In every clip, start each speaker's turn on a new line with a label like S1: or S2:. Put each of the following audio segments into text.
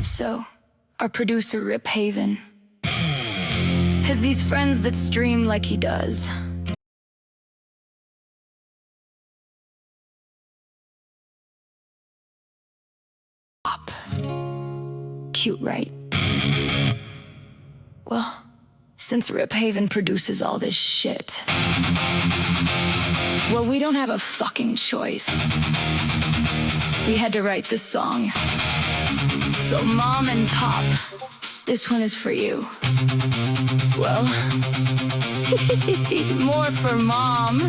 S1: So, our producer Rip Haven has these friends that stream like he does. Cute, right? Well, since Rip Haven produces all this shit, well, we don't have a fucking choice. We had to write this song. So Mom and Pop, this one is for you. Well, more for Mom.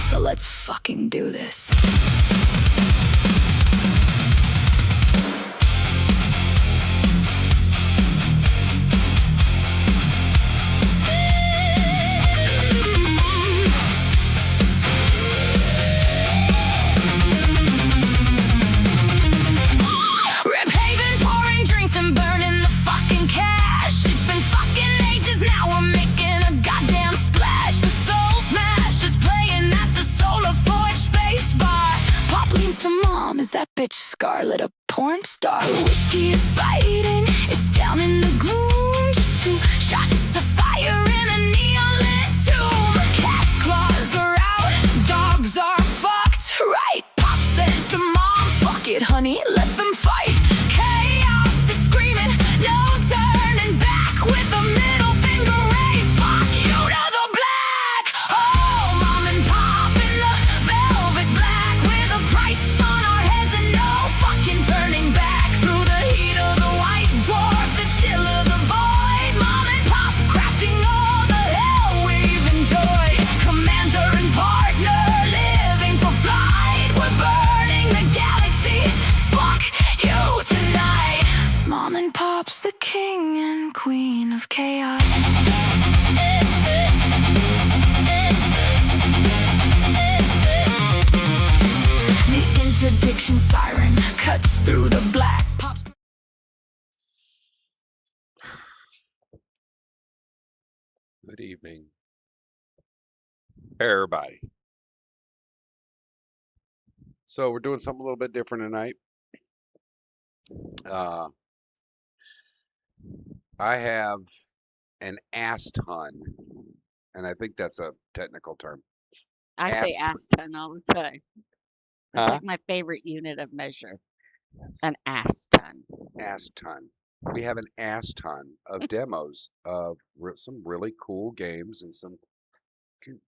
S1: So let's fucking do this. Is that bitch Scarlet a porn star? Whiskey is biting, it's down in the gloom. Just 2 shots of fire in a neon lit tomb. Cat's claws are out, dogs are fucked, right? Pop says to Mom, fuck it honey, let them fight. Chaos is screaming, no turning back. With a middle finger raised, fuck you to the black. Oh, Mom and Pop in the velvet black, with a price on turning back through the heat of the white dwarf, the chill of the void. Mom and Pop crafting all the hell we've enjoyed. Commander and partner living for flight. We're burning the galaxy. Fuck you tonight. Mom and Pop's the king and queen of chaos. The interdiction siren cuts through the black. Pops.
S2: Good evening, everybody. So we're doing something a little bit different tonight. I have an ass ton, and I think that's a technical term.
S3: I say ass ton all the time. It's like my favorite unit of measure. An ass ton.
S2: Ass ton. We have an ass ton of demos of some really cool games and some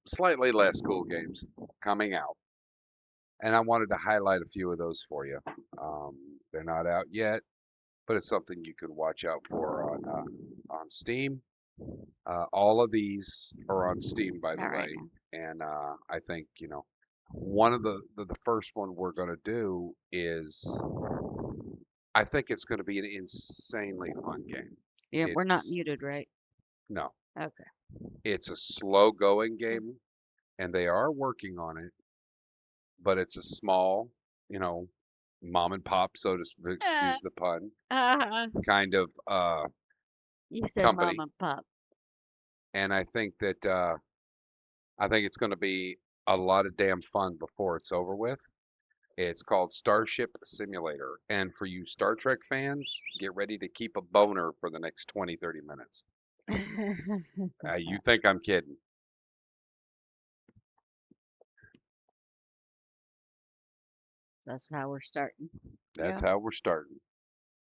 S2: slightly less cool games coming out. And I wanted to highlight a few of those for you. They're not out yet, but it's something you can watch out for on Steam. All of these are on Steam, by the way. And I think, you know, one of the first one we're going to do is, I think it's going to be an insanely fun game.
S3: Yeah, we're not muted, right?
S2: No.
S3: Okay.
S2: It's a slow going game, and they are working on it, but it's a small, you know, mom and pop, so to excuse the pun, kind of
S3: you said
S2: company.
S3: Mom and Pop.
S2: And I think that I think it's going to be a lot of damn fun before it's over with. It's called Starship Simulator. And for you Star Trek fans, get ready to keep a boner for the next 20, 30 minutes. You think I'm kidding.
S3: That's how we're starting.
S2: That's how we're starting.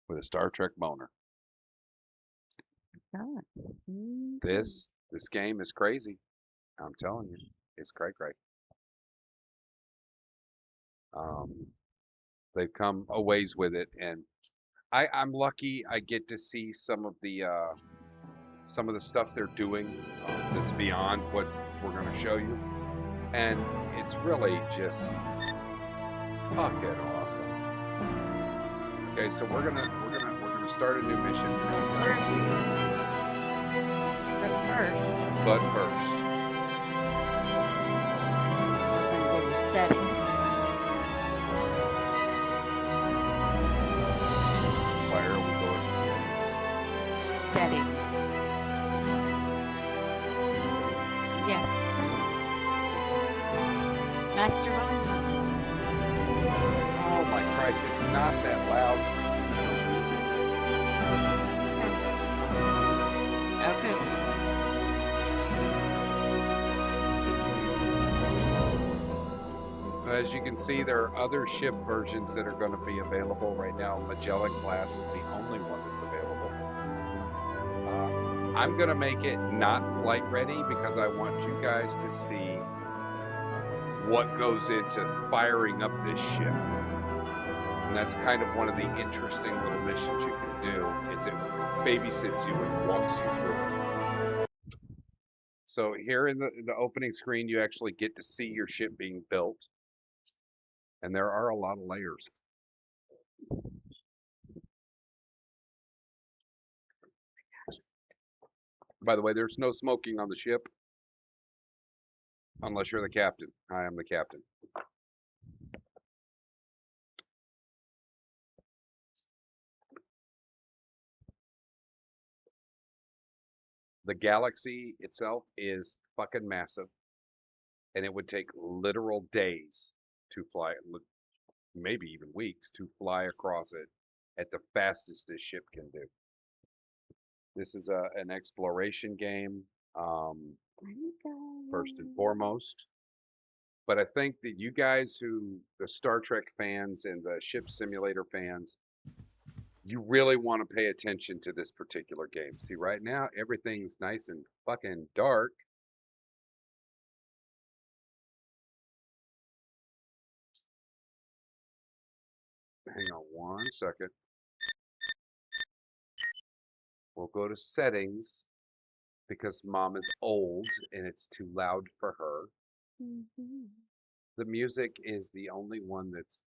S2: With a Star Trek boner. This game is crazy. I'm telling you. It's cray. They've come a ways with it, and I'm lucky I get to see some of the stuff they're doing that's beyond what we're going to show you, and it's really just fucking awesome. Okay, so we're gonna start a new mission. But first,
S3: we're gonna go to settings.
S2: Where are we going to settings?
S3: Settings. Yes, settings. Master mode.
S2: Oh not that loud
S3: Okay.
S2: So as you can see, there are other ship versions that are going to be available right now. Magellan class is the only one that's available. I'm going to make it not flight ready because I want you guys to see what goes into firing up this ship. And that's kind of one of the interesting little missions you can do, is it babysits you and walks you through it. So here in the opening screen, you actually get to see your ship being built. And there are a lot of layers. By the way, there's no smoking on the ship. Unless you're the captain. I am the captain. The galaxy itself is fucking massive. And it would take literal days to fly, maybe even weeks, to fly across it at the fastest this ship can do. This is an exploration game, first and foremost. But I think that you guys the Star Trek fans and the ship simulator fans, you really want to pay attention to this particular game. See, right now, everything's nice and fucking dark. Hang on one second. We'll go to settings because mom is old and it's too loud for her.
S3: Mm-hmm.
S2: The music is the only one that's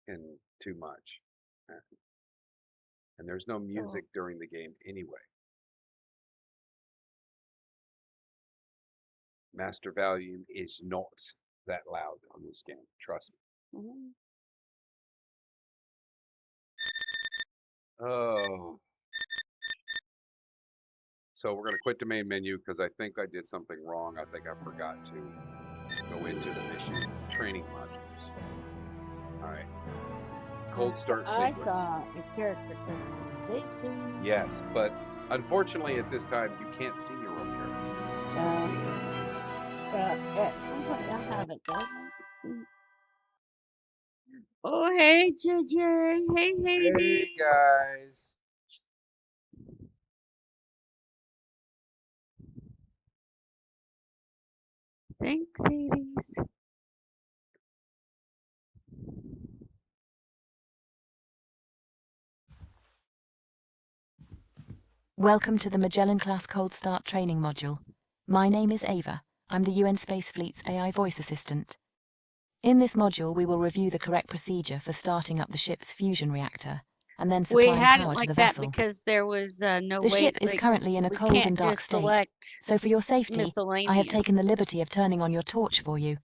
S2: in too much. And there's no music during the game anyway. Master volume is not that loud on this game, trust me.
S3: Mm-hmm.
S2: Oh. So we're going to quit the main menu because I think I did something wrong. I think I forgot to go into the mission training modules. All right. Cold start sequence.
S3: I saw a character customization.
S2: Yes, but unfortunately at this time you can't see your own character.
S3: At some point I'll have it done. Oh, hey, JJ. Hey,
S2: Hey guys.
S3: Thanks, Hades.
S1: Welcome to the Magellan-class Cold Start training module. My name is Ava. I'm the UN Space Fleet's AI voice assistant. In this module, we will review the correct procedure for starting up the ship's fusion reactor and then
S3: We
S1: supplying
S3: had it
S1: power to
S3: like
S1: the
S3: that
S1: vessel.
S3: because there was no
S1: The
S3: way.
S1: ship is currently in a
S3: we
S1: cold
S3: can't
S1: and dark
S3: just
S1: state,
S3: select
S1: so for your safety, I have taken the
S3: miscellaneous.
S1: liberty of turning on your torch for you.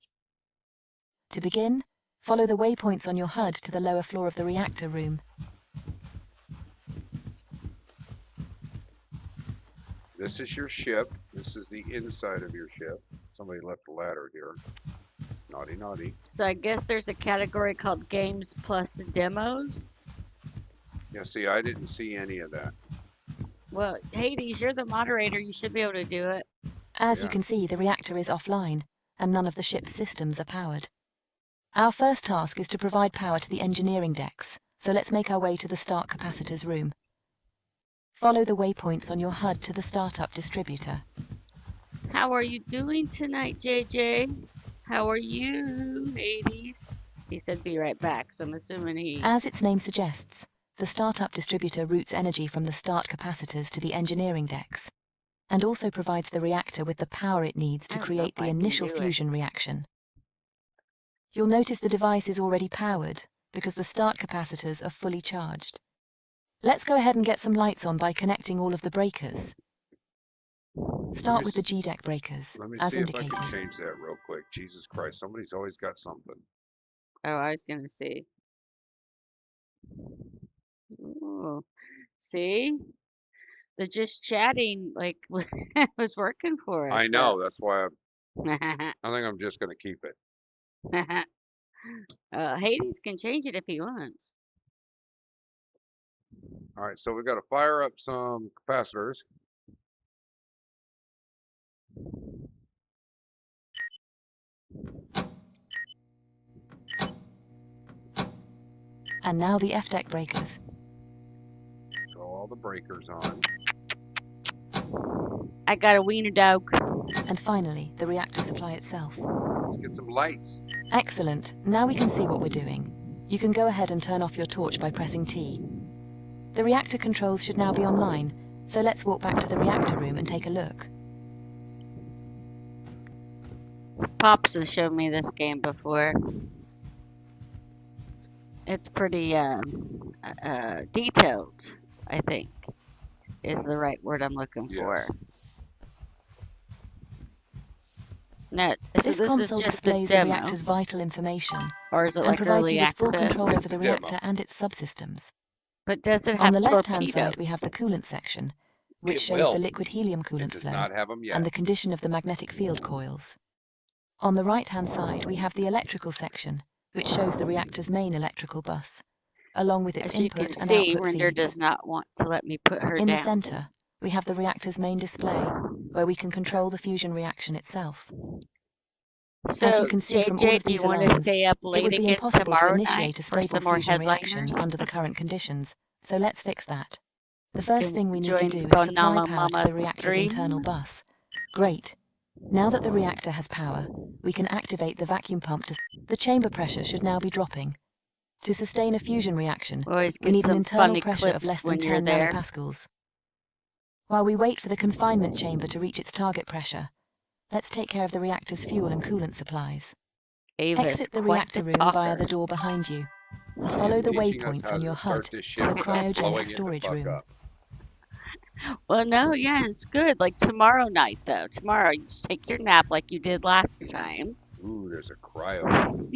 S1: To begin, follow the waypoints on your HUD to the lower floor of the reactor room.
S2: This is your ship. This is the inside of your ship. Somebody left a ladder here. Naughty, naughty.
S3: So I guess there's a category called Games Plus Demos.
S2: Yeah, see, I didn't see any of that.
S3: Well, Hades, you're the moderator. You should be able to do it.
S1: As
S2: Yeah.
S1: you can see, the reactor is offline, and none of the ship's systems are powered. Our first task is to provide power to the engineering decks, so let's make our way to the start capacitors room. Follow the waypoints on your HUD to the startup distributor.
S3: How are you doing tonight, JJ? How are you, Hades? He said be right back, so I'm assuming he...
S1: As its name suggests, the startup distributor routes energy from the start capacitors to the engineering decks, and also provides the reactor with the power it needs to create the initial fusion reaction. You'll notice the device is already powered, because the start capacitors are fully charged. Let's go ahead and get some lights on by connecting all of the breakers. Start with the G-deck breakers,
S2: Let me
S1: as
S2: see
S1: indicated.
S2: if I can change that real quick. Jesus Christ, somebody's always got something.
S3: Oh, I was gonna see. Ooh. See? The just chatting, like, was working for us.
S2: I know, that's why I think I'm just going to keep it.
S3: Hades can change it if he wants.
S2: All right, so we've got to fire up some capacitors.
S1: And now the F-deck breakers.
S2: Throw all the breakers on.
S3: I got a wiener dog.
S1: And finally, the reactor supply itself.
S2: Let's get some lights.
S1: Excellent. Now we can see what we're doing. You can go ahead and turn off your torch by pressing T. The reactor controls should now be online, so let's walk back to the reactor room and take a look.
S3: Pops has shown me this game before. It's pretty detailed, I think, is the right word I'm looking for. Now, so
S1: This
S3: this
S1: console
S3: is just the
S1: displays the
S3: demo,
S1: reactor's vital information
S3: or is it
S1: and
S3: like
S1: provides
S3: early
S1: you with full
S3: access?
S1: control over
S2: It's
S1: the
S2: a demo.
S1: reactor and its subsystems.
S3: But does it
S1: On
S3: have
S1: the left-hand
S3: torpedoes?
S1: side, we have the coolant section, which
S2: It
S1: shows
S2: will.
S1: the liquid helium
S2: It
S1: coolant
S2: does
S1: flow
S2: not have them yet.
S1: and the condition of the magnetic field coils. On the right-hand side, we have the electrical section, which shows the reactor's main electrical bus, along with its
S3: As you can
S1: input and
S3: see,
S1: output
S3: Render
S1: feeds.
S3: does not want to let me put her
S1: In the
S3: down.
S1: center, we have the reactor's main display, where we can control the fusion reaction itself.
S3: So,
S1: As you can see from all
S3: JJ,
S1: of
S3: do you
S1: these
S3: want to
S1: alarms,
S3: stay up
S1: it
S3: late
S1: would be
S3: again
S1: impossible to
S3: tomorrow
S1: initiate
S3: night
S1: a
S3: for
S1: stable
S3: some more
S1: fusion reaction
S3: headliners?
S1: under the current conditions, so let's fix that. The first
S3: Can
S1: thing we need to
S3: join
S1: do is
S3: Phone
S1: supply
S3: Mama
S1: power to
S3: Mama
S1: the reactor's
S3: 3.
S1: internal bus. Great. Now that the reactor has power, we can activate the vacuum pump to... The chamber pressure should now be dropping. To sustain a fusion reaction,
S3: Always
S1: we
S3: get
S1: need an
S3: some
S1: internal
S3: funny
S1: pressure of
S3: clips
S1: less than
S3: when you're
S1: 10
S3: there.
S1: nanopascals. While we wait for the confinement chamber to reach its target pressure, let's take care of the reactor's fuel and coolant supplies.
S3: Ava's
S1: Exit the
S3: quite
S1: reactor
S3: the
S1: room via
S3: talker.
S1: the door behind you, and follow
S2: It's
S1: the
S2: teaching us
S1: waypoints
S2: how
S1: on
S2: to
S1: your
S2: start
S1: HUD
S2: this
S1: to
S2: ship
S1: the
S2: without
S1: cryogenic
S2: blowing it the
S1: storage
S2: fuck
S1: room.
S2: up.
S3: Well, no, yeah, it's good. Like tomorrow night, though. Tomorrow, you just take your nap like you did last time.
S2: Ooh, there's a cryo.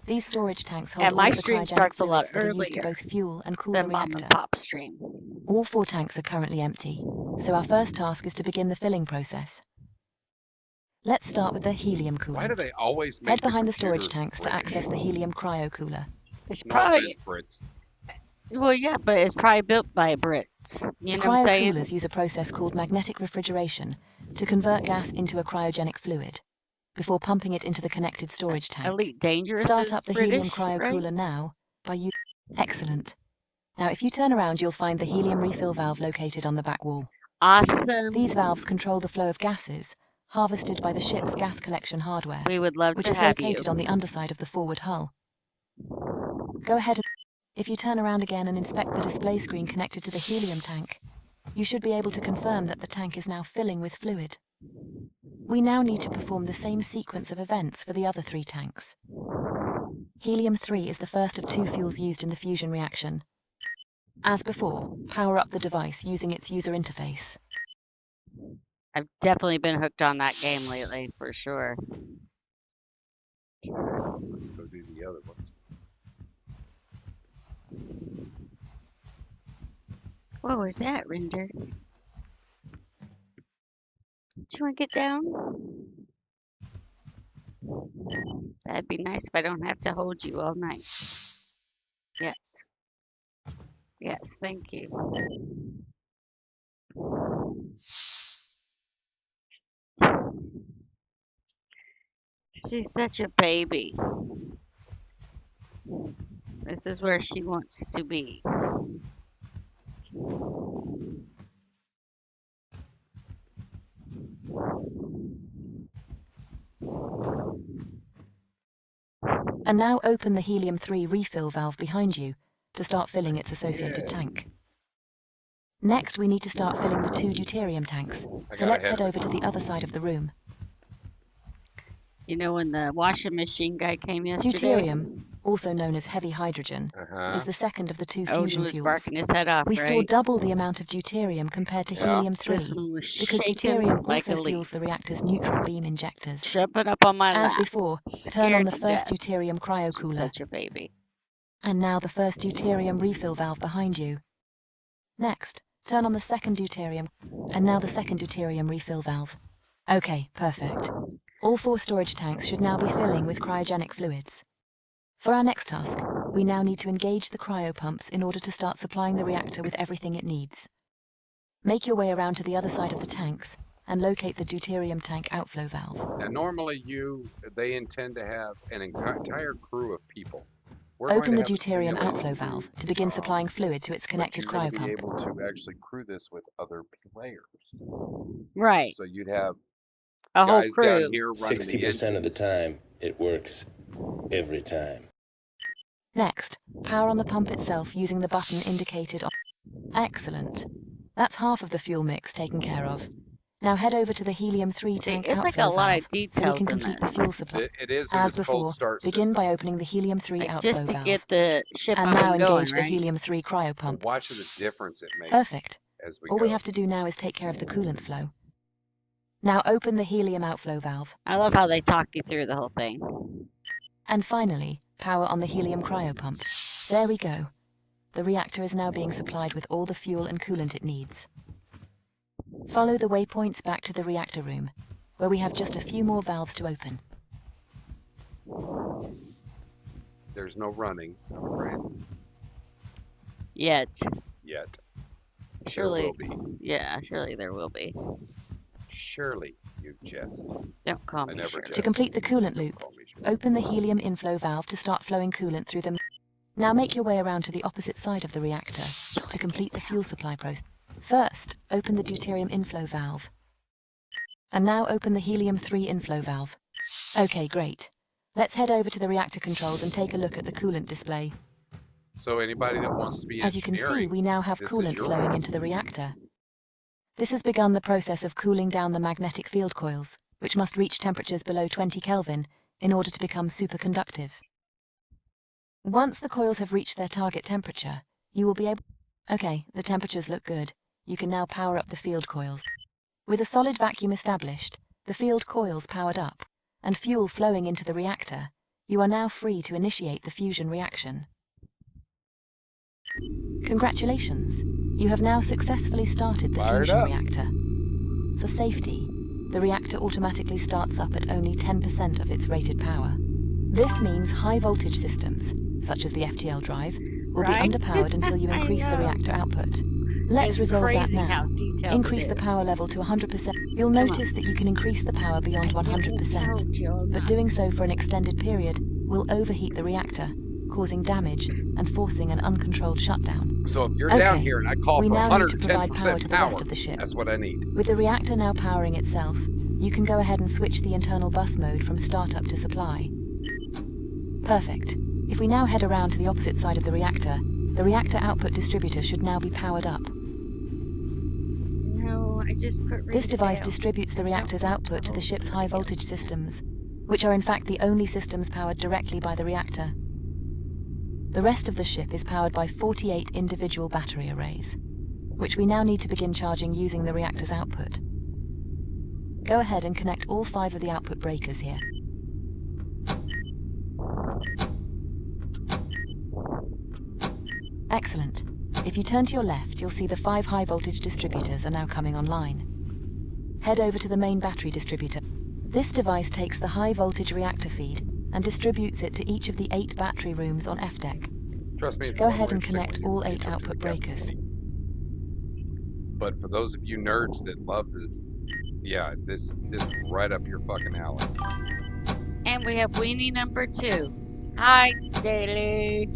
S1: These storage tanks hold
S3: And
S1: all
S3: my
S1: of the
S3: stream
S1: cryogenic
S3: starts a lot
S1: fluids that are used to
S3: earlier
S1: both fuel and cool
S3: than
S1: the
S3: Mom
S1: reactor.
S3: and Pop stream.
S1: All 4 tanks are currently empty, so our first task is to begin the filling process. Let's start with the helium
S2: Why do
S1: coolant.
S2: they always make
S1: Head behind the storage
S2: computers
S1: tanks to
S2: British?
S1: access the helium cryo cooler.
S3: It's
S2: No
S3: probably,
S2: offense, Brits.
S3: well, yeah, but it's probably built by Brits. You
S1: The
S3: know what I'm saying?
S1: cryocoolers use a process called magnetic refrigeration to convert gas into a cryogenic fluid, before pumping it into the connected storage tank.
S3: Elite Dangerous
S1: Start
S3: is
S1: up the helium
S3: British, right?
S1: cryocooler now by using... Excellent. Now if you turn around, you'll find the helium refill valve located on the back wall.
S3: Awesome.
S1: These valves control the flow of gases harvested by the ship's gas collection hardware,
S3: We would love
S1: which
S3: to
S1: is
S3: have you.
S1: located on the underside of the forward hull. Go ahead and... If you turn around again and inspect the display screen connected to the helium tank, you should be able to confirm that the tank is now filling with fluid. We now need to perform the same sequence of events for the other 3 tanks. Helium-3 is the first of 2 fuels used in the fusion reaction. As before, power up the device using its user interface.
S3: I've definitely been hooked on that game lately, for sure.
S2: Let's go do the other ones.
S3: What was that, Render? Do you want to get down? That'd be nice if I don't have to hold you all night. Yes. Yes, thank you. She's such a baby. This is where she wants to be.
S1: And now open the helium-3 refill valve behind you to start filling its associated
S2: Yeah.
S1: tank. Next, we need to start filling the 2 deuterium tanks,
S2: I
S1: so
S2: got
S1: let's
S2: ahead
S1: head
S2: of
S1: over
S2: it.
S1: to the other side of the room.
S3: You know when the washing machine guy came yesterday?
S1: Deuterium, also known as heavy hydrogen,
S2: Uh-huh.
S1: is the second of the 2
S3: Odin
S1: fusion
S3: was
S1: fuels.
S3: barking his head off,
S1: We
S3: right?
S1: store double the amount of deuterium compared to
S2: Yeah.
S3: This
S1: helium-3,
S3: one was
S1: because
S3: shaking
S1: deuterium
S3: like a
S1: also fuels
S3: leaf.
S1: the reactor's neutral beam injectors.
S3: Jumping up on my
S1: As
S3: lap.
S1: before, turn on
S3: Scared
S1: the
S3: to
S1: first
S3: death.
S1: deuterium
S3: She's
S1: cryocooler,
S3: such a baby.
S1: and now the first deuterium refill valve behind you. Next, turn on the second deuterium, and now the second deuterium refill valve. Okay, perfect. All 4 storage tanks should now be filling with cryogenic fluids. For our next task,
S4: we now need to engage the cryopumps in order to start supplying the reactor with everything it needs. Make your way around to the other side of the tanks and locate the deuterium tank outflow valve.
S2: Now, normally they intend to have an entire crew of people. We're going
S4: Open
S2: to
S4: the
S2: have a
S4: deuterium
S2: simulated
S4: outflow
S2: crew,
S4: valve to begin supplying fluid to its
S2: but
S4: connected
S2: you're going to be
S4: cryopump.
S2: able to actually crew this with other players.
S3: Right.
S2: So you'd have
S3: A whole
S2: guys down
S3: crew.
S2: here running the
S5: 60% of the
S2: engines.
S5: time, it works. Every time.
S4: Next, power on the pump itself using the button indicated on. Excellent. That's half of the fuel mix taken care of. Now head over to the helium-3
S3: See,
S4: tank
S3: it's like a
S4: outflow
S3: lot
S4: valve
S3: of
S4: so we
S3: details
S4: can
S3: in
S4: complete the
S3: this.
S4: fuel supply.
S2: It is in
S4: As
S2: this cold
S4: before,
S2: start
S4: begin
S2: system.
S4: by opening the helium-3
S3: Like
S4: outflow
S3: just to
S4: valve.
S3: get the ship
S4: And
S3: up
S4: now
S3: and going,
S4: engage the
S3: right?
S4: helium-3
S2: We're
S4: cryopump.
S2: watching the difference it makes
S4: Perfect.
S2: as we
S4: All
S2: go.
S4: we have to do now is take care of the coolant flow. Now open the helium outflow valve.
S3: I love how they talk you through the whole thing.
S4: And finally, power on the helium cryopump. There we go. The reactor is now being supplied with all the fuel and coolant it needs. Follow the waypoints back to the reactor room, where we have just a few more valves to open.
S2: There's no running, I'm afraid,
S3: Yet.
S2: yet.
S3: Surely.
S2: There will be.
S3: Yeah, surely there will be.
S2: Surely, you jest.
S3: Don't call
S2: I
S3: me
S2: never
S3: Shirley.
S2: jest.
S4: To complete the coolant
S2: Don't
S4: loop,
S2: call me Shirley.
S4: open the helium inflow valve to start flowing coolant through the. Now make your way around to the opposite side of the reactor to complete the fuel supply process. First, open the deuterium inflow valve. And now open the helium-3 inflow valve. Okay, great. Let's head over to the reactor controls and take a look at the coolant display.
S2: So anybody that wants to be
S4: As you can see,
S2: engineering,
S4: we now have
S2: this is
S4: coolant
S2: your
S4: flowing
S2: world.
S4: into the reactor. This has begun the process of cooling down the magnetic field coils, which must reach temperatures below 20 Kelvin in order to become superconductive. Once the coils have reached their target temperature, you will be able... Okay, the temperatures look good. You can now power up the field coils. With a solid vacuum established, the field coils powered up, and fuel flowing into the reactor, you are now free to initiate the fusion reaction. Congratulations! You have now successfully started the
S2: Fired
S4: fusion
S2: up.
S4: reactor. For safety, the reactor automatically starts up at only 10% of its rated power. This means high voltage systems, such as the FTL drive, will be
S3: Right?
S4: underpowered until you
S3: I
S4: increase the
S3: know.
S4: reactor output. Let's
S3: It's
S4: resolve that
S3: crazy
S4: now.
S3: how detailed
S4: Increase
S3: it
S4: the
S3: is.
S4: power level to 100%. You'll
S3: Come on.
S4: notice that you can increase the power beyond
S3: I didn't
S4: 100%,
S3: told you or
S4: but
S3: not.
S4: doing so for an extended period will overheat the reactor, causing damage and forcing an uncontrolled shutdown.
S2: So if you're down
S4: Okay,
S2: here and I call
S4: we
S2: for
S4: now need to provide power
S2: 110%
S4: to the
S2: power,
S4: rest of the ship.
S2: that's what I need.
S4: With the reactor now powering itself, you can go ahead and switch the internal bus mode from startup to supply. Perfect. If we now head around to the opposite side of the reactor output distributor should now be powered up.
S3: No, I just put
S4: This device
S3: retail.
S4: distributes the reactor's output to the ship's high voltage systems, which are in fact the only systems powered directly by the reactor. The rest of the ship is powered by 48 individual battery arrays, which we now need to begin charging using the reactor's output. Go ahead and connect all 5 of the output breakers here. Excellent. If you turn to your left, you'll see the 5 high voltage distributors are now coming online. Head over to the main battery distributor. This device takes the high voltage reactor feed and distributes it to each of the 8 battery rooms on F deck.
S2: Trust me, it's
S4: Go
S2: a lot
S4: ahead
S2: more
S4: and
S2: interesting
S4: connect
S2: when you
S4: all
S2: get
S4: 8
S2: to
S4: output
S2: the captain's
S4: breakers.
S2: seat. But for those of you nerds that love the, yeah, this is right up your fucking alley.
S3: And we have weenie number 2. Hi, Daily.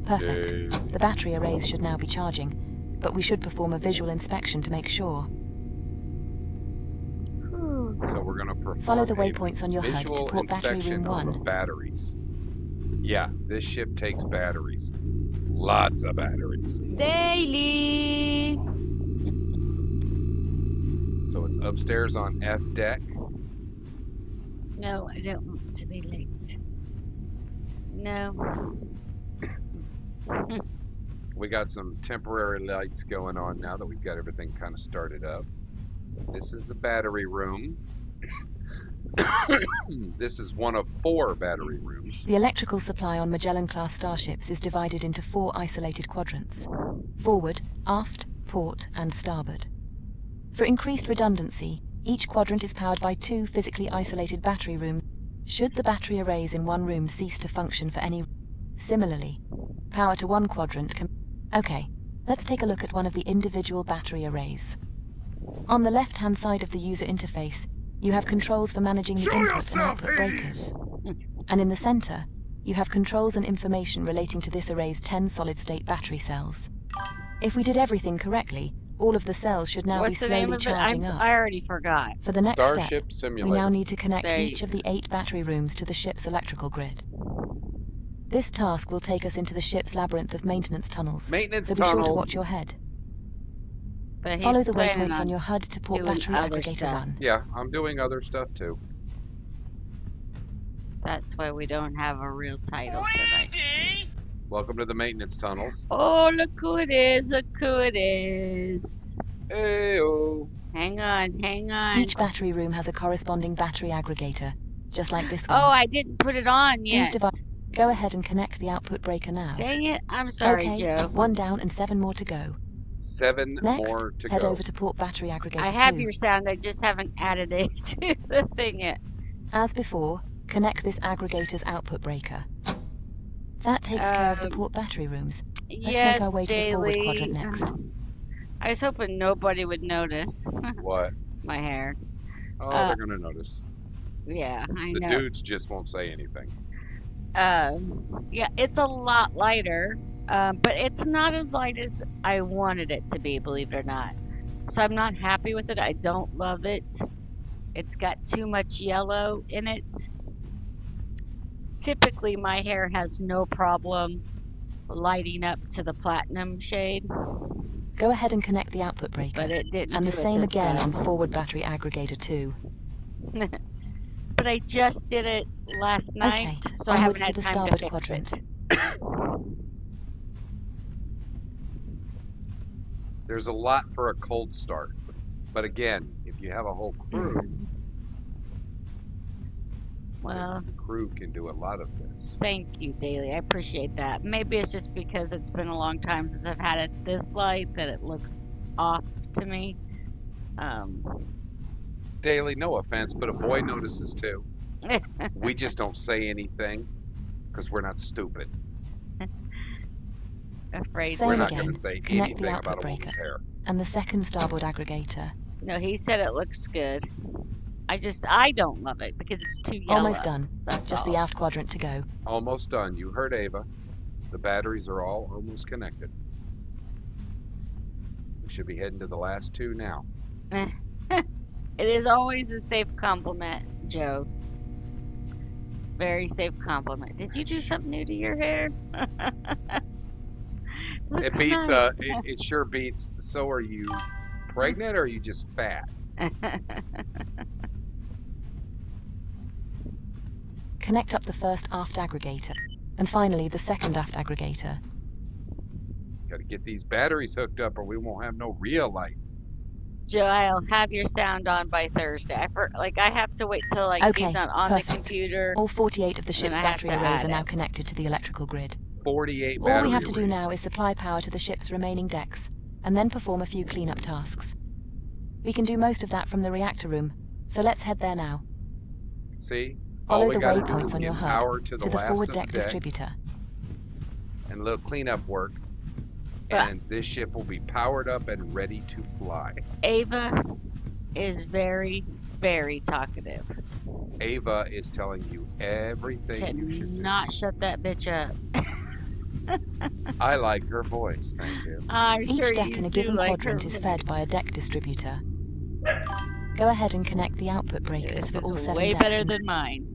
S4: Perfect.
S2: Yay.
S4: The battery arrays should now be charging, but we should perform a visual inspection to make sure.
S2: So we're going to perform
S4: Follow the
S2: a
S4: waypoints on your HUD to
S2: visual
S4: port battery
S2: inspection
S4: room
S2: of
S4: 1.
S2: the batteries. Yeah, this ship takes batteries. Lots of batteries.
S3: Daily.
S2: So it's upstairs on F deck.
S3: No, I don't want to be late. No.
S2: We got some temporary lights going on now that we've got everything kind of started up. This is the battery room. This is one of 4 battery rooms.
S4: The electrical supply on Magellan-class starships is divided into 4 isolated quadrants: forward, aft, port, and starboard. For increased redundancy, each quadrant is powered by 2 physically isolated battery rooms. Should the battery arrays in one room cease to function for any Similarly, power to one quadrant can... Okay, let's take a look at one of the individual battery arrays. On the left-hand side of the user interface, you have controls for managing the input and output breakers. And in the center, you have controls and information relating to this array's 10 solid-state battery cells. If we did everything correctly, all of the cells should now be
S3: What's the name
S4: slowly
S3: of it?
S4: charging up.
S3: I already forgot.
S4: For the next step,
S2: Starship
S4: we
S2: Simulator.
S4: now need to connect
S3: There
S4: each
S3: you
S4: of the 8 battery rooms to the ship's electrical grid. This task will take us into the ship's labyrinth of maintenance tunnels,
S2: Maintenance
S4: so be sure to
S2: tunnels.
S4: watch your head.
S3: But he's
S4: Follow the
S3: planning
S4: waypoints on your HUD to port
S3: doing
S4: battery
S3: other
S4: aggregator
S3: stuff.
S4: 1.
S2: Yeah, I'm doing other stuff too.
S3: That's why we don't have a real title tonight.
S2: Welcome to the maintenance tunnels.
S3: Oh, look who it is! Look who it is!
S2: Hey-oh.
S3: Hang on, hang on.
S4: Each battery room has a corresponding battery aggregator, just like this
S3: Oh,
S4: one.
S3: I didn't put it on
S4: These
S3: yet.
S4: devices. Go ahead and connect the output breaker now.
S3: Dang it! I'm sorry,
S4: Okay,
S3: Joe.
S4: 1 down and 7 more to go.
S2: 7
S4: Next,
S2: more to
S4: head
S2: go.
S4: over to port battery aggregator
S3: I have
S4: 2.
S3: your sound. I just haven't added it to the thing yet.
S4: As before, connect this aggregator's output breaker. That takes care of the port battery rooms. Let's
S3: Yes,
S4: make our way to the forward
S3: Daily.
S4: quadrant next.
S3: I was hoping nobody would notice
S2: What?
S3: my hair.
S2: Oh, they're gonna notice.
S3: Yeah, I
S2: The
S3: know.
S2: dudes just won't say anything.
S3: Yeah, it's a lot lighter, but it's not as light as I wanted it to be, believe it or not. So I'm not happy with it. I don't love it. It's got too much yellow in it. Typically, my hair has no problem lighting up to the platinum shade,
S4: Go ahead and connect the output breaker.
S3: but it didn't
S4: And
S3: do
S4: the
S3: it
S4: same
S3: this
S4: again
S3: time.
S4: on forward battery aggregator 2.
S3: But I just did it last night,
S4: Okay,
S3: so I haven't
S4: onwards to
S3: had
S4: the
S3: time to
S4: starboard
S3: fix
S4: quadrant.
S3: it.
S2: There's a lot for a cold start. But again, if you have a whole crew,
S3: Well,
S2: the crew can do a lot of this.
S3: thank you, Daily. I appreciate that. Maybe it's just because it's been a long time since I've had it this light that it looks off to me.
S2: Daily, no offense, but a boy notices too. We just don't say anything because we're not stupid.
S3: Afraid
S4: Same
S2: We're
S3: to.
S2: not
S4: again.
S2: going to say
S4: Connect the
S2: anything
S4: output
S2: about a woman's
S4: breaker.
S2: hair.
S4: And the second starboard aggregator.
S3: No, he said it looks good. I don't love it because it's too yellow.
S4: Almost done.
S3: That's
S4: Just
S3: all.
S4: the aft quadrant to go.
S2: Almost done. You heard Ava. The batteries are all almost connected. We should be heading to the last 2 now.
S3: It is always a safe compliment, Joe. Very safe compliment. Did you do something new to your hair?
S2: It
S3: Looks
S2: beats.
S3: nice.
S2: It sure beats. So, are you pregnant or are you just fat?
S4: Connect up the first aft aggregator. And finally, the second aft aggregator.
S2: Got to get these batteries hooked up, or we won't have no real lights.
S3: Joe, I'll have your sound on by Thursday. I have to wait till
S4: Okay,
S3: he's not on
S4: perfect.
S3: the computer.
S4: All 48 of the ship's
S3: I have
S4: battery
S3: to
S4: arrays
S3: add
S4: are now
S3: it.
S4: connected to the electrical grid.
S2: 48
S4: All
S2: battery
S4: we have to do
S2: arrays.
S4: now is supply power to the ship's remaining decks, and then perform a few cleanup tasks. We can do most of that from the reactor room, so let's head there now.
S2: See? All
S4: Follow
S2: we
S4: the
S2: got to do
S4: waypoints
S2: is
S4: on
S2: get
S4: your
S2: power
S4: HUD
S2: to
S4: to
S2: the
S4: the
S2: last
S4: forward
S2: of
S4: deck
S2: the decks
S4: distributor.
S2: and a little cleanup work.
S3: But-
S2: And this ship will be powered up and ready to fly.
S3: Ava is very, very talkative.
S2: Ava is telling you everything you should do.
S3: Cannot shut that bitch up.
S2: I like her voice, thank you.
S3: I'm sure
S4: Each deck
S3: you
S4: in a
S3: do
S4: given
S3: like
S4: quadrant
S3: her
S4: is fed
S3: voice.
S4: by a deck distributor. Go ahead and connect the output breakers for
S3: This
S4: all
S3: is
S4: 7
S3: way
S4: decks.
S3: better than mine.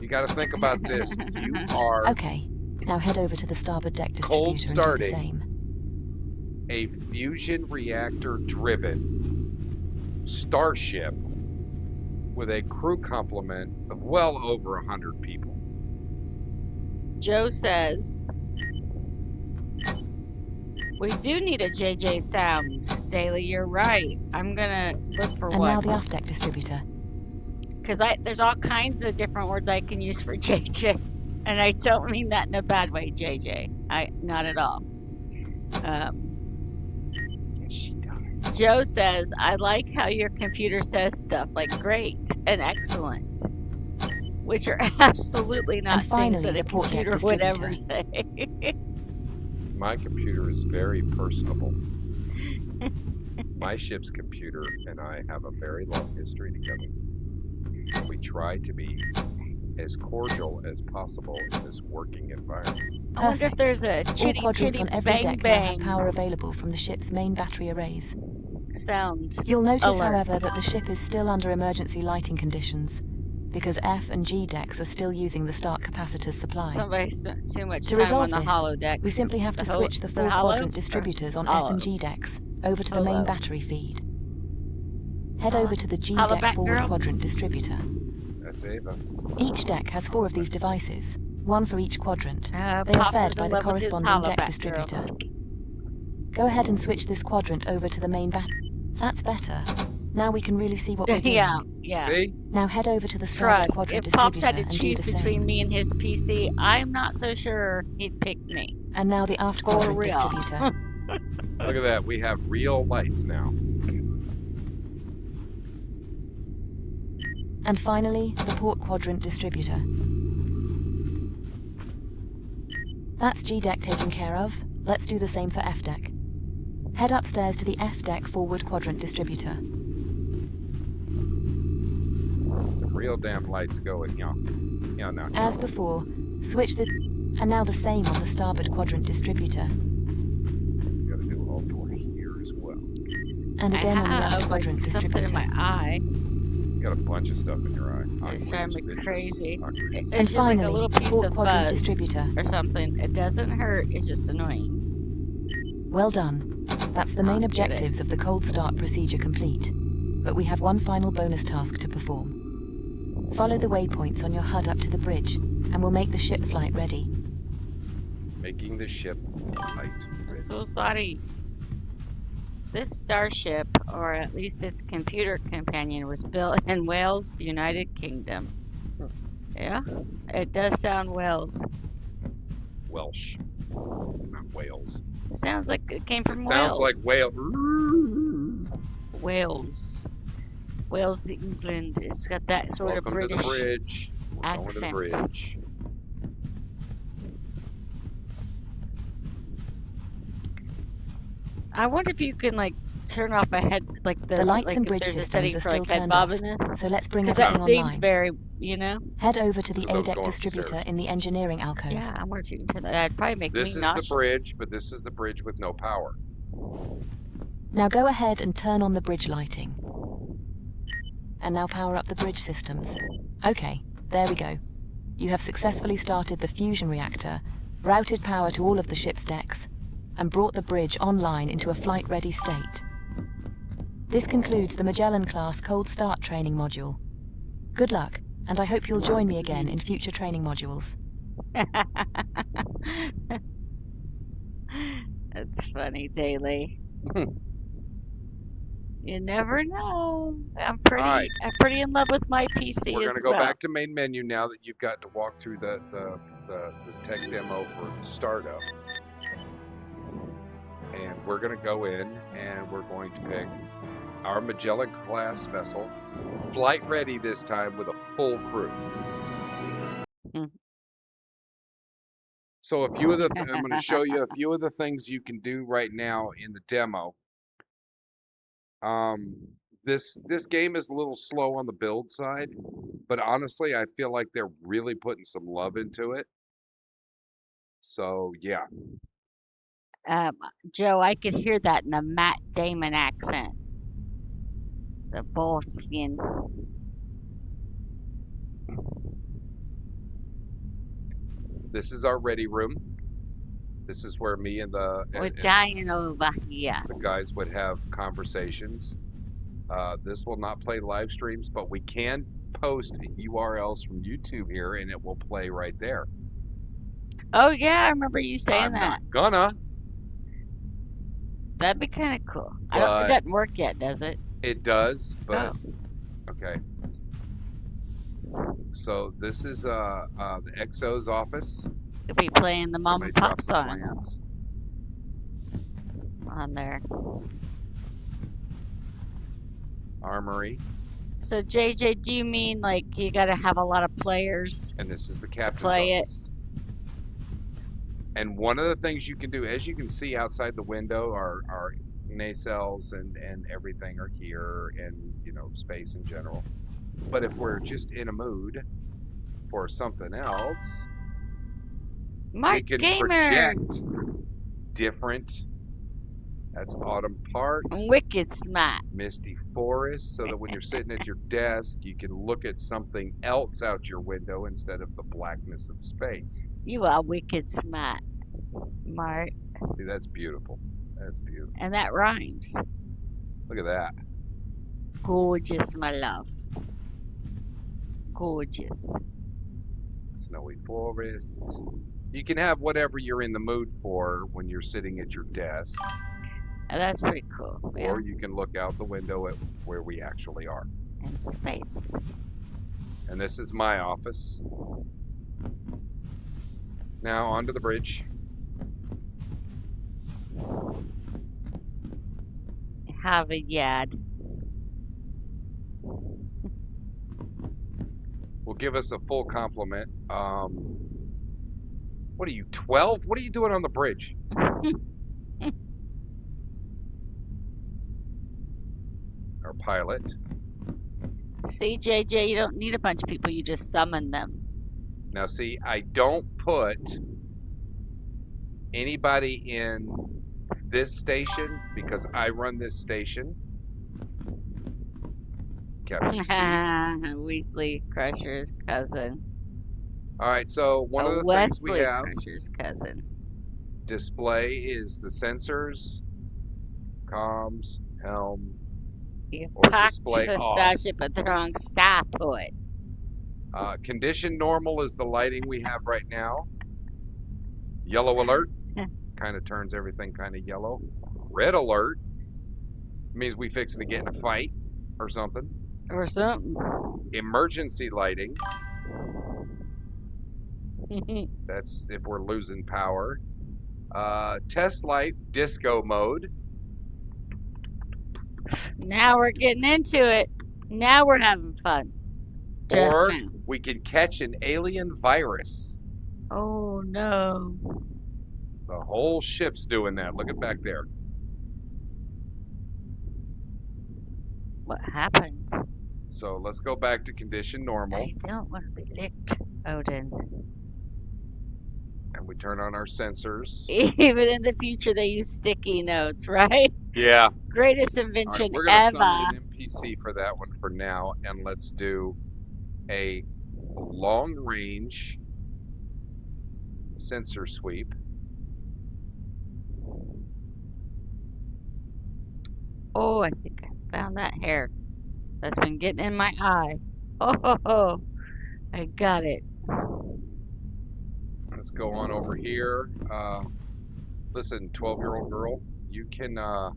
S2: You got to think about this. You are
S4: Okay, now head over to the starboard deck
S2: Cold
S4: distributor and do the
S2: starting.
S4: same.
S2: a fusion reactor driven starship with a crew complement of well over 100 people.
S3: Joe says we do need a JJ sound. Daily, you're right. I'm gonna look for
S4: And now
S3: one.
S4: the aft deck distributor.
S3: Because there's all kinds of different words I can use for JJ, and I don't mean that in a bad way, JJ. Not at all.
S2: Yes, she does.
S3: Joe says, I like how your computer says stuff like great and excellent, which are absolutely not things
S4: finally,
S3: that a
S4: the port deck
S3: computer would ever
S4: distributor.
S3: say.
S2: My computer is very personable. My ship's computer and I have a very long history together. We try to be as cordial as possible in this working environment.
S3: I wonder if
S4: Perfect.
S3: there's a
S4: All
S3: chitty
S4: quadrants
S3: chitty
S4: on every
S3: bang
S4: deck now have
S3: bang
S4: power available from the ship's main battery arrays.
S3: sound.
S4: You'll notice,
S3: Alert.
S4: however, that the ship is still under emergency lighting conditions, because F and G decks are still using the start capacitor's supply.
S3: Somebody spent too much
S4: To
S3: time on
S4: resolve
S3: the
S4: this,
S3: holodeck.
S4: we simply have to
S3: The
S4: switch the
S3: is it
S4: 4
S3: hollow
S4: quadrant
S3: or
S4: distributors on F
S3: hollow?
S4: and G decks over to the main
S3: Hello.
S4: battery feed. Head over to the G
S3: Holla
S4: deck
S3: back,
S4: forward
S3: girl.
S4: quadrant distributor.
S2: That's Ava.
S4: Each deck has 4 of these devices, one for each quadrant. They are
S3: Pops
S4: fed
S3: is
S4: by
S3: in
S4: the
S3: love with his
S4: corresponding deck
S3: hollaback
S4: distributor.
S3: girl.
S4: Go ahead and switch this quadrant over to the main battery. That's better. Now we can really see what we're doing.
S3: Yeah.
S2: See?
S4: Now head over to the starboard
S3: Trust,
S4: quadrant
S3: if Pops
S4: distributor
S3: had to
S4: and do
S3: choose
S4: the
S3: between
S4: same.
S3: me and his PC, I'm not so sure he'd pick me.
S4: And now the aft
S3: For
S4: quadrant
S3: real.
S4: distributor.
S2: Look at that. We have real lights now.
S4: And finally, the port quadrant distributor. That's G deck taken care of. Let's do the same for F deck. Head upstairs to the F deck forward quadrant distributor.
S2: Some real damn lights going, y'all. Yeah, no.
S4: As before, switch the... And now the same on the starboard quadrant distributor.
S2: Gotta do all 4 here as well.
S4: And again on the aft
S3: like
S4: quadrant
S3: something in
S4: distributor.
S3: my eye.
S2: You got a bunch of stuff in your eye.
S3: It's
S2: Aqueous,
S3: driving me
S2: vitreous,
S3: crazy.
S2: aqueous.
S3: It's
S4: And
S3: just like a
S4: finally,
S3: little piece
S4: port
S3: of
S4: quadrant
S3: fuzz
S4: distributor.
S3: or something. It doesn't hurt, it's just annoying.
S4: Well done. That's the main
S3: Get it.
S4: objectives of the cold start procedure complete. But we have one final bonus task to perform. Follow the waypoints on your HUD up to the bridge, and we'll make the ship flight ready.
S2: Making the ship light ready.
S3: So sorry. This starship, or at least its computer companion, was built in Wales, United Kingdom. Yeah, it does sound Wales.
S2: Welsh. Not Wales.
S3: It sounds like it came from
S2: It
S3: Wales.
S2: sounds like Wales.
S3: Wales. Wales, England. It's got that sort
S2: Welcome
S3: of British
S2: to the bridge. We're going to the
S3: accent.
S2: bridge.
S3: I wonder if you can like turn off a head like
S4: The lights
S3: like
S4: and
S3: if
S4: bridge
S3: there's a
S4: systems
S3: setting
S4: are
S3: for
S4: still
S3: like head
S4: turned off.
S3: bobbiness.
S4: So let's bring
S3: Because that
S4: everything
S3: seemed
S4: online.
S3: very, you know.
S4: Head over to the
S2: Because I was
S4: A deck
S2: going
S4: distributor
S2: upstairs.
S4: in the engineering alcove.
S3: Yeah, I wonder if you can turn that. That'd probably make
S2: This
S3: me
S2: is
S3: nauseous.
S2: the bridge, but this is the bridge with no power.
S4: Now go ahead and turn on the bridge lighting. And now power up the bridge systems. Okay, there we go. You have successfully started the fusion reactor, routed power to all of the ship's decks, and brought the bridge online into a flight-ready state. This concludes the Magellan-class cold start training module. Good luck, and I hope you'll join me again in future training modules.
S3: That's funny, Daly. You never know. I'm pretty in love with my PC
S2: We're
S3: as
S2: going to go
S3: well.
S2: back to main menu now that you've got to walk through the tech demo for startup. And we're going to go in and we're going to pick our Magellan class vessel, flight ready this time with a full crew.
S3: Hmm.
S2: So a few of the I'm going to show you a few of the things you can do right now in the demo. This game is a little slow on the build side, but honestly, I feel like they're really putting some love into it. So yeah,
S3: Joe, I could hear that in the Matt Damon accent. The Bosnian.
S2: this is our ready room. This is where me and
S3: We're dying over here.
S2: the guys would have conversations. This will not play live streams, but we can post URLs from YouTube here, and it will play right there.
S3: Oh yeah, I remember you saying
S2: I'm
S3: that.
S2: not gonna.
S3: That'd be kind of cool.
S2: But-
S3: It doesn't work yet, does it?
S2: It does, but
S3: Oh.
S2: okay. So this is the XO's office.
S3: You'll be playing the mom
S2: Somebody
S3: and pop
S2: dropped the
S3: song
S2: plants.
S3: on there.
S2: armory,
S3: So JJ, do you mean like you got to have a lot of players
S2: and this is the
S3: to
S2: captain's
S3: play it?
S2: office. And one of the things you can do, as you can see outside the window, our nacelles and everything are here, and space in general. But if we're just in a mood for something else, we
S3: Mark
S2: can
S3: Gamer,
S2: project different. That's Autumn Park,
S3: wicked smart.
S2: Misty Forest, so that when you're sitting at your desk, you can look at something else out your window instead of the blackness of space.
S3: You are wicked smart, Mark,
S2: See, that's beautiful. That's beautiful.
S3: and that rhymes.
S2: Look at that.
S3: Gorgeous, my love. Gorgeous.
S2: Snowy forest. You can have whatever you're in the mood for when you're sitting at your desk,
S3: Oh, that's pretty cool. Yeah,
S2: or you can look out the window at where we actually are.
S3: and space.
S2: And this is my office. Now onto the bridge.
S3: Have a yad.
S2: Will give us a full complement. What are you, 12? What are you doing on the bridge? Our pilot.
S3: See, JJ, you don't need a bunch of people. You just summon them.
S2: Now see, I don't put anybody in this station because I run this station. Captain Seat.
S3: Weasley Crusher's cousin.
S2: All right, so one of the things we
S3: Wesley
S2: have
S3: Crusher's cousin.
S2: display is the sensors, comms, helm,
S3: You
S2: or
S3: packed
S2: display
S3: the
S2: off.
S3: starship at the wrong stop put.
S2: Condition normal is the lighting we have right now. Yellow alert kind of turns everything kind of yellow. Red alert means we fixing to get in a fight or something.
S3: Or something.
S2: Emergency lighting, that's if we're losing power. Test light, disco mode.
S3: Now we're getting into it. Now we're having fun. Just
S2: Or
S3: now.
S2: we can catch an alien virus.
S3: Oh no.
S2: The whole ship's doing that. Look at back there.
S3: What happens?
S2: So let's go back to condition normal,
S3: I don't want to be licked, Odin.
S2: and we turn on our sensors.
S3: Even in the future, they use sticky notes, right?
S2: Yeah.
S3: Greatest
S2: All right,
S3: invention
S2: we're gonna
S3: ever.
S2: summon an NPC for that one for now, and let's do a long range sensor sweep.
S3: Oh, I think I found that hair that's been getting in my eye. Oh, I got it.
S2: Let's go on over here. Listen, 12-year-old girl, you can go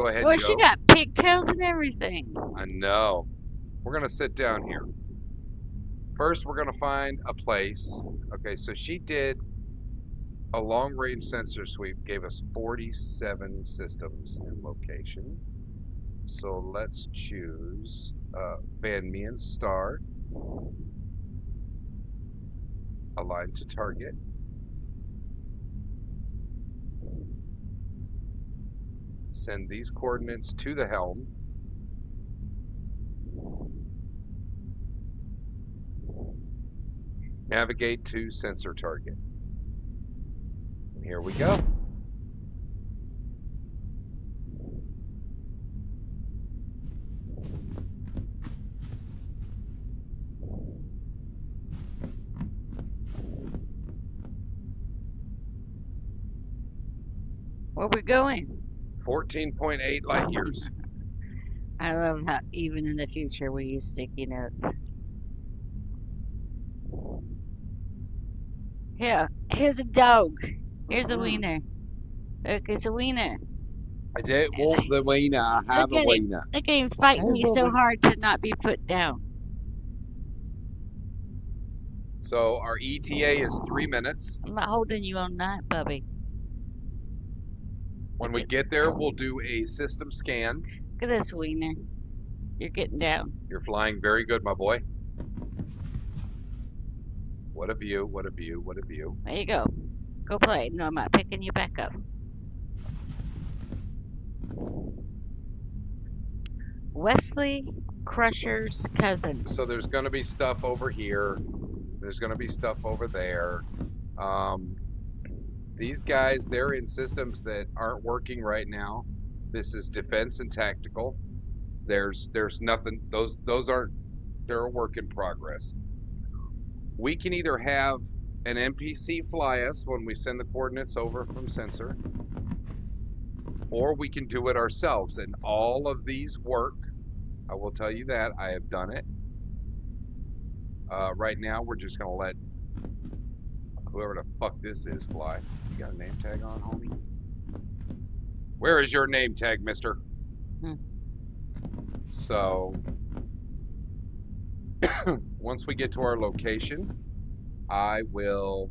S2: ahead
S3: Well,
S2: and
S3: she
S2: go.
S3: got pigtails and everything.
S2: I know. We're gonna sit down here. First, we're gonna find a place. Okay, so she did a long-range sensor sweep, gave us 47 systems and location. So let's choose Van Mien Star. Align to target. Send these coordinates to the helm. Navigate to sensor target. And here we go.
S3: Where we going?
S2: 14.8 light years.
S3: I love how even in the future we use sticky notes. Here, here's a dog. Here's a wiener. Look, it's a wiener.
S2: I don't want the wiener, I have
S3: Look
S2: a
S3: at him.
S2: wiener.
S3: Look at him fighting me so hard to not be put down.
S2: So our ETA is 3 minutes.
S3: I'm not holding you on that, Bubby.
S2: When we get there, we'll do a system scan.
S3: Look at this, Wiener. You're getting down.
S2: You're flying very good, my boy. What a view, what a view, what a view.
S3: There you go. Go play. No, I'm not picking you back up. Wesley Crusher's cousin.
S2: So there's going to be stuff over here. There's going to be stuff over there. These guys, they're in systems that aren't working right now. This is defense and tactical. There's nothing. Those aren't. They're a work in progress. We can either have an NPC fly us when we send the coordinates over from sensor, or we can do it ourselves. And all of these work. I will tell you that I have done it. Right now, we're just gonna let whoever the fuck this is fly. You got a name tag on, homie? Where is your name tag, mister? So, once we get to our location, I will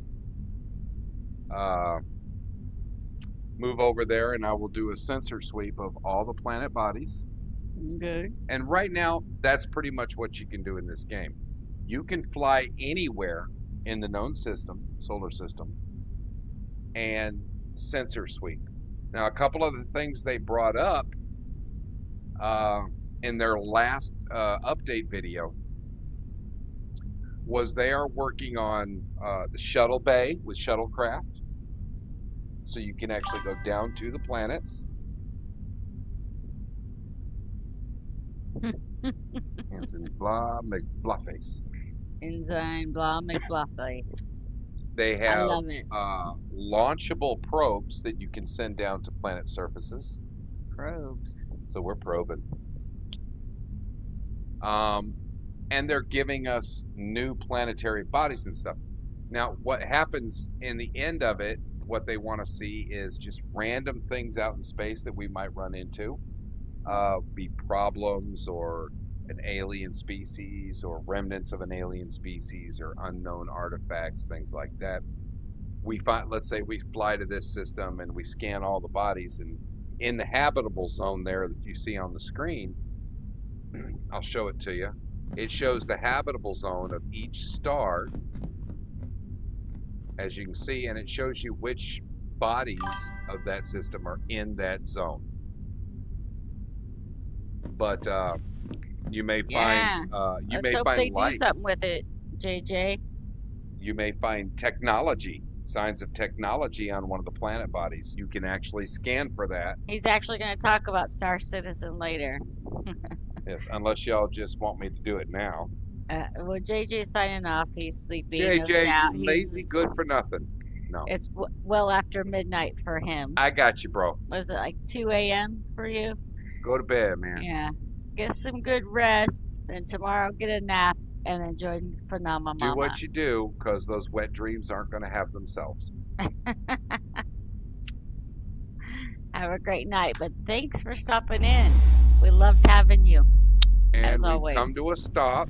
S2: move over there and I will do a sensor sweep of all the planet bodies.
S3: Okay.
S2: And right now, that's pretty much what you can do in this game. You can fly anywhere in the known system, solar system, and sensor sweep. Now, a couple of the things they brought up in their last update video was they are working on the shuttle bay with shuttlecraft, so you can actually go down to the planets. Ensign blah McBluffface.
S3: Enzyme blah McBluffface.
S2: They
S3: I
S2: have
S3: love it.
S2: launchable probes that you can send down to planet surfaces.
S3: Probes.
S2: So we're probing. And they're giving us new planetary bodies and stuff. Now, what happens in the end of it, what they want to see is just random things out in space that we might run into, be problems or an alien species or remnants of an alien species or unknown artifacts, things like that. We find, let's say we fly to this system and we scan all the bodies, and in the habitable zone there that you see on the screen, I'll show it to you. It shows the habitable zone of each star, as you can see, and it shows you which bodies of that system are in that zone. But you may find
S3: Let's hope they
S2: life.
S3: do something with it, JJ.
S2: You may find technology, signs of technology on one of the planet bodies. You can actually scan for that.
S3: He's actually going to talk about Star Citizen later.
S2: Yes, unless y'all just want me to do it now.
S3: Well, JJ's signing off. He's sleepy.
S2: JJ,
S3: no doubt.
S2: you lazy good for nothing. No,
S3: It's well after midnight for him.
S2: I got you, bro.
S3: Was it like 2 a.m. for you?
S2: Go to bed, man.
S3: Yeah. Get some good rest. Then tomorrow get a nap and enjoy Phenomena
S2: Do
S3: Mama.
S2: what you do, because those wet dreams aren't going to have themselves.
S3: Have a great night. But thanks for stopping in. We loved having you.
S2: And
S3: As
S2: we've
S3: always.
S2: come to a stop.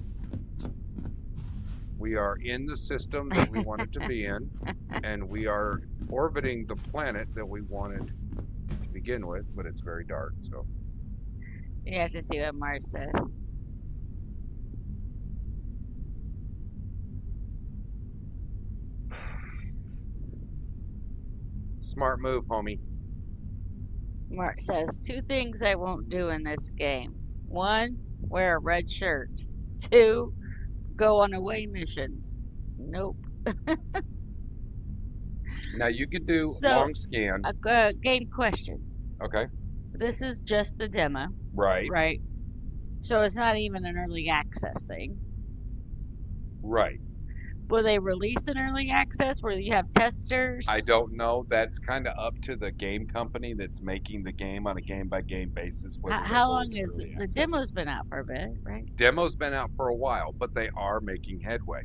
S2: We are in the system that we wanted to be in, and we are orbiting the planet that we wanted to begin with, but it's very dark, so.
S3: You have to see what Mars said.
S2: Smart move, homie.
S3: Mark says 2 things I won't do in this game. 1, wear a red shirt. 2, go on away missions. Nope.
S2: Now you could do
S3: So,
S2: long scan.
S3: A game question.
S2: Okay.
S3: This is just the demo,
S2: Right.
S3: right? So it's not even an early access thing.
S2: Right.
S3: Will they release an early access where you have testers?
S2: I don't know. That's kind of up to the game company that's making the game on a game-by-game basis. whether they
S3: How
S2: go
S3: long
S2: into
S3: is
S2: early
S3: the
S2: access.
S3: demo's been out for a bit, right?
S2: Demo's been out for a while, but they are making headway.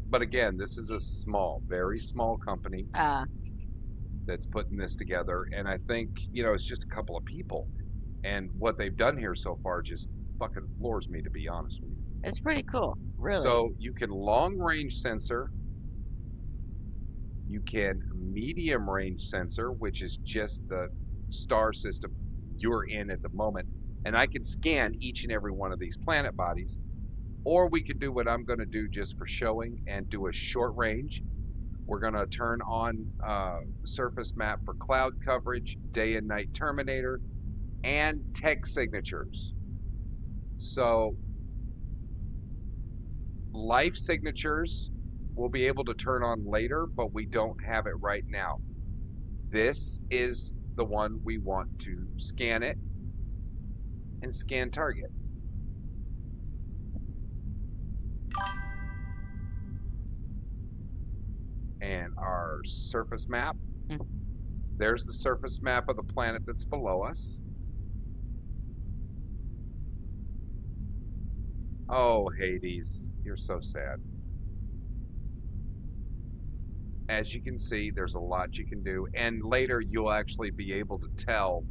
S2: But again, this is a small, very small company that's putting this together, and I think, it's just a couple of people, and what they've done here so far just fucking floors me, to be honest with you.
S3: It's pretty cool, really.
S2: So you can long range sensor, you can medium range sensor, which is just the star system you're in at the moment, and I can scan each and every one of these planet bodies. Or we could do what I'm going to do just for showing and do a short range. We're going to turn on the surface map for cloud coverage, day and night terminator, and tech signatures. So life signatures we'll be able to turn on later, but we don't have it right now. This is the one we want to scan it and scan target. And our surface map, there's the surface map of the planet that's below us. Oh, Hades, you're so sad. As you can see, there's a lot you can do, and later you'll actually be able to tell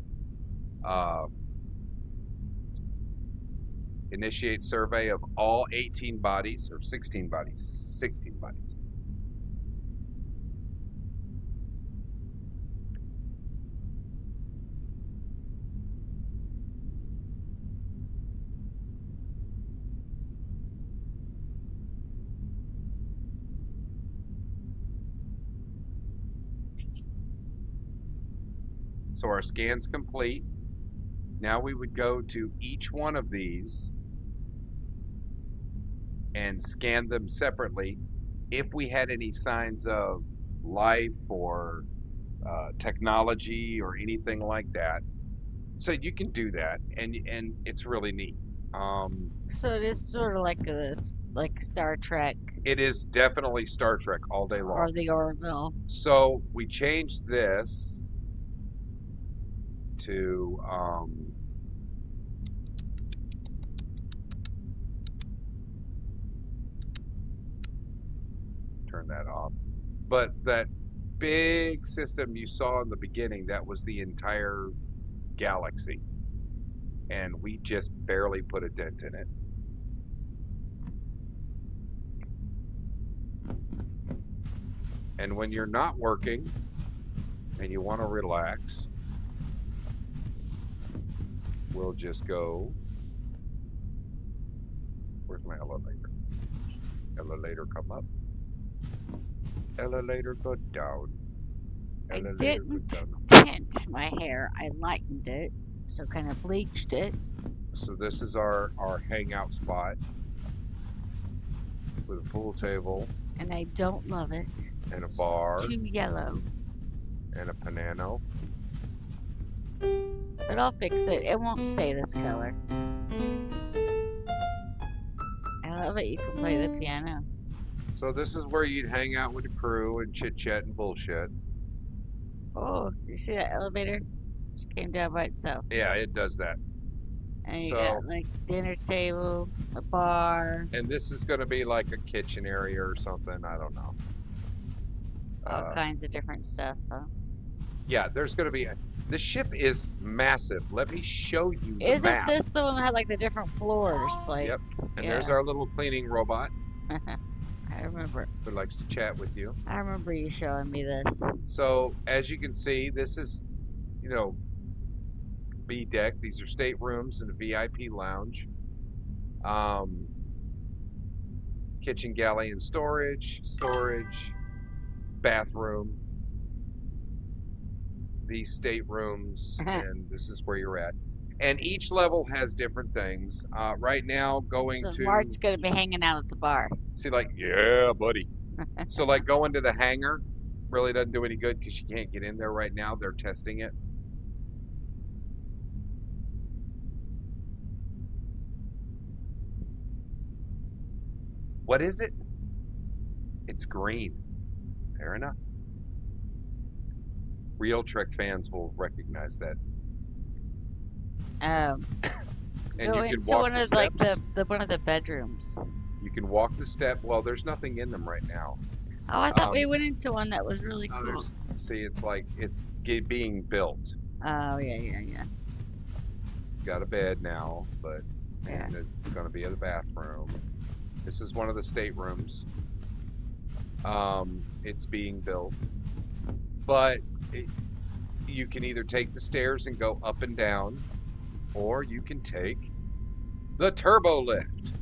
S2: initiate survey of all 18 bodies, or 16 bodies, 16 bodies. So our scan's complete. Now we would go to each one of these and scan them separately if we had any signs of life or technology or anything like that. So you can do that, and it's really neat.
S3: So it is sort of like this, like Star Trek
S2: It is definitely Star Trek all day long.
S3: or the Orville.
S2: So we changed this to turn that off. But that big system you saw in the beginning, that was the entire galaxy. And we just barely put a dent in it. And when you're not working and you want to relax, we'll just go. Where's my elevator? Elevator come up. Elevator go down. Elevator go
S3: didn't
S2: down.
S3: tint my hair. I lightened it, so kind of bleached it.
S2: So this is our hangout spot with a pool table
S3: And I don't love it.
S2: and a bar
S3: Too yellow.
S2: and a piano.
S3: But I'll fix it. It won't stay this color. I love it. You can play the piano.
S2: So this is where you'd hang out with the crew and chit chat and bullshit.
S3: Oh, you see that elevator? Just came down by itself.
S2: Yeah, it does that.
S3: And you
S2: So-
S3: got like dinner table, a bar,
S2: And this is going to be like a kitchen area or something. I don't know.
S3: all kinds of different stuff. Huh?
S2: Yeah, there's going to be. The ship is massive. Let me show you the
S3: Isn't
S2: map.
S3: this the one that had like the different floors? Like,
S2: Yep. And
S3: yeah.
S2: there's our little cleaning robot
S3: I remember.
S2: who likes to chat with you.
S3: I remember you showing me this.
S2: So as you can see, this is, you know, B deck. These are staterooms and a VIP lounge. Kitchen, galley, and storage, bathroom. These staterooms, and this is where you're at. And each level has different things. Right now, going
S3: So
S2: to
S3: Mart's gonna be hanging out at the bar.
S2: see, like, yeah, buddy. So, like, going to the hangar really doesn't do any good because you can't get in there right now. They're testing it. What is it? It's green. Fair enough. Real Trek fans will recognize that.
S3: And
S2: And
S3: go
S2: you can
S3: into
S2: walk
S3: one
S2: the
S3: of like
S2: steps.
S3: the one of the bedrooms.
S2: You can walk the step. Well, there's nothing in them right now.
S3: Oh, I thought we
S2: Um,
S3: went into one that was really
S2: Oh,
S3: cool.
S2: there's, see, it's like it's being built.
S3: Oh yeah.
S2: Got a bed now, but
S3: Yeah.
S2: and it's going to be in the bathroom. This is one of the staterooms. It's being built, but you can either take the stairs and go up and down, or you can take the turbo lift.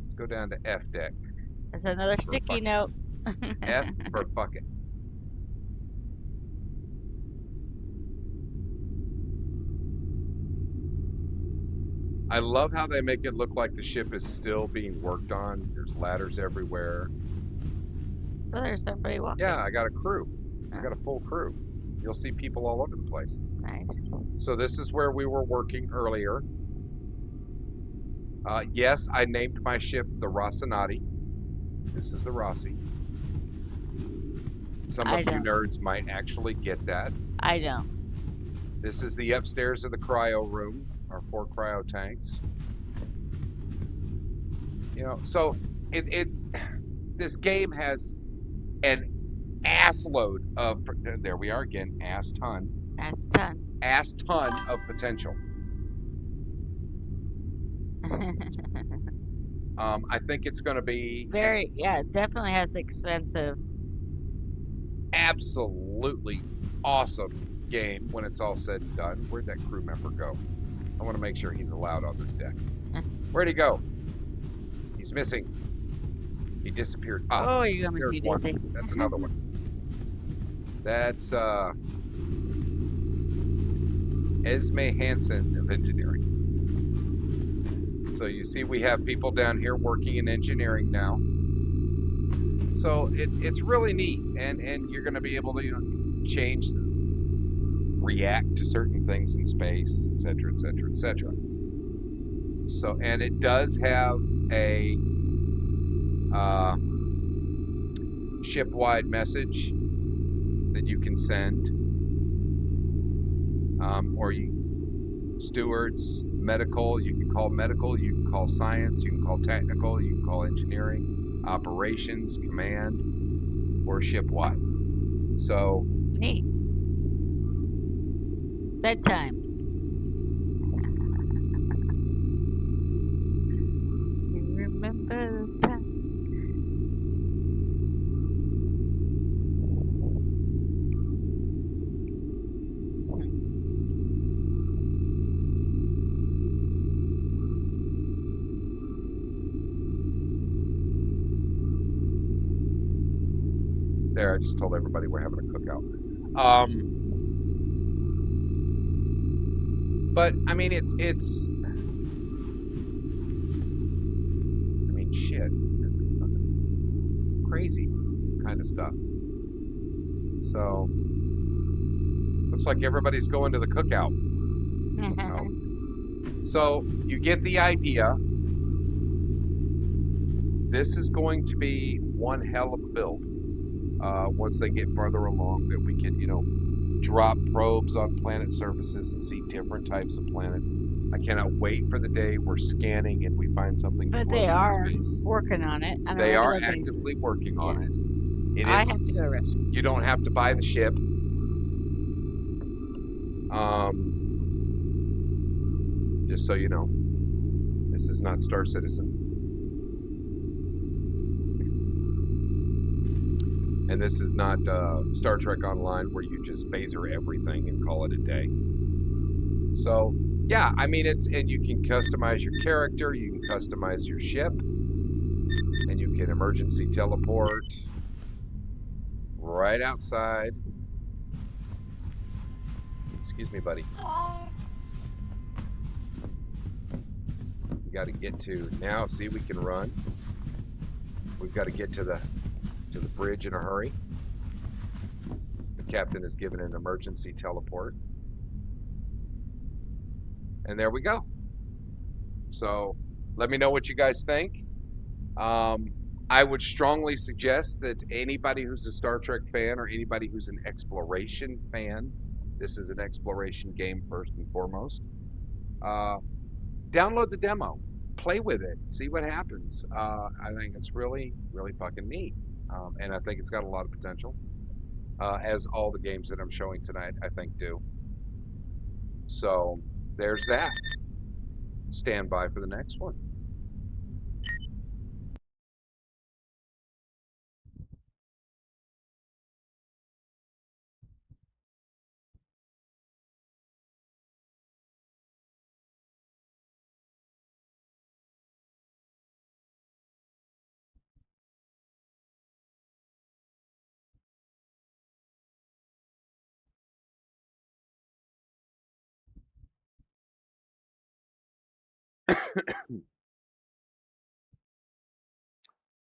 S2: Let's go down to F deck.
S3: There's another sticky note.
S2: F for fuck it. I love how they make it look like the ship is still being worked on. There's ladders everywhere.
S3: Oh, there's somebody walking.
S2: Yeah, I got a crew. I got a full crew. You'll see people all over the place.
S3: Nice.
S2: So this is where we were working earlier. Yes, I named my ship the Rocinante. This is the Rossi. Some of you nerds might actually get that.
S3: I don't.
S2: This is the upstairs of the cryo room, our 4 cryo tanks. You know, so this game has an ass load of, there we are again, ass ton of potential. I think it's going to be
S3: Very, yeah, it definitely has expensive.
S2: Absolutely awesome game when it's all said and done. Where'd that crew member go? I want to make sure he's allowed on this deck. Where'd he go? He's missing. He disappeared.
S3: Oh, you're gonna be dizzy.
S2: One. That's another one. That's Esme Hansen of engineering. So you see we have people down here working in engineering now. So it's really neat, and you're going to be able to change, react to certain things in space, etc., etc., etc. So, and it does have a ship-wide message that you can send, or stewards, medical. You can call medical. You can call science. You can call technical. You can call engineering, operations, command, or ship-wide. So
S3: neat. Bedtime. You remember the time?
S2: there, I just told everybody we're having a cookout. But I mean, it's shit, crazy kind of stuff. So looks like everybody's going to the cookout. So you get the idea. This is going to be one hell of a build. Once they get farther along, that we can, drop probes on planet surfaces and see different types of planets. I cannot wait for the day we're scanning and we find something.
S3: But they are
S2: in space.
S3: working on it.
S2: They are actively working on it. It
S3: I
S2: is.
S3: have to go rescue.
S2: You don't have to buy the ship. Just so you know, this is not Star Citizen. And this is not Star Trek Online where you just phaser everything and call it a day. So, yeah, I mean, and you can customize your character, you can customize your ship, and you can emergency teleport right outside. Excuse me, buddy. We got to get to, now, see, we can run. We've got to get to the bridge in a hurry. The captain is given an emergency teleport. And there we go. So let me know what you guys think. I would strongly suggest that anybody who's a Star Trek fan or anybody who's an exploration fan, this is an exploration game first and foremost, download the demo. Play with it. See what happens. I think it's really, really fucking neat. And I think it's got a lot of potential, as all the games that I'm showing tonight, I think, do. So there's that. Stand by for the next one.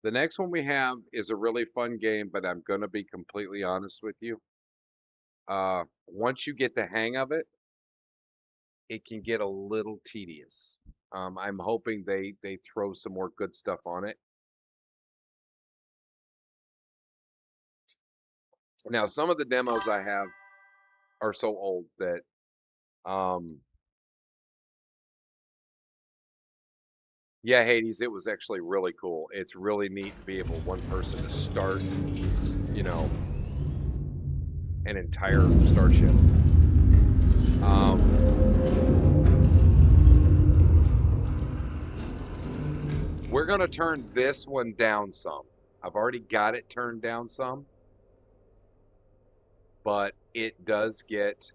S2: The next one we have is a really fun game, but I'm going to be completely honest with you. Once you get the hang of it, it can get a little tedious. I'm hoping they throw some more good stuff on it. Now, some of the demos I have are so old that yeah, Hades, it was actually really cool. It's really neat to be able one person to start, you know, an entire starship. We're going to turn this one down some. I've already got it turned down some, but it does get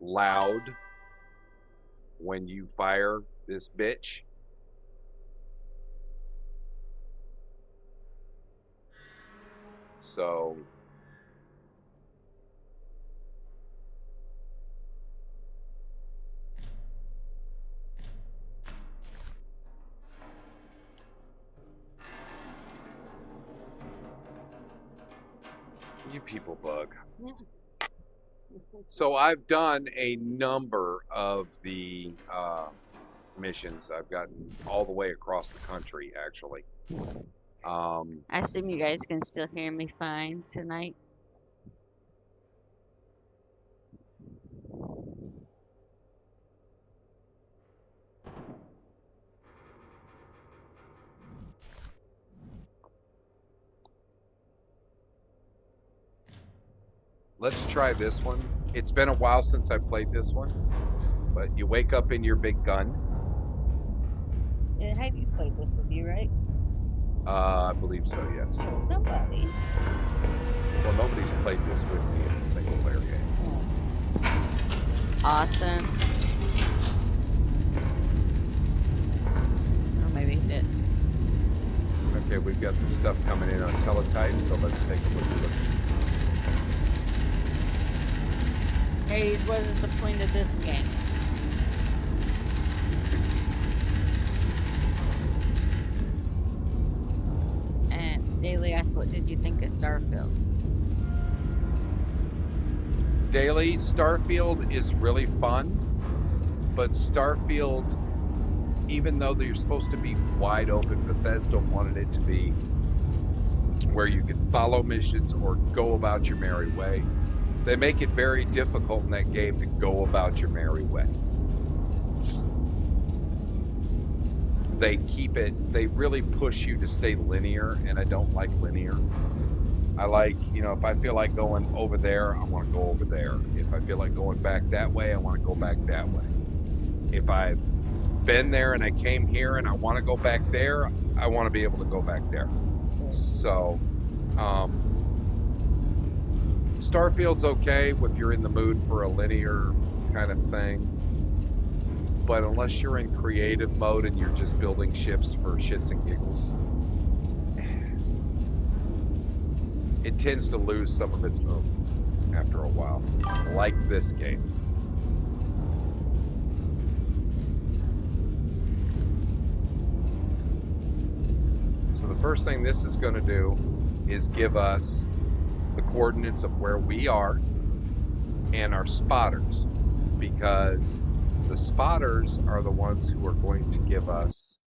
S2: loud when you fire this bitch. So you people bug. So I've done a number of the missions. I've gotten all the way across the country, actually.
S3: I assume you guys can still hear me fine tonight.
S2: Let's try this one. It's been a while since I played this one, but you wake up in your big gun.
S3: Yeah, Heidi's played this with you, right?
S2: I believe so, yes.
S3: Somebody.
S2: Well, nobody's played this with me. It's a single player game.
S3: Awesome. Or maybe he did.
S2: Okay, we've got some stuff coming in on teletype, so let's take a look.
S3: Hades, what is the point of this game? And Daily asked, what did you think of Starfield?
S2: Daily, Starfield is really fun, but Starfield, even though you're supposed to be wide open, Bethesda wanted it to be where you could follow missions or go about your merry way. They make it very difficult in that game to go about your merry way. They really push you to stay linear, and I don't like linear. I like, if I feel like going over there, I want to go over there. If I feel like going back that way, I want to go back that way. If I've been there and I came here and I want to go back there, I want to be able to go back there. So, Starfield's okay if you're in the mood for a linear kind of thing. But unless you're in creative mode and you're just building ships for shits and giggles, it tends to lose some of its oomph after a while, like this game. So the first thing this is going to do is give us the coordinates of where we are and our spotters, because the spotters are the ones who are going to give us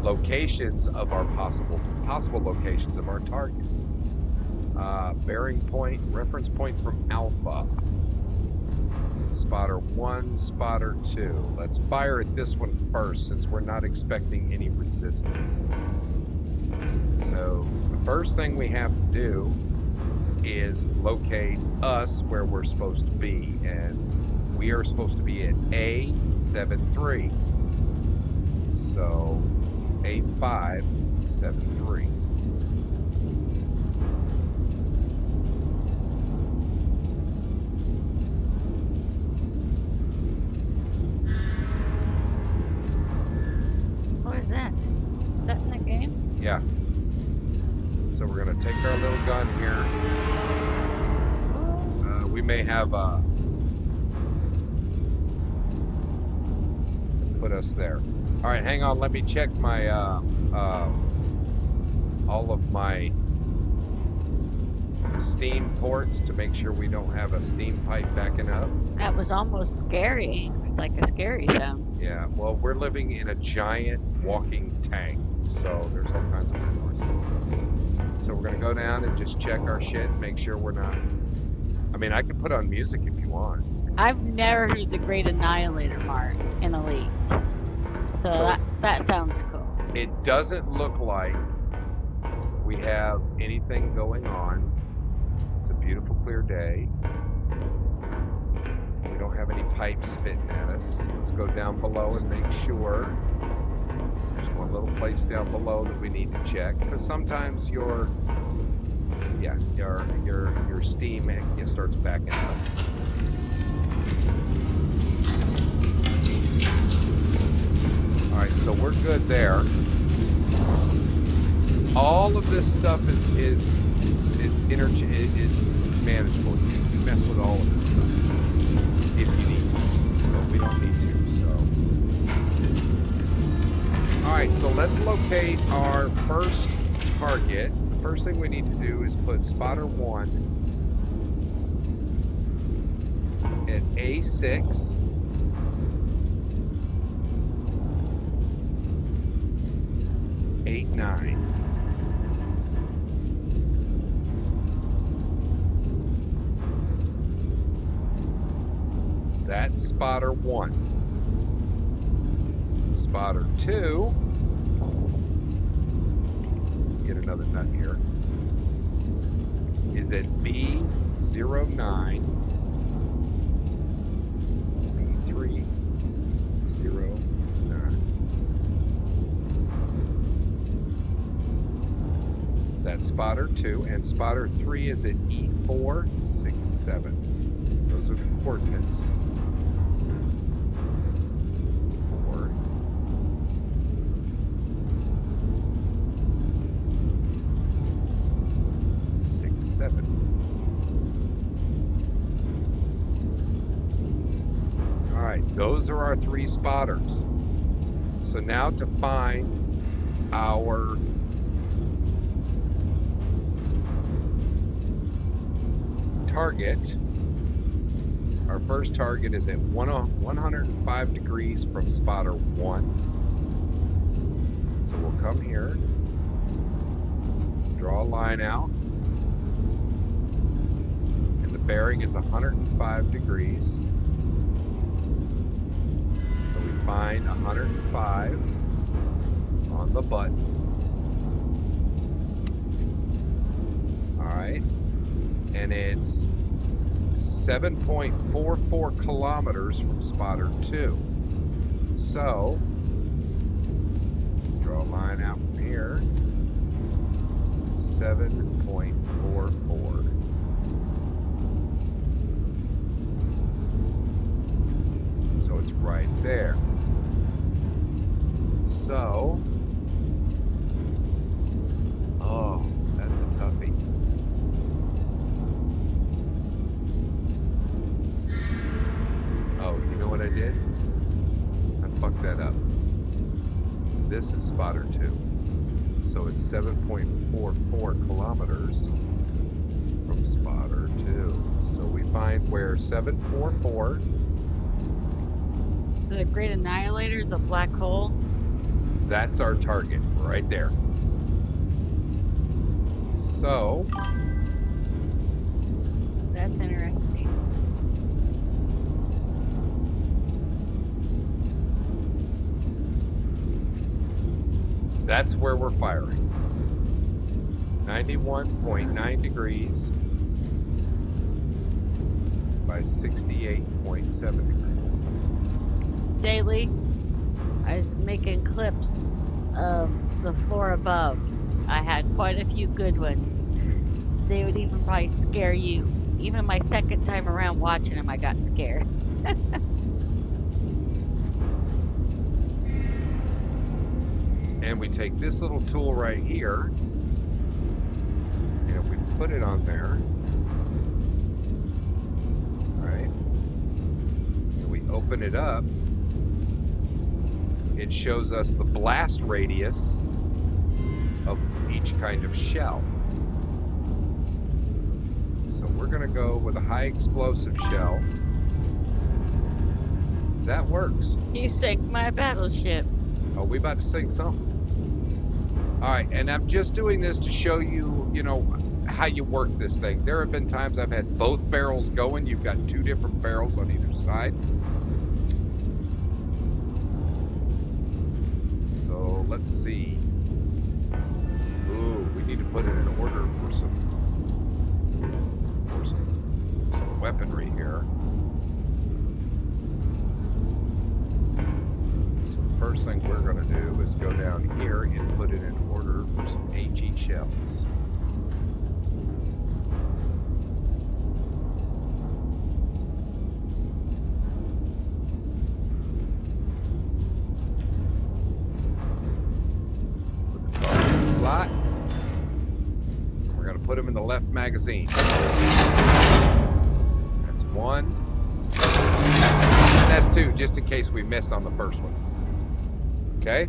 S2: locations of our possible locations of our targets. Bearing point, reference point from Alpha. Spotter 1, spotter 2. Let's fire at this one first, since we're not expecting any resistance. So the first thing we have to do is locate us where we're supposed to be, and we are supposed to be at A73. So 8573.
S3: What is that? Is that in the game?
S2: Yeah. So we're going to take our little gun here. We may have put us there. All right, hang on. Let me check my all of my steam ports to make sure we don't have a steam pipe backing up.
S3: That was almost scary. It's like a scary zone.
S2: Yeah, well, we're living in a giant walking tank, so there's all kinds of resources. So we're gonna go down and just check our shit, make sure we're not. I mean, I can put on music if you want.
S3: I've never heard the Great Annihilator mark in Elite. So that sounds cool.
S2: It doesn't look like we have anything going on. It's a beautiful, clear day. We don't have any pipes spitting at us. Let's go down below and make sure. There's one little place down below that we need to check, because sometimes your steam starts backing up. All right, so we're good there. All of this stuff is manageable. You can mess with all of this stuff if you need to, but we don't need to. So, all right. So let's locate our first target. The first thing we need to do is put spotter 1 at A6. Nine. That's spotter 1. Spotter 2. Get another nut here. Is at B09. B309. That's spotter 2, and spotter 3 is at E467. Those are the coordinates. E4. All right, those are our 3 spotters. So now to find our target, our first target is at 105 degrees from spotter 1. So we'll come here, draw a line out, and the bearing is 105 degrees. So we find 105 on the button. All right. And it's 7.44 kilometers from spotter 2. So, draw a line out from here. 7.44. So it's right there. So, oh, that's a toughie. Oh, you know what I did? I fucked that up. This is spotter 2. So it's 7.44 kilometers from spotter 2. So we find where 744.
S3: So the Great Annihilator is a black hole?
S2: That's our target right there. So.
S3: That's interesting.
S2: That's where we're firing. 91.9 degrees by 68.7 degrees.
S3: Daily, I was making clips of the floor above. I had quite a few good ones. They would even probably scare you. Even my second time around watching them, I got scared.
S2: And we take this little tool right here, and we put it on there, right? And we open it up, it shows us the blast radius of each kind of shell. So we're going to go with a high explosive shell. That works.
S3: You sank my battleship.
S2: Oh, we about to sing something. All right, and I'm just doing this to show you, you know, how you work this thing. There have been times I've had both barrels going. You've got two different barrels on either side. So let's see. Ooh, we need to put it in order for some weaponry here. So the first thing we're going to do is go down here and put it in order for some HE shells. Put the target in the slot. We're going to put them in the left magazine. That's one. And that's two, just in case we miss on the first one. Okay?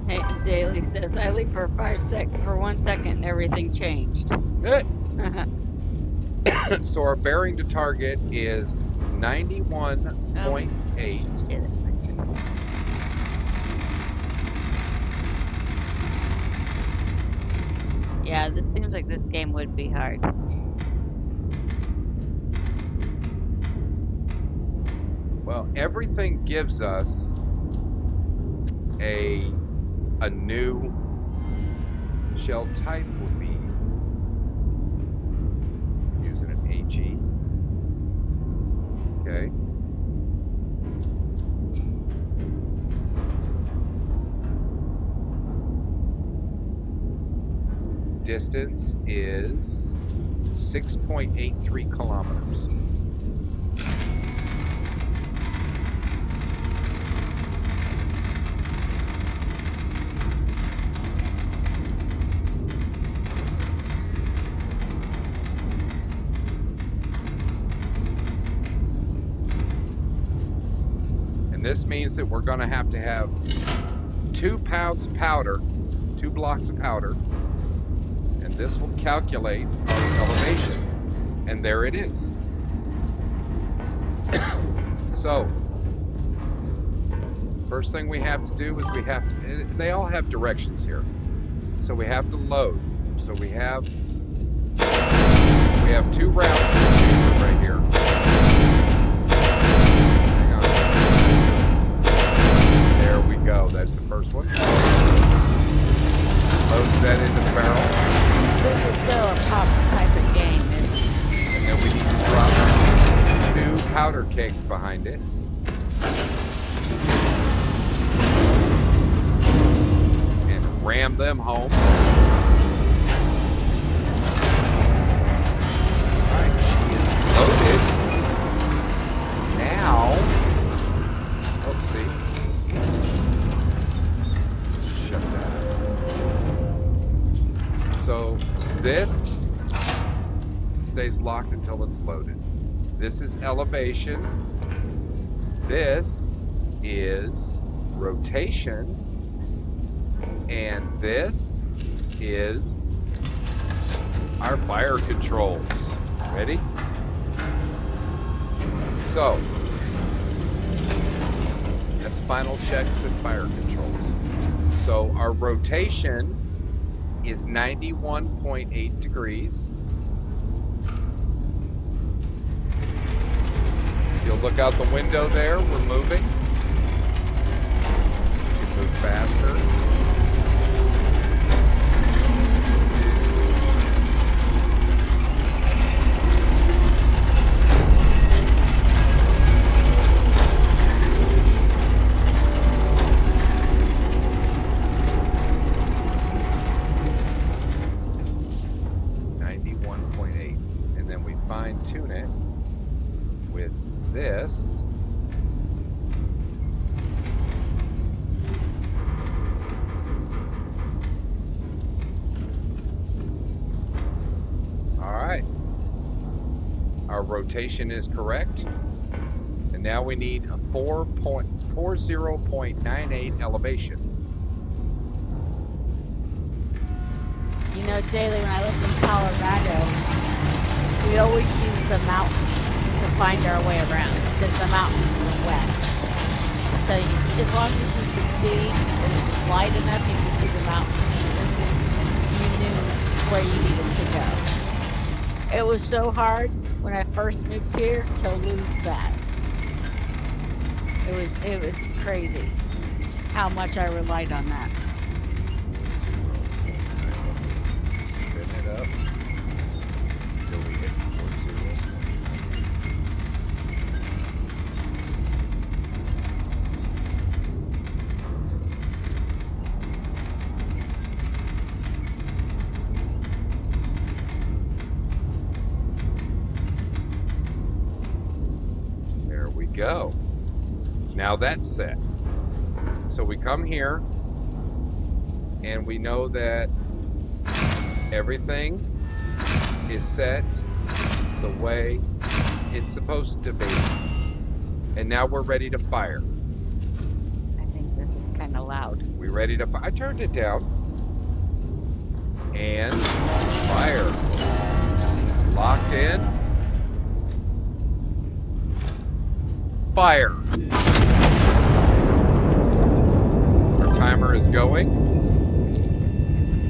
S3: Hey, Daly says, I leave for 1 second and everything changed.
S2: Good. So our bearing to target is 91.8.
S3: Yeah, this seems like this game would be hard.
S2: Well, everything gives us a new shell type. Will be using an HE. Okay. Distance is 6.83 kilometers. And this means that we're going to have 2 pounds of powder, 2 blocks of powder, and this will calculate our elevation. And there it is. So, first thing we have to do is they all have directions here. So we have to load. So we have 2 rounds right here. Hang on. There we go. That's the first one. Loads that into the barrel.
S3: This is still a Pops type of game.
S2: And then we need to drop 2 powder kegs behind it. And ram them home. Alright, she is loaded. Now, let's see. Shut that up. So this stays locked until it's loaded. This is elevation. This is rotation. And this is our fire controls. Ready? So, that's final checks and fire controls. So our rotation is 91.8 degrees. You'll look out the window there, we're moving. You can move faster. Tune it with this. All right. Our rotation is correct. And And now we need a 40.98 elevation.
S3: You know, Daly, when I lived in Colorado, we always used the mountains to find our way around because the mountains were west. So as long as you could see and it was light enough, you could see the mountains in the distance, you knew where you needed to go. It was so hard when I first moved here to lose that. It was crazy how much I relied on that.
S2: Spin it up until we hit 40. There we go. Now that's set. So we come here and we know that everything is set the way it's supposed to be. And now we're ready to fire.
S3: I think this is kind of loud.
S2: We ready to fire? I turned it down. And fire. Locked in. Fire. Our timer is going.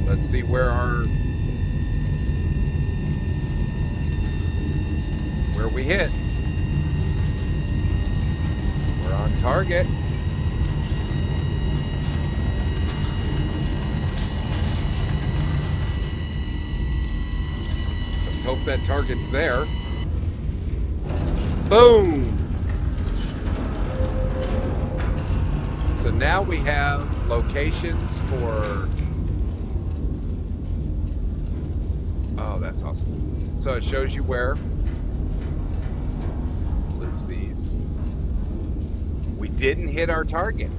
S2: Let's see where we hit. We're on target. Let's hope that target's there. Boom! So now we have locations for... Oh, that's awesome. So it shows you where. Let's lose these. We didn't hit our target,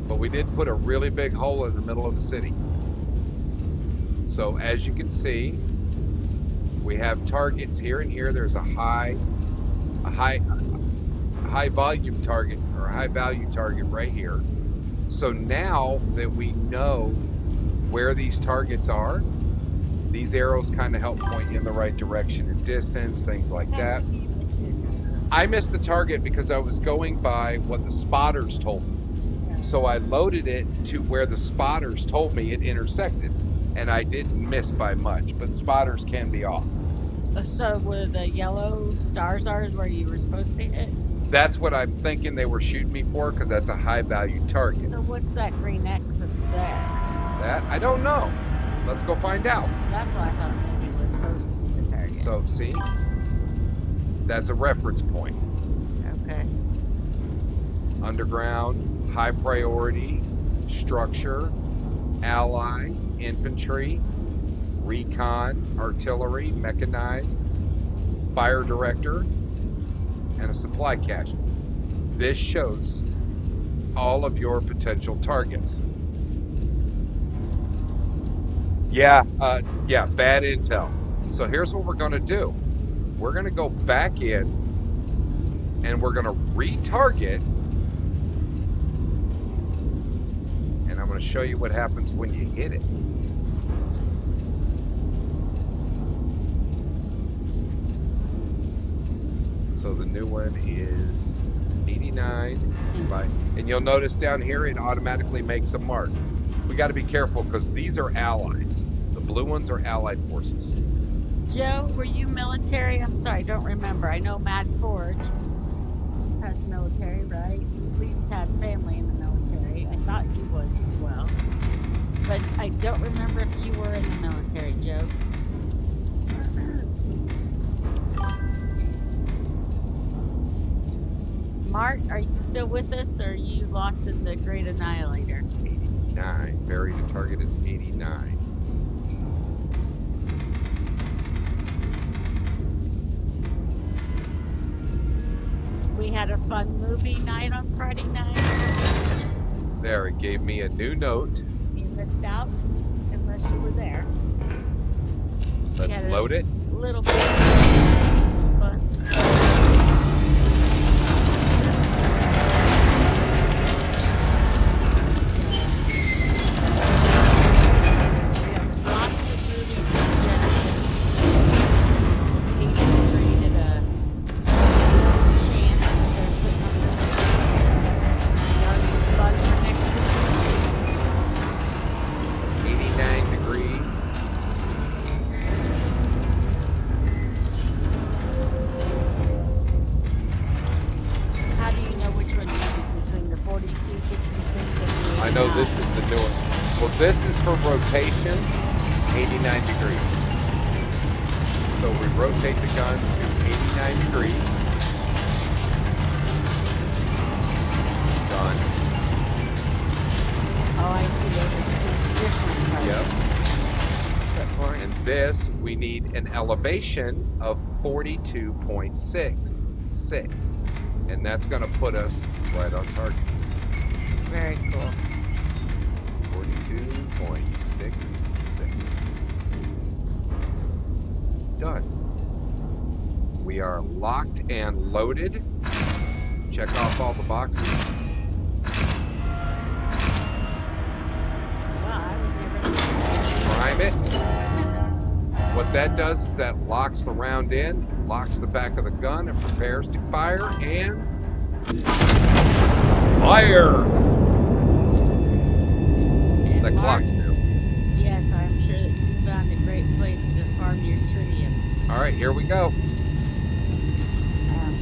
S2: but we did put a really big hole in the middle of the city. So as you can see, we have targets here and here. There's a high volume target or a high value target right here. So now that we know where these targets are, these arrows kind of help point you in the right direction and distance, things like that. I missed the target because I was going by what the spotters told me. So I loaded it to where the spotters told me it intersected, and I didn't miss by much, but spotters can be off.
S3: So where the yellow stars are is where you were supposed to hit?
S2: That's what I'm thinking they were shooting me for, because that's a high value target.
S3: So what's that green X up there?
S2: That, I don't know. Let's go find out.
S3: That's what I thought maybe was supposed to be the target.
S2: So, see? That's a reference point.
S3: Okay.
S2: Underground, high priority, structure, ally, infantry, recon, artillery, mechanized, fire director, and a supply cache. This shows all of your potential targets. Yeah, bad intel. So here's what we're gonna do. We're gonna go back in and we're gonna retarget, and I'm gonna show you what happens when you hit it. So the new one is 89, and you'll notice down here it automatically makes a mark. We got to be careful because these are allies. The blue ones are allied forces.
S3: Joe, were you military? I'm sorry, I don't remember. I know Mad Forge has military, right? You at least had family in the military. I thought he was as well. But I don't remember if you were in the military, Joe. Mark, are you still with us, or are you lost in the Great Annihilator?
S2: 89. Buried target is 89.
S3: We had a fun movie night on Friday night.
S2: There, it gave me a new note.
S3: You missed out unless you were there.
S2: Let's load it.
S3: Little bit of fun.
S2: I know this is the new one. Well, this is for rotation, 89 degrees. So we rotate the gun to 89 degrees. Done.
S3: Oh, I see. Those are two different parts.
S2: Yep.
S3: Clipboard.
S2: And this, we need an elevation of 42.66. And that's going to put us right on target.
S3: Very cool.
S2: 42.66. Done. We are locked and loaded. Check off all the boxes.
S3: Well, I was never.
S2: Prime it. What that does is that locks the round in, locks the back of the gun, and prepares to fire, and fire!
S3: And
S2: The
S3: Mark,
S2: clock's new.
S3: yes, I'm sure that you found a great place to farm your tritium.
S2: All right, here we go.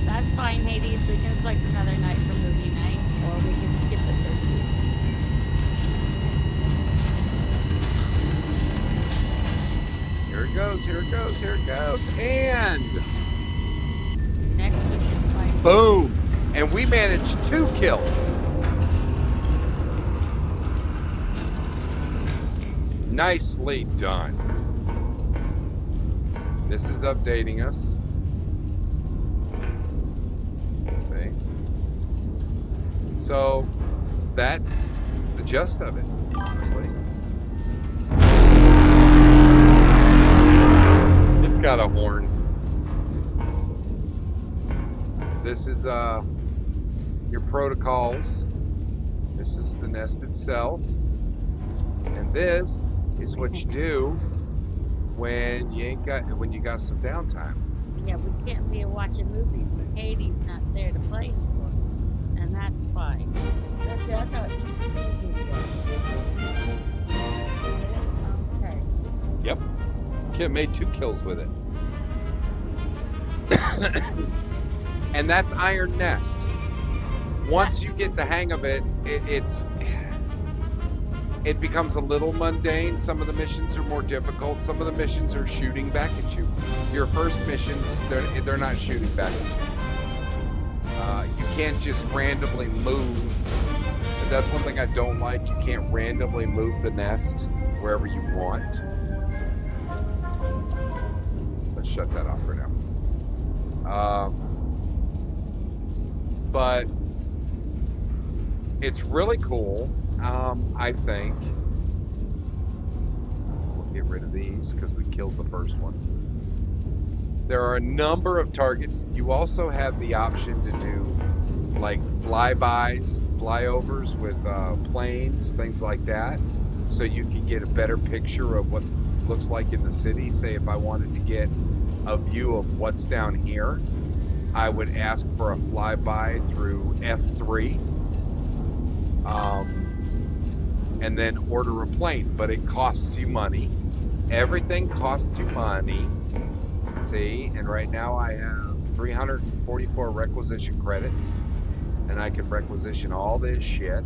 S3: That's fine, Hades. We can select another night for movie night, or we can skip it this week.
S2: Here it goes, here it goes, here it goes. And
S3: Next week is fine.
S2: boom! And we managed 2 kills. Nicely done. This is updating us. See? So that's the gist of it, honestly. It's got a horn. This is your protocols. This is the nest itself. And this is what you do when you got some downtime.
S3: Yeah, we can't be watching movies when Hades not there to play for, and that's fine. That's how it needs to be. Okay.
S2: Yep. Kid made 2 kills with it. And that's Iron Nest. Once you get the hang of it, it becomes a little mundane. Some of the missions are more difficult. Some of the missions are shooting back at you. Your first missions, they're not shooting back at you. You can't just randomly move. And that's one thing I don't like. You can't randomly move the nest wherever you want. Let's shut that off for now. But it's really cool. I think we'll get rid of these because we killed the first one. There are a number of targets. You also have the option to do like flybys, flyovers with planes, things like that. So you can get a better picture of what it looks like in the city. Say if I wanted to get a view of what's down here, I would ask for a flyby through F3. And then order a plane, but it costs you money. Everything costs you money. See, and right now I have 344 requisition credits, and I can requisition all this shit.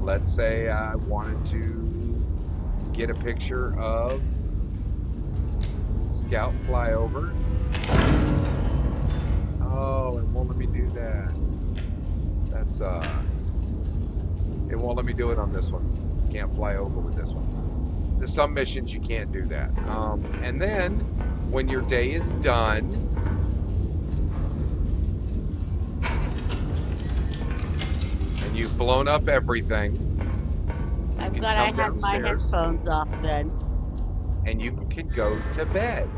S2: Let's say I wanted to get a picture of Scout flyover. Oh, it won't let me do that. That sucks. It won't let me do it on this one. Can't fly over with this one. There's some missions you can't do that. And then when your day is done, and you've blown up everything,
S3: I'm
S2: can
S3: glad I
S2: come
S3: have my
S2: downstairs.
S3: headphones off then.
S2: and you can go to bed.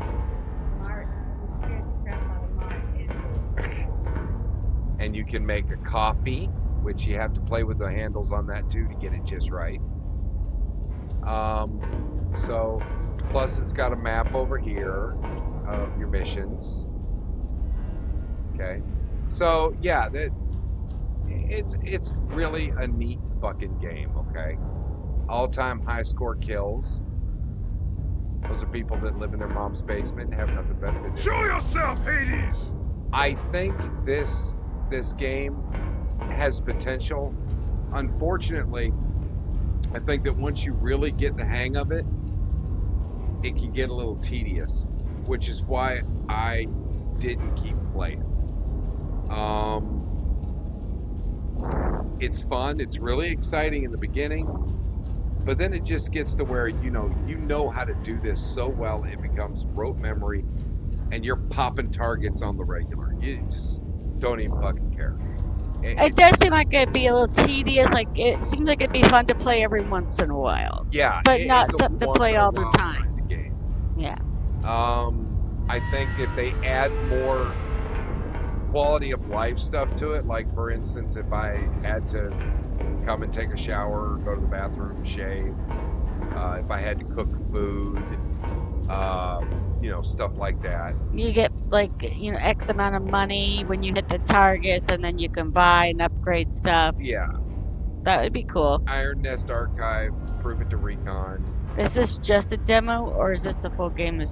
S3: Mark, you scared the crap out of Mark.
S2: And you can make a coffee, which you have to play with the handles on that too to get it just right. So, plus it's got a map over here of your missions. Okay, so yeah, it's really a neat fucking game. Okay, all-time high score kills. Those are people that live in their mom's basement and have nothing better to do.
S6: Show yourself, Hades!
S2: I think this game has potential unfortunately, I think that once you really get the hang of it, it can get a little tedious, which is why I didn't keep playing. It's fun. It's really exciting in the beginning, but then it just gets to where you know how to do this so well it becomes rote memory, and you're popping targets on the regular. You just don't even fucking care.
S3: It does seem like it'd be a little tedious. Like it seems like it'd be fun to play every once in a while,
S2: Yeah,
S3: but not
S2: it's a
S3: something to
S2: once
S3: play
S2: in a
S3: all the
S2: while
S3: time.
S2: kind of game.
S3: Yeah.
S2: I think if they add more quality of life stuff to it, like for instance, if I had to come and take a shower, go to the bathroom, shave, if I had to cook food, stuff like that.
S3: You get like X amount of money when you hit the targets, and then you can buy and upgrade stuff.
S2: Yeah,
S3: That would be cool.
S2: Iron Nest Archive, Prove It to Recon.
S3: Is this just a demo, or is this the full game?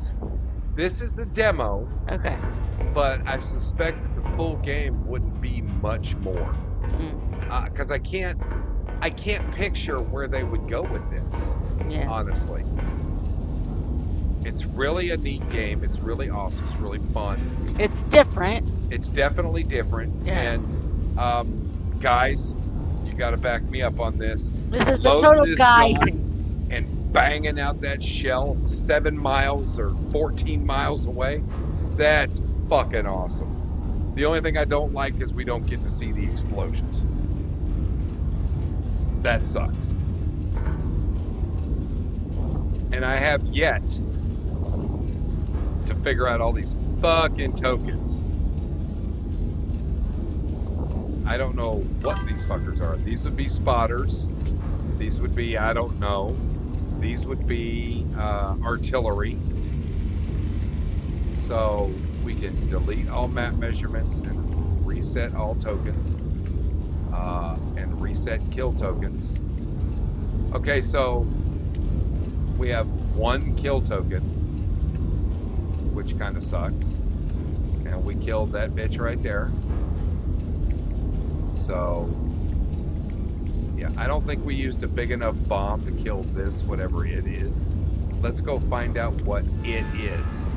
S2: This is the demo,
S3: Okay.
S2: but I suspect that the full game wouldn't be much more, because I can't picture where they would go with this.
S3: Yeah.
S2: Honestly, it's really a neat game. It's really awesome. It's really fun.
S3: It's different.
S2: It's definitely different.
S3: Yeah.
S2: And guys, you got to back me up on this.
S3: This is a
S2: Loading
S3: total
S2: this
S3: guy
S2: gun
S3: thing.
S2: and banging out that shell 7 miles or 14 miles away. That's fucking awesome. The only thing I don't like is we don't get to see the explosions. That sucks. And I have yet to figure out all these fucking tokens. I don't know what these fuckers are. These would be spotters. These would be, I don't know. These would be artillery. So we can delete all map measurements and reset all tokens. And reset kill tokens. Okay, so we have 1 kill token, which kind of sucks. And we killed that bitch right there. So, yeah, I don't think we used a big enough bomb to kill this, whatever it is. Let's go find out what it is.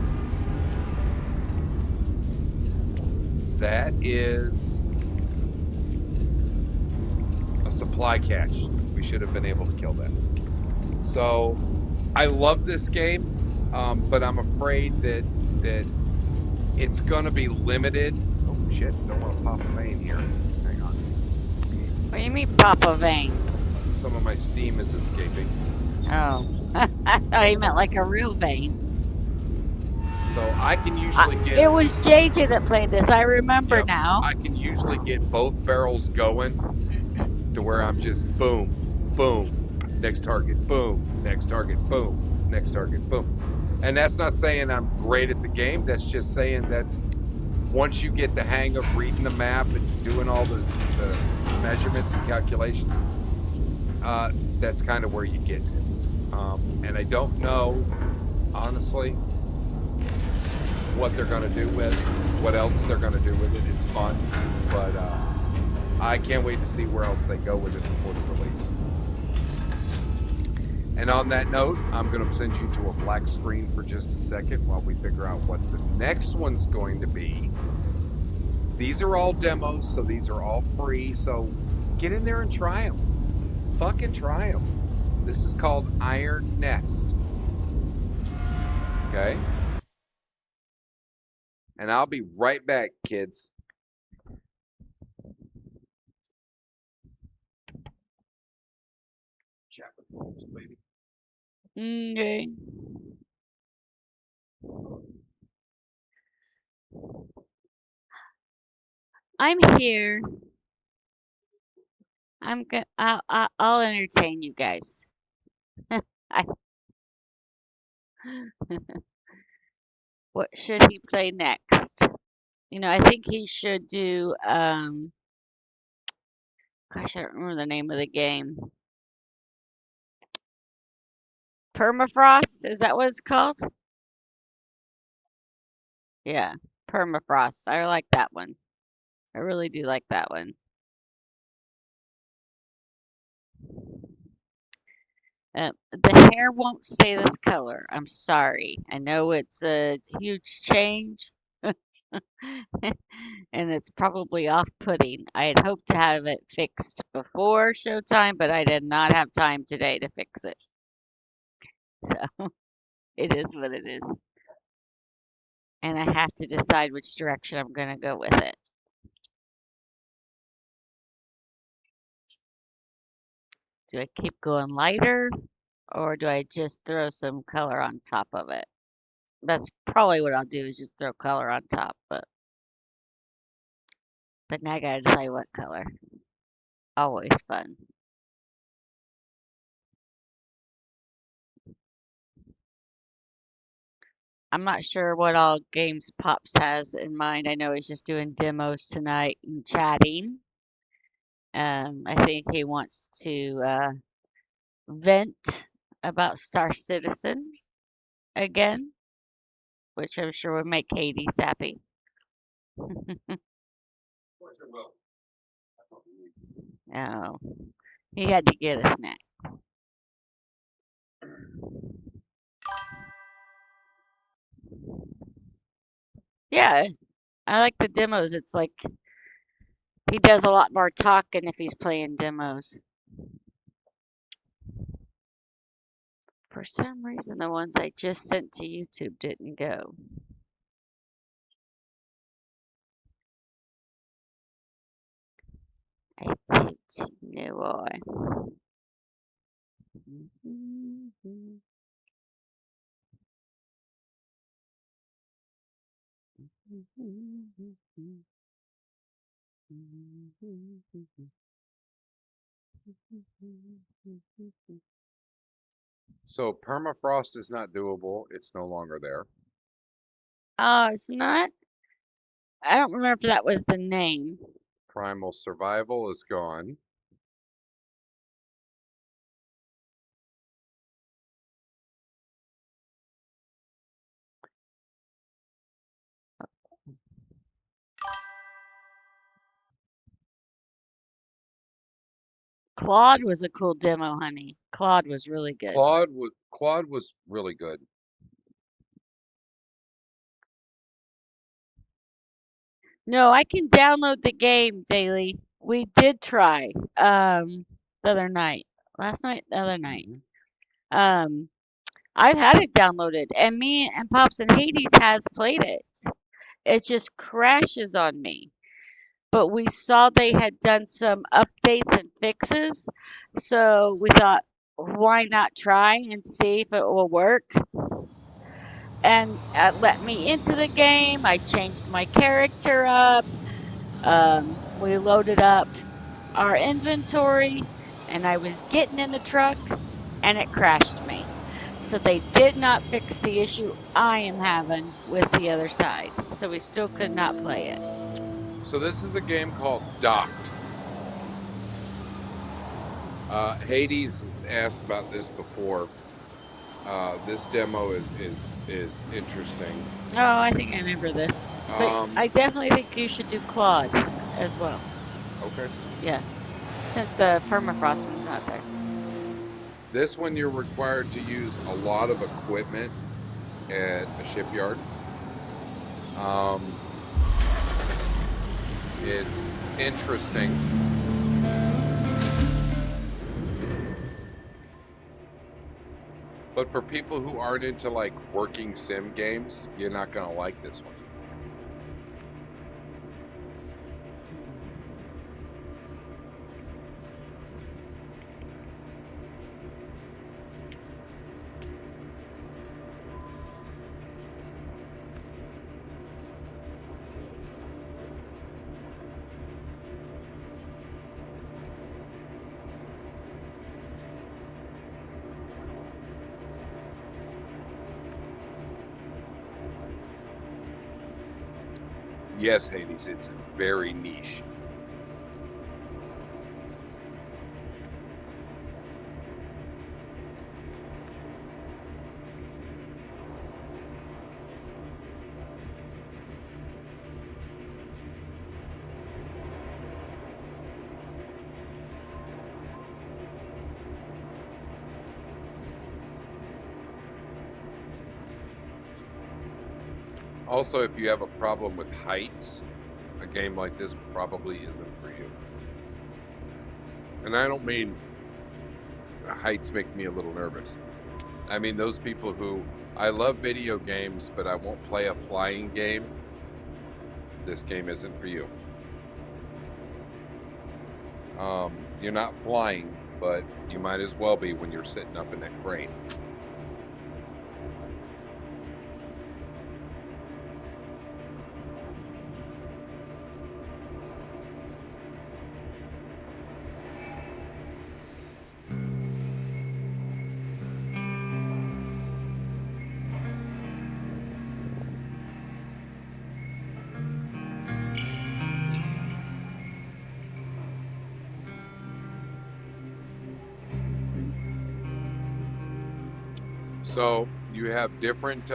S2: That is a supply cache. We should have been able to kill that. So, I love this game, but I'm afraid that it's going to be limited. Oh shit! Don't want to pop a vein here. Hang on.
S3: What do you mean, Papa Vein?
S2: Some of my steam is escaping.
S3: Oh. I thought he meant like a real vein.
S2: So I can usually get.
S3: It was JJ that played this. I remember
S2: Yep,
S3: now.
S2: I can usually get both barrels going to where I'm just boom, boom, next target, boom, next target, boom, next target, boom. And that's not saying I'm great at the game. That's just saying that's once you get the hang of reading the map and doing all the measurements and calculations, that's kind of where you get to. And I don't know, honestly, what they're going to do with what else they're going to do with it. It's fun, but I can't wait to see where else they go with it before the release. And on that note, I'm going to send you to a black screen for just a second while we figure out what the next one's going to be. These are all demos, so these are all free, so get in there and try them. Fucking try them. This is called Iron Nest. Okay? And I'll be right back, kids. Chat with folks, baby.
S3: Okay. I'm here. I'm good. I'll entertain you guys. I, what should he play next? I think he should do gosh, I don't remember the name of the game. Permafrost? Is that what it's called? Yeah, Permafrost. I like that one. I really do like that one. The hair won't stay this color. I'm sorry. I know it's a huge change. And it's probably off-putting. I had hoped to have it fixed before showtime, but I did not have time today to fix it. So it is what it is. And I have to decide which direction I'm going to go with it. Do I keep going lighter or do I just throw some color on top of it? That's probably what I'll do is just throw color on top, but now I gotta decide what color. Always fun. I'm not sure what all games Pops has in mind. I know he's just doing demos tonight and chatting. I think he wants to vent about Star Citizen again, which I'm sure would make Hades happy. Oh, he had to get a snack. Yeah, I like the demos. It's like he does a lot more talking if he's playing demos. For some reason, the ones I just sent to YouTube didn't go. I don't know why.
S2: So permafrost is not doable. It's no longer there.
S3: Oh, it's not? I don't remember if that was the name.
S2: Primal survival is gone.
S3: Claude was a cool demo, honey. Claude was really good.
S2: Claude was really good.
S3: No, I can download the game daily. We did try the other night. Last night, the other night. Um I've had it downloaded and me and Pops and Hades has played it. It just crashes on me. But we saw they had done some updates and fixes, so we thought, why not try and see if it will work? And it let me into the game. I changed my character up. We loaded up our inventory, and I was getting in the truck, and it crashed me. So they did not fix the issue I am having with the other side. So we still could not play it.
S2: So this is a game called Docked. Hades has asked about this before. This demo is interesting.
S3: Oh, I think I remember this. But I definitely think you should do Claude as well.
S2: Okay.
S3: Yeah. Since the permafrost one's not there.
S2: This one you're required to use a lot of equipment at a shipyard. It's interesting. But for people who aren't into like working sim games, you're not gonna like this one. Yes, Hades, it's very niche. Also, if you have a problem with heights, a game like this probably isn't for you. And I don't mean heights make me a little nervous. I mean those people who, I love video games, but I won't play a flying game. This game isn't for you. You're not flying, but you might as well be when you're sitting up in that crane. So you have different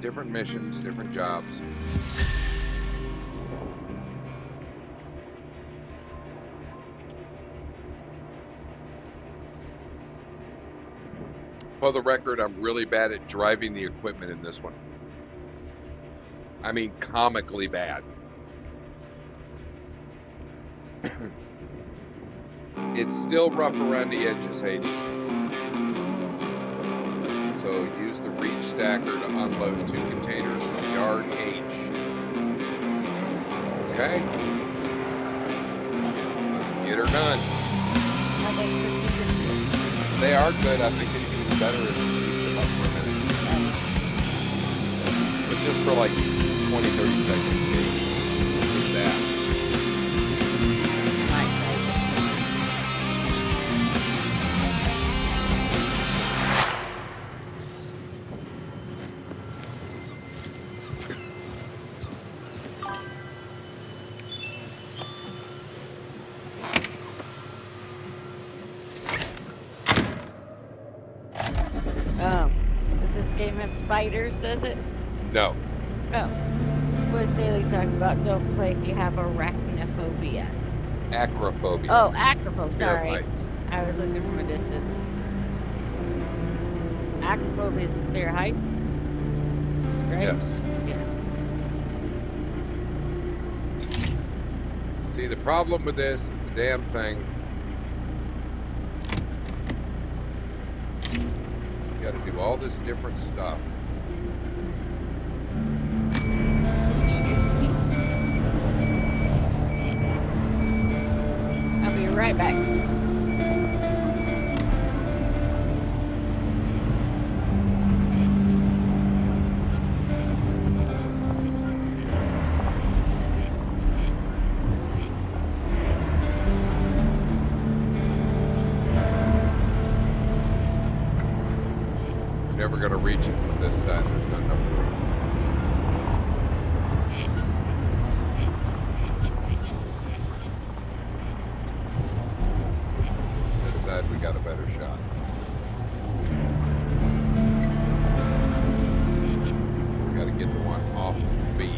S2: different missions, different jobs. For the record, I'm really bad at driving the equipment in this one. I mean, comically bad. It's still rough around the edges, Hades. So use the reach stacker to unload 2 containers from yard H. Okay? Let's get her done. They are good. I think it can be better if you keep them up for a minute. But just for like 20, 30 seconds, maybe. Do that.
S3: Does this game have spiders, does it?
S2: No.
S3: Oh. What is Daily talking about? Don't play if you have arachnophobia.
S2: Acrophobia.
S3: Oh, acrophobia, sorry.
S2: Fear of heights.
S3: I was looking from a distance. Acrophobia is fear of heights? Right?
S2: Yes.
S3: Yeah.
S2: See, the problem with this is the damn thing. You gotta do all this different stuff.
S3: I'll be right back.
S2: Never gonna reach it from this side. There's not enough room. This side we got a better shot. We gotta get the one off of B.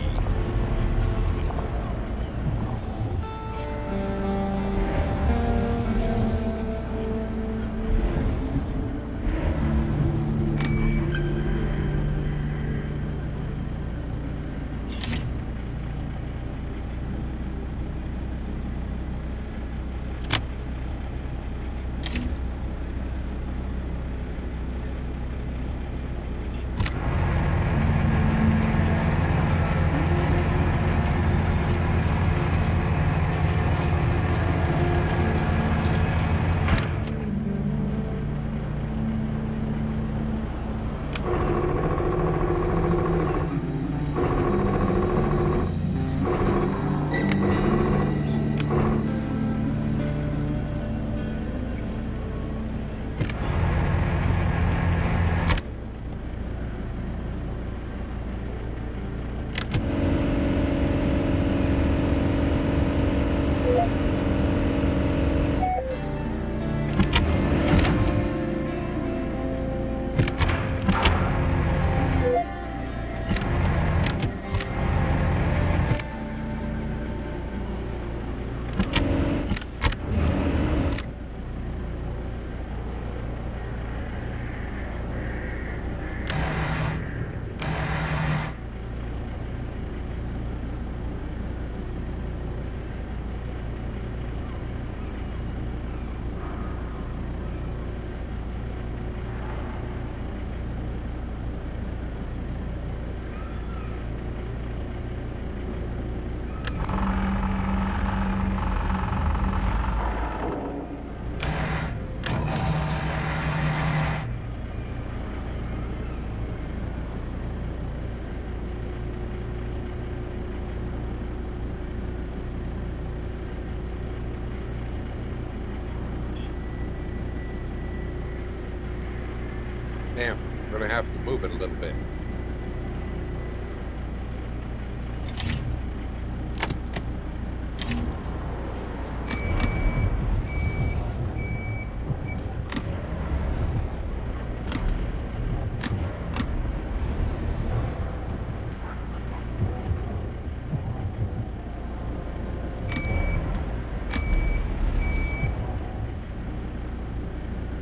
S2: move it a little bit.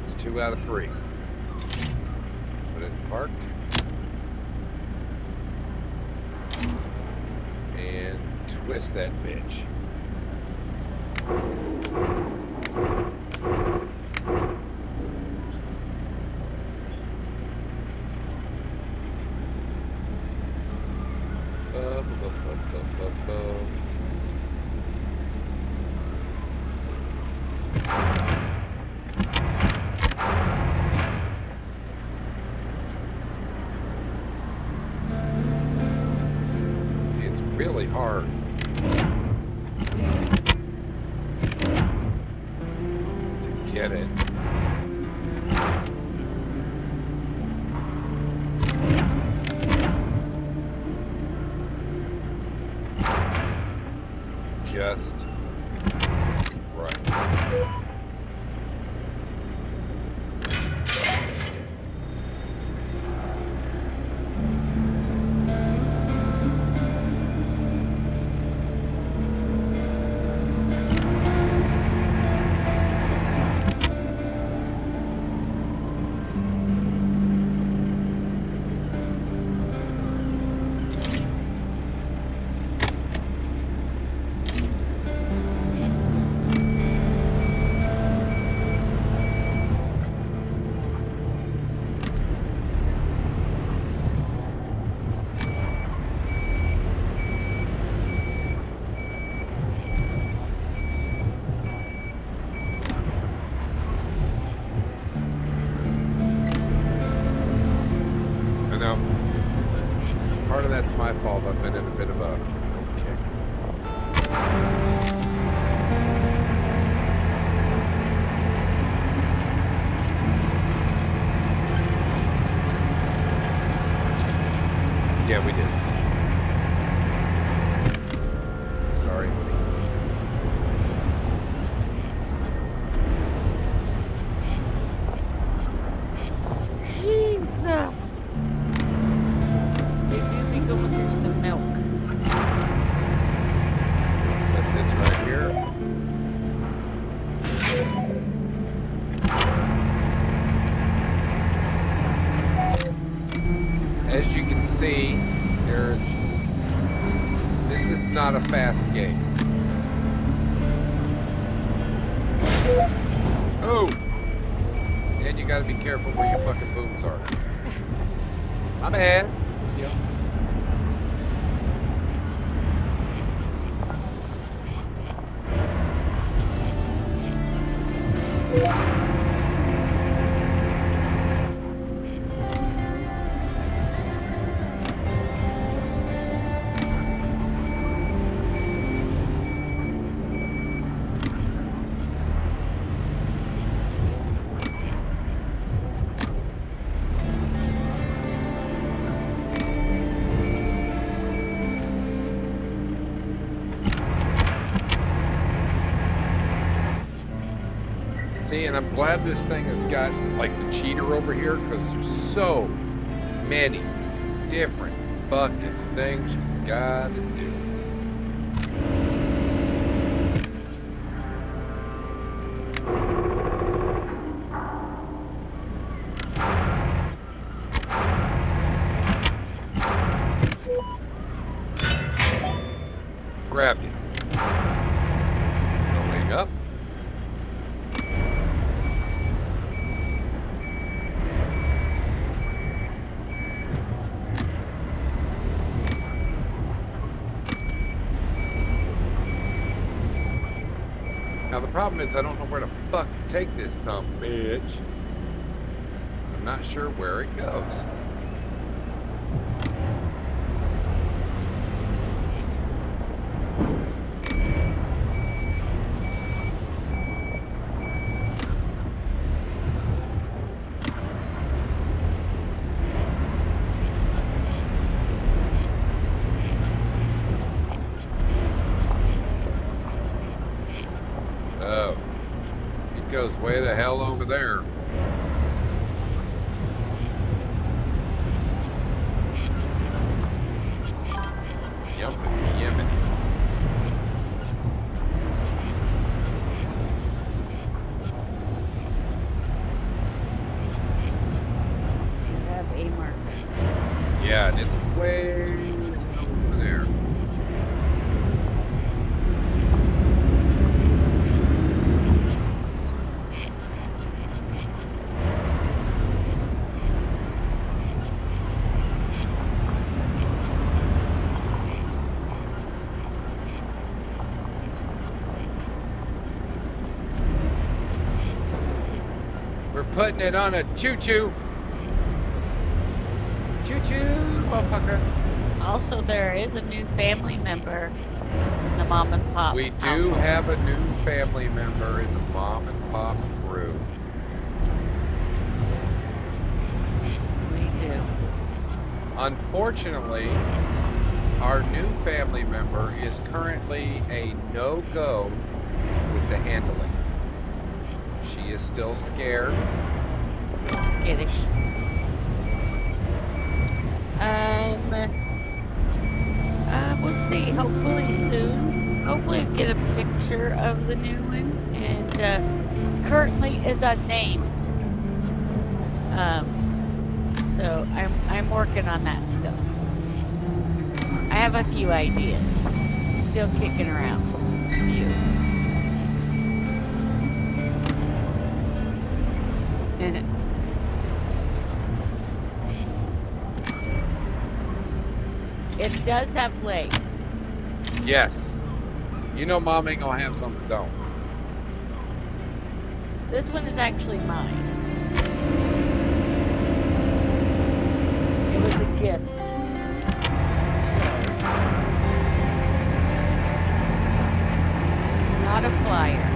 S2: It's 2 out of 3. Put it parked. And twist that bitch. See, it's really hard to get it. Just right. I know. Part of that's my fault. I've been in a bit of a kick. Yeah, we did. Sorry.
S3: Jesus. They do be going through some milk.
S2: I'll set this right here. As you can see, this is not a fast game. Oh! And you gotta be careful where your fucking booms are. My bad. Yep. See, and I'm glad this thing has got like the cheater over here because there's so many different fucking things you gotta do. Grabbed it. No leg up. Now the problem is I don't know where to fuck take this some bitch. I'm not sure where it goes. goes way the hell over there. Yumpity yimmity.
S3: You have a marker.
S2: Yeah, and it's way over there. We're putting it on a choo-choo. Choo-choo, motherfucker.
S3: Also, there is a new family member in the mom and pop.
S2: We do
S3: household.
S2: have a new family member in the mom and pop crew.
S3: We do.
S2: Unfortunately, our new family member is currently a no-go with the handling. She is still scared.
S3: Skittish. We'll see. Hopefully soon. Hopefully I'll get a picture of the new one. And currently is unnamed. So I'm working on that still. I have a few ideas. Still kicking around. A few. It does have legs.
S2: Yes. You know mom ain't gonna have something that don't.
S3: This one is actually mine. It was a gift. Not a flyer.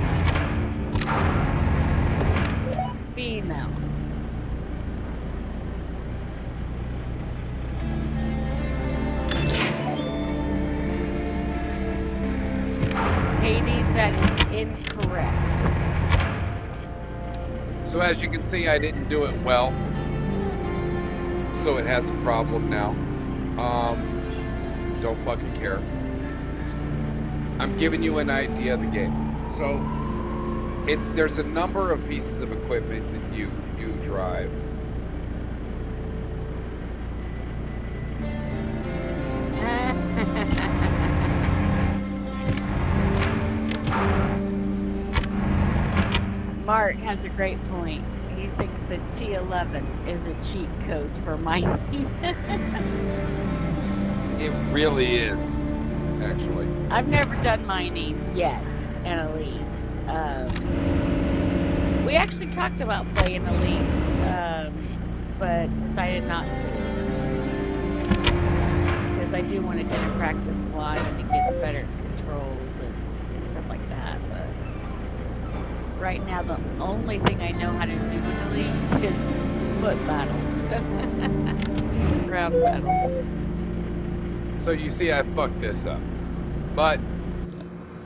S3: Female. Hades, that is incorrect.
S2: So as you can see, I didn't do it well. So it has a problem now. Don't fucking care. I'm giving you an idea of the game. So there's a number of pieces of equipment that you drive.
S3: Mart has a great point. He thinks that T11 is a cheat code for mining.
S2: It really is, actually.
S3: I've never done mining yet in Elite. We actually talked about playing Elite, but decided not to. Because I do want to do a practice fly and get better controls and stuff like that. But right now, the only thing I know how to do in Elite is foot battles. Ground battles.
S2: So you see I fucked this up. But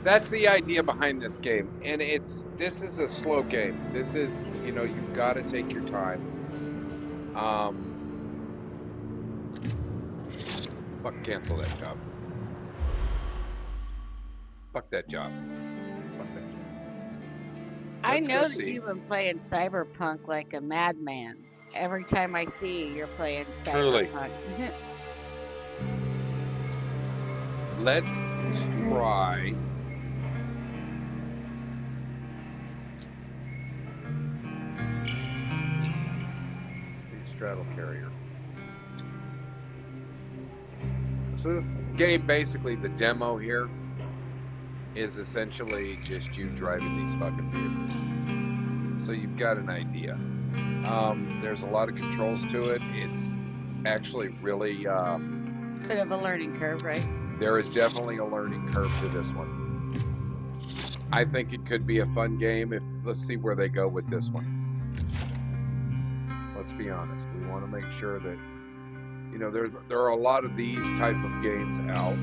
S2: that's the idea behind this game. And this is a slow game. This is, you've got to take your time. Fuck, cancel that job. Fuck that job. Fuck that job.
S3: I
S2: Let's go
S3: know that
S2: see.
S3: you've been playing Cyberpunk like a madman. Every time I see you, you're playing
S2: Truly.
S3: Cyberpunk.
S2: Let's try. Straddle carrier. So this game, basically, the demo here is essentially just you driving these fucking vehicles. So you've got an idea. There's a lot of controls to it. It's actually really
S3: Bit of a learning curve, right?
S2: there is definitely a learning curve to this one. I think it could be a fun game. Let's see where they go with this one. Let's be honest. We want to make sure that there are a lot of these type of games out,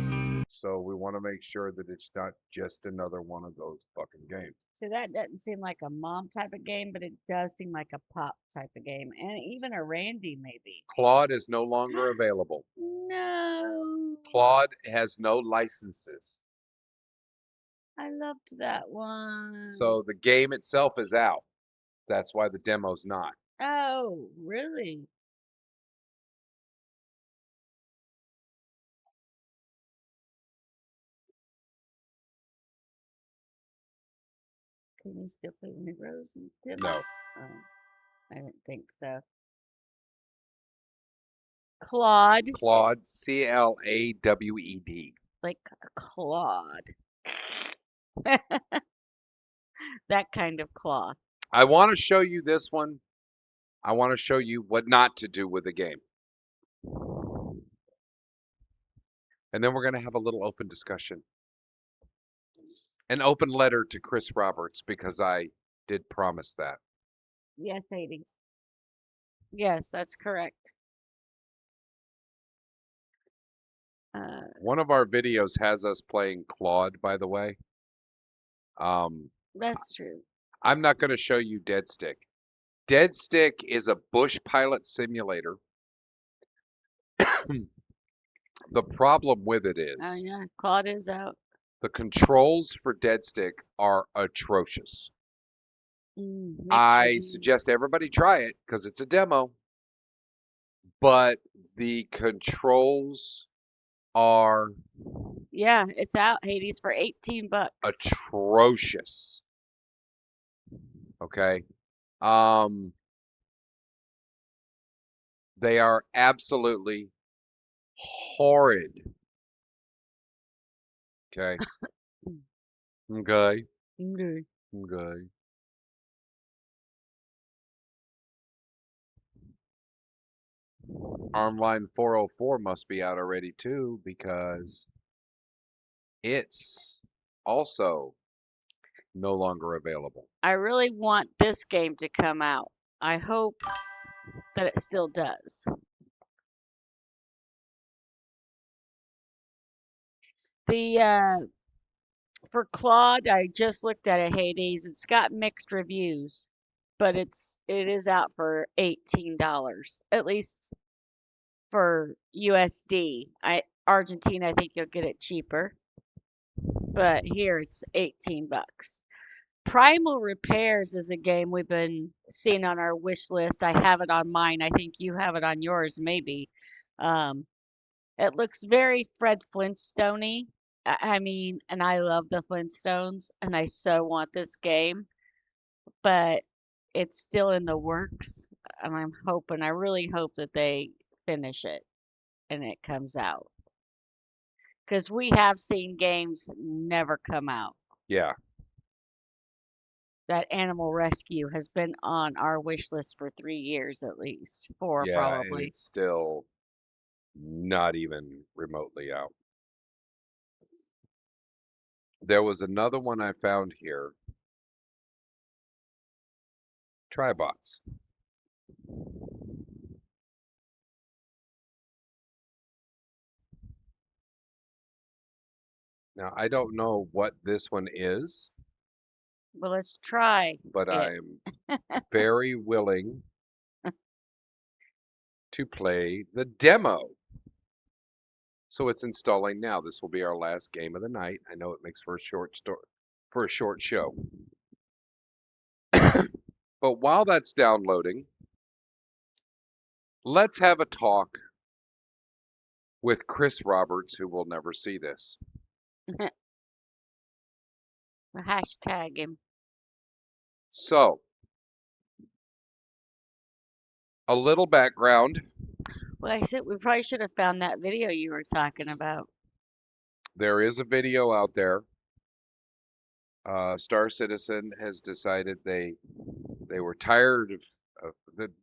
S2: So we want to make sure that it's not just another one of those fucking games.
S3: So that doesn't seem like a mom type of game, but it does seem like a pop type of game, and even a Randy maybe.
S2: Claude is no longer available.
S3: No,
S2: Claude has no licenses.
S3: I loved that one.
S2: So the game itself is out. That's why the demo's not.
S3: Oh, really? Can you still play Negroes and Tips?
S2: No.
S3: Oh, I didn't think so. Claude,
S2: Claude, Clawed.
S3: like Claude. That kind of claw.
S2: I want to show you this one. I want to show you what not to do with the game. And then we're going to have a little open discussion. An open letter to Chris Roberts because I did promise that.
S3: Yes, Hades. Yes, that's correct.
S2: One of our videos has us playing Claude, by the way.
S3: That's true.
S2: I'm not going to show you Dead Stick. Dead Stick is a bush pilot simulator. The problem with it
S3: Oh
S2: is
S3: yeah, Claude is out.
S2: the controls for Dead Stick are atrocious.
S3: Mixed
S2: I
S3: reviews.
S2: suggest everybody try it because it's a demo. But the controls are
S3: Yeah, it's out, Hades, for $18.
S2: atrocious. Okay. They are absolutely horrid. Okay. Okay.
S3: Okay.
S2: Okay. Armline 404 must be out already too because it's also no longer available.
S3: I really want this game to come out. I hope that it still does. The for Claude, I just looked at it, Hades. It's got mixed reviews, but it is out for $18, at least for USD. Argentina, I think you'll get it cheaper, but here it's $18. Primal Repairs is a game we've been seeing on our wish list. I have it on mine. I think you have it on yours, maybe. Um, it looks very Fred Flintstone-y. I mean, and I love the Flintstones, and I so want this game, but it's still in the works, and I really hope that they finish it and it comes out. Because we have seen games never come out.
S2: Yeah.
S3: That Animal Rescue has been on our wish list for 3 years at least. 4
S2: Yeah, and
S3: probably.
S2: it's still not even remotely out. There was another one I found here. Tribots. Now, I don't know what this one is,
S3: Well, let's try
S2: but
S3: it.
S2: I'm very willing to play the demo. So it's installing now. This will be our last game of the night. I know it makes for a short show. But while that's downloading, let's have a talk with Chris Roberts, who will never see this.
S3: Hashtag him.
S2: So, a little background.
S3: Well, I said we probably should have found that video you were talking about.
S2: There is a video out there. Star Citizen has decided they were tired of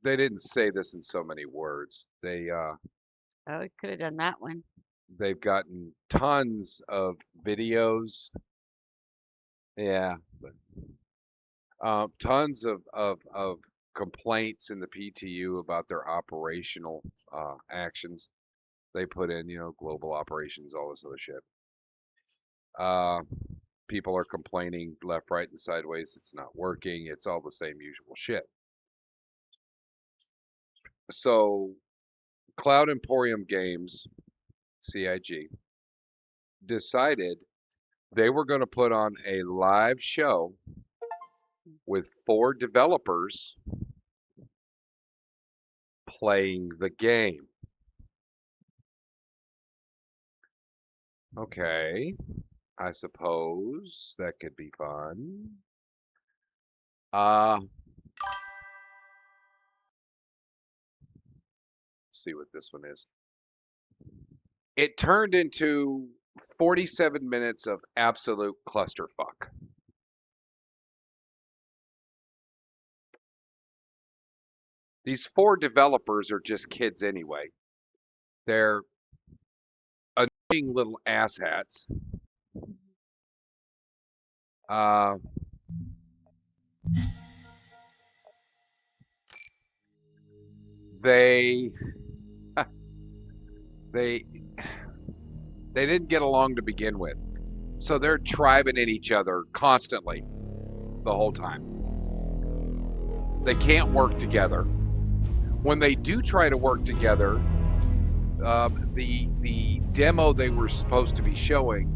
S2: they didn't say this in so many words.
S3: Oh, we could have done that one.
S2: They've gotten tons of videos. Yeah, but tons of complaints in the PTU about their operational actions. They put in, global operations, all this other shit. People are complaining left, right, and sideways. It's not working. It's all the same usual shit. So Cloud Emporium Games, CIG, decided they were going to put on a live show with 4 developers playing the game. Okay, I suppose that could be fun. See what this one is. It turned into 47 minutes of absolute clusterfuck. These 4 developers are just kids anyway. They're annoying little asshats. They they didn't get along to begin with, so they're tribing at each other constantly the whole time. They can't work together. When they do try to work together, the demo they were supposed to be showing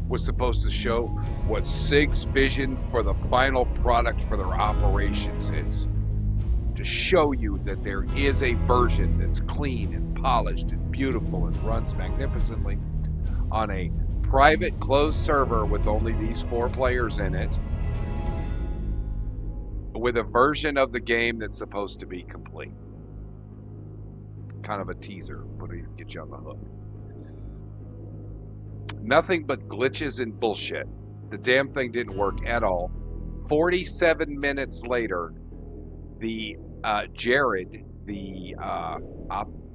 S2: was supposed to show what SIG's vision for the final product for their operations is. To show you that there is a version that's clean and polished and beautiful and runs magnificently on a private closed server with only these 4 players in it, with a version of the game that's supposed to be complete. Kind of a teaser, but to get you on the hook. Nothing but glitches and bullshit. The damn thing didn't work at all. 47 minutes later, the Jared, the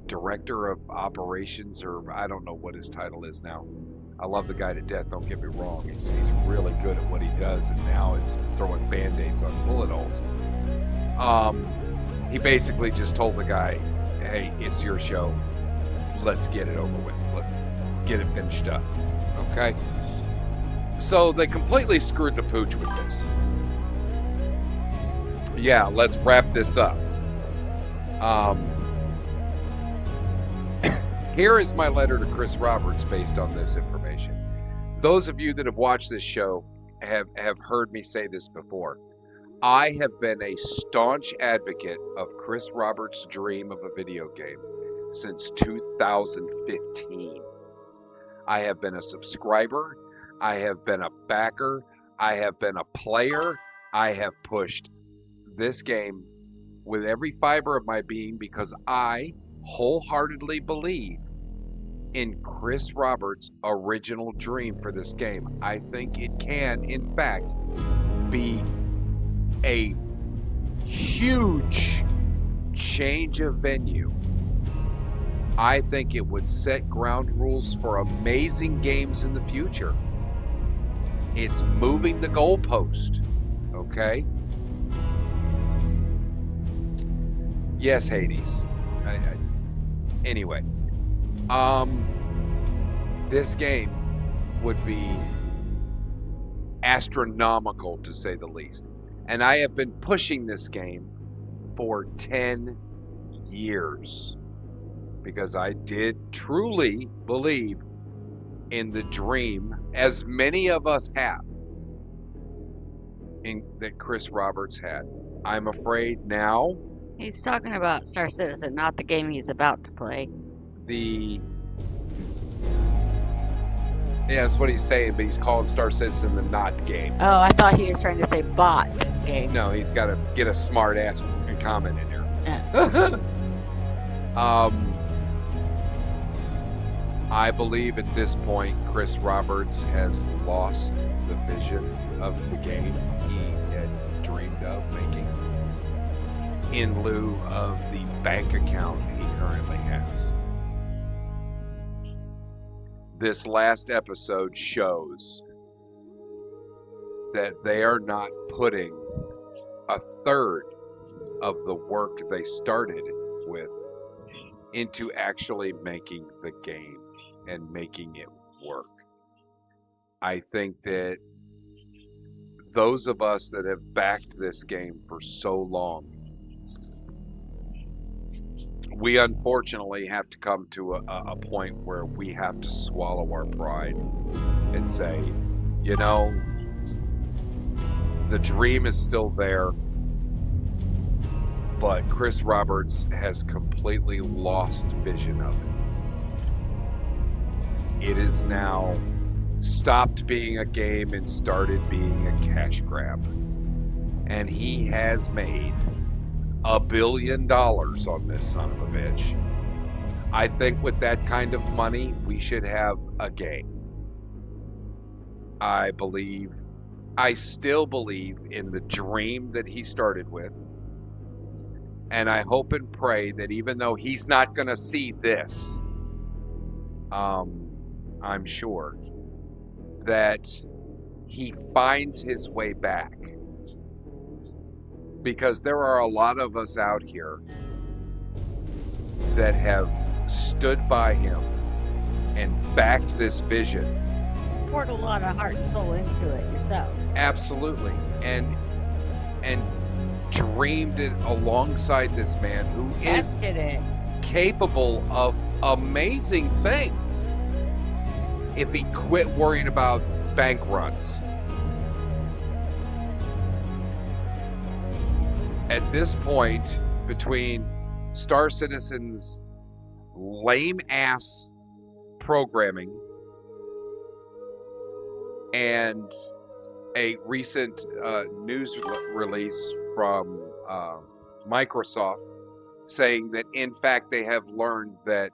S2: director of operations, or I don't know what his title is now. I love the guy to death, don't get me wrong. He's really good at what he does, and now it's throwing band-aids on bullet holes. He basically just told the guy, hey, it's your show. Let's get it over with. Let's get it finished up. Okay? So they completely screwed the pooch with this. Yeah, let's wrap this up. Here is my letter to Chris Roberts based on this information. Those of you that have watched this show have heard me say this before. I have been a staunch advocate of Chris Roberts' dream of a video game since 2015. I have been a subscriber. I have been a backer. I have been a player. I have pushed this game with every fiber of my being because I wholeheartedly believe in Chris Roberts' original dream for this game. I think it can, in fact, be a huge change of venue. I think it would set ground rules for amazing games in the future. It's moving the goalpost, okay? Yes, Hades. Anyway, this game would be astronomical, to say the least. And I have been pushing this game for 10 years because I did truly believe in the dream, as many of us have, that Chris Roberts had. I'm afraid now
S3: He's talking about Star Citizen, not the game he's about to play.
S2: yeah, that's what he's saying, but he's calling Star Citizen the not game.
S3: Oh, I thought he was trying to say bot game.
S2: No, he's got to get a smart ass comment in here.
S3: Yeah.
S2: I believe at this point Chris Roberts has lost the vision of the game he had dreamed of making in lieu of the bank account he currently has. This last episode shows that they are not putting a third of the work they started with into actually making the game and making it work. I think that those of us that have backed this game for so long, we unfortunately have to come to a point where we have to swallow our pride and say, you know, the dream is still there, but Chris Roberts has completely lost vision of it. It is now stopped being a game and started being a cash grab. And he has made $1 billion on this son of a bitch. I think with that kind of money, we should have a game. I still believe in the dream that he started with. And I hope and pray that even though he's not going to see this, I'm sure that he finds his way back. Because there are a lot of us out here that have stood by him and backed this vision.
S3: Poured a lot of heart and soul into it yourself.
S2: Absolutely. And dreamed it alongside this man who
S3: Tested it.
S2: capable of amazing things if he quit worrying about bank runs. At this point, between Star Citizen's lame ass programming and a recent news release from Microsoft saying that in fact they have learned that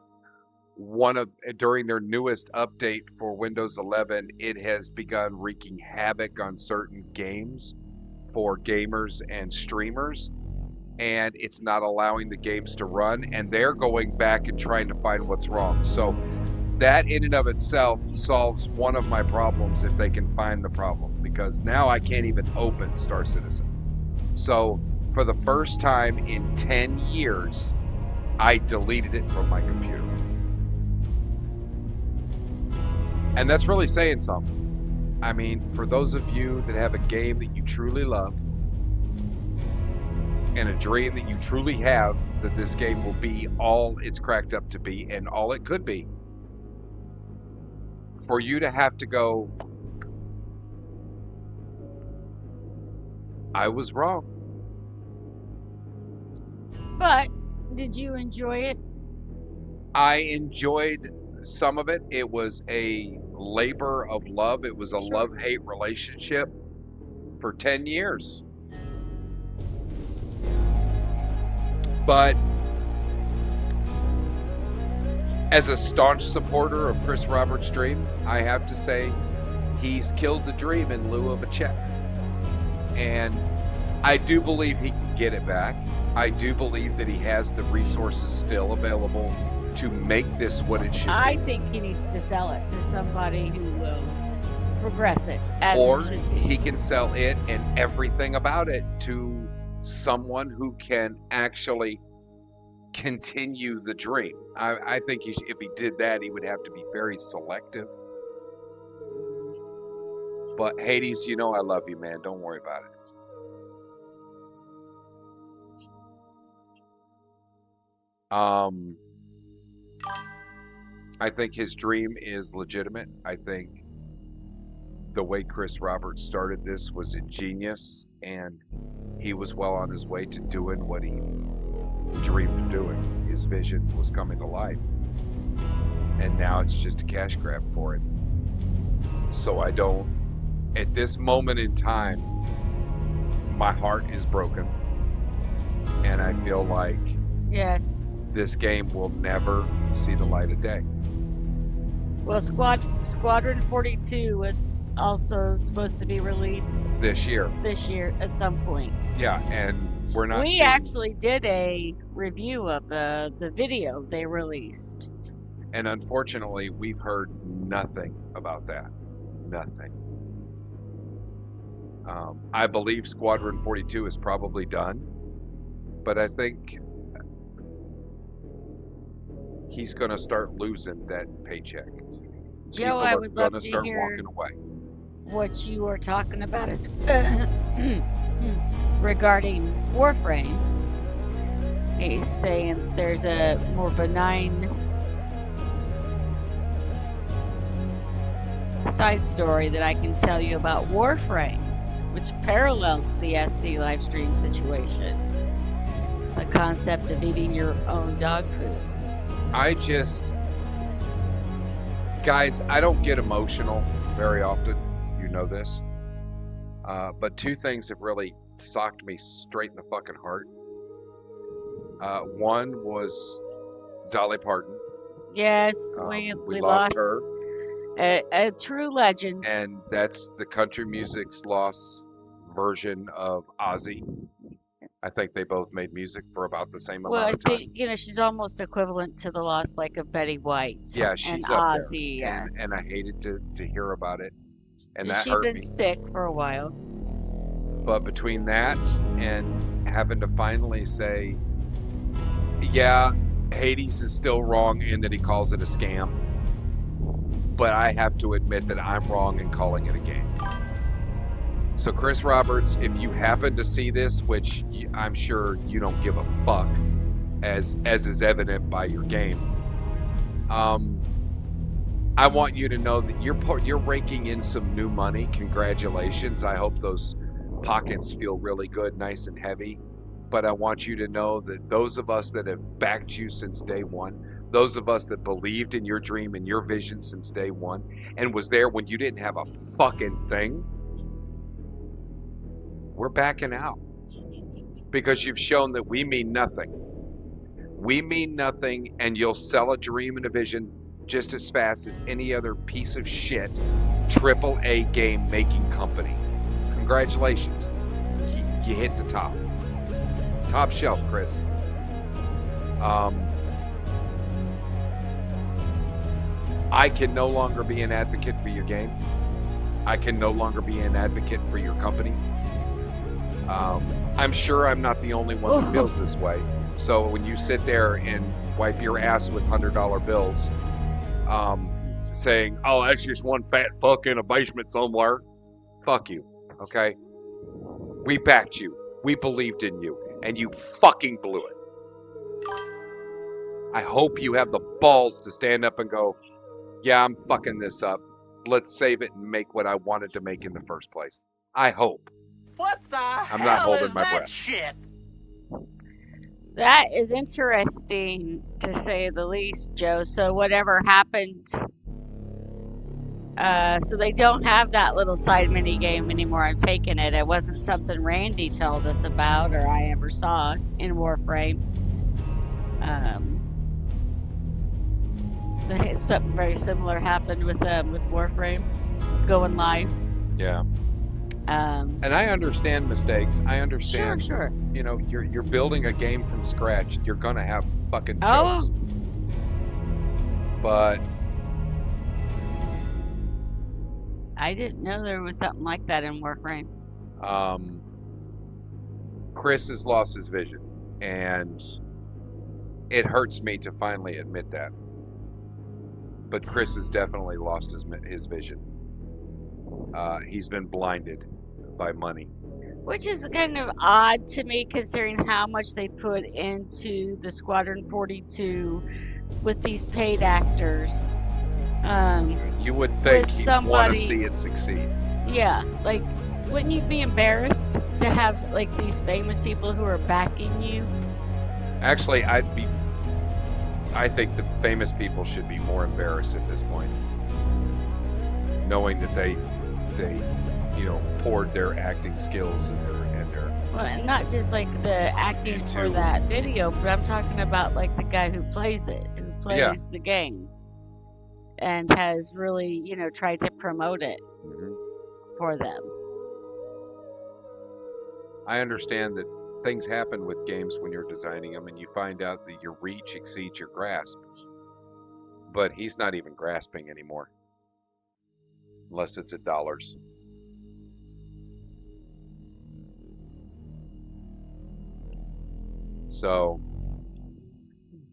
S2: during their newest update for Windows 11, it has begun wreaking havoc on certain games for gamers and streamers, and it's not allowing the games to run, and they're going back and trying to find what's wrong. So that in and of itself solves one of my problems if they can find the problem, because now I can't even open Star Citizen. So for the first time in 10 years, I deleted it from my computer. And that's really saying something. I mean, for those of you that have a game that you truly love and a dream that you truly have that this game will be all it's cracked up to be and all it could be, for you to have to go, I was wrong.
S3: But did you enjoy it?
S2: I enjoyed some of it. It was a labor of love. It was a love-hate relationship for 10 years. But as a staunch supporter of Chris Roberts' dream, I have to say he's killed the dream in lieu of a check. And I do believe he can get it back. I do believe that he has the resources still available to make this what it should
S3: I
S2: be.
S3: think he needs to sell it to somebody who will progress it as
S2: Or
S3: it should be.
S2: he can sell it and everything about it to someone who can actually continue the dream. I think if he did that, he would have to be very selective. But Hades, you know I love you, man. Don't worry about it. I think his dream is legitimate. I think the way Chris Roberts started this was ingenious, and he was well on his way to doing what he dreamed of doing. His vision was coming to life, and now it's just a cash grab for it. So I don't, at this moment in time, my heart is broken, and I feel like
S3: Yes.
S2: this game will never see the light of day.
S3: Well, Squadron 42 was also supposed to be released
S2: This year.
S3: at some point.
S2: Yeah, and we're not
S3: We
S2: seeing,
S3: actually did a review of the video they released.
S2: and unfortunately, we've heard nothing about that. Nothing. I believe Squadron 42 is probably done, but I think he's going to start losing that paycheck.
S3: Joe,
S2: People
S3: I
S2: are
S3: would
S2: going
S3: love
S2: to
S3: to
S2: start
S3: hear.
S2: walking away.
S3: what you were talking about is regarding Warframe. He's saying there's a more benign side story that I can tell you about Warframe, which parallels the SC live stream situation. The concept of eating your own dog food.
S2: Guys, I don't get emotional very often. You know this. But two things have really socked me straight in the fucking heart. One was Dolly Parton.
S3: Yes, we lost
S2: her.
S3: A true legend.
S2: And that's the country music's lost version of Ozzy. I think they both made music for about the same
S3: Well,
S2: amount
S3: I
S2: of time.
S3: think, she's almost equivalent to the loss like of Betty White.
S2: Yeah, she's
S3: and
S2: up
S3: Ozzy,
S2: there.
S3: yeah.
S2: And I hated to hear about it. And that
S3: She'd
S2: hurt
S3: been
S2: me.
S3: sick for a while.
S2: But between that and having to finally say, yeah, Hades is still wrong in that he calls it a scam. But I have to admit that I'm wrong in calling it a game. So Chris Roberts, if you happen to see this, which I'm sure you don't give a fuck, as is evident by your game, I want you to know that you're raking in some new money. Congratulations. I hope those pockets feel really good, nice and heavy. But I want you to know that those of us that have backed you since day one, those of us that believed in your dream and your vision since day one, and was there when you didn't have a fucking thing, we're backing out. Because you've shown that we mean nothing. We mean nothing, and you'll sell a dream and a vision just as fast as any other piece of shit AAA game making company. Congratulations. You hit the top. Top shelf, Chris. I can no longer be an advocate for your game. I can no longer be an advocate for your company. I'm sure I'm not the only one that feels this way. So when you sit there and wipe your ass with $100 bills, saying, oh, that's just one fat fuck in a basement somewhere. Fuck you, okay? We backed you. We believed in you. And you fucking blew it. I hope you have the balls to stand up and go, yeah, I'm fucking this up. Let's save it and make what I wanted to make in the first place. I hope.
S6: What the
S2: I'm not
S6: hell
S2: holding
S6: is
S2: my
S6: that
S2: breath.
S6: shit?
S3: That is interesting, to say the least, Joe. So whatever happened, so they don't have that little side mini game anymore. I'm taking it. It wasn't something Randy told us about or I ever saw in Warframe. Something very similar happened with Warframe going live.
S2: Yeah. And I understand mistakes. I
S3: Sure,
S2: understand.
S3: sure.
S2: You know, you're building a game from scratch. You're gonna have fucking
S3: Oh.
S2: jokes. But
S3: I didn't know there was something like that in Warframe.
S2: Chris has lost his vision, and it hurts me to finally admit that. But Chris has definitely lost his vision. He's been blinded by money.
S3: Which is kind of odd to me, considering how much they put into the Squadron 42 with these paid actors.
S2: You would think
S3: With
S2: he'd want to
S3: somebody-
S2: see it succeed.
S3: Yeah, like, wouldn't you be embarrassed to have like these famous people who are backing you?
S2: Actually, I think the famous people should be more embarrassed at this point, knowing that they poured their acting skills and their
S3: Well, and not just like the acting for
S2: YouTube.
S3: that video, but I'm talking about like the guy who plays it, who plays the game, and has really, tried to promote it for them.
S2: I understand that things happen with games when you're designing them, and you find out that your reach exceeds your grasp. But he's not even grasping anymore, unless it's at dollars. So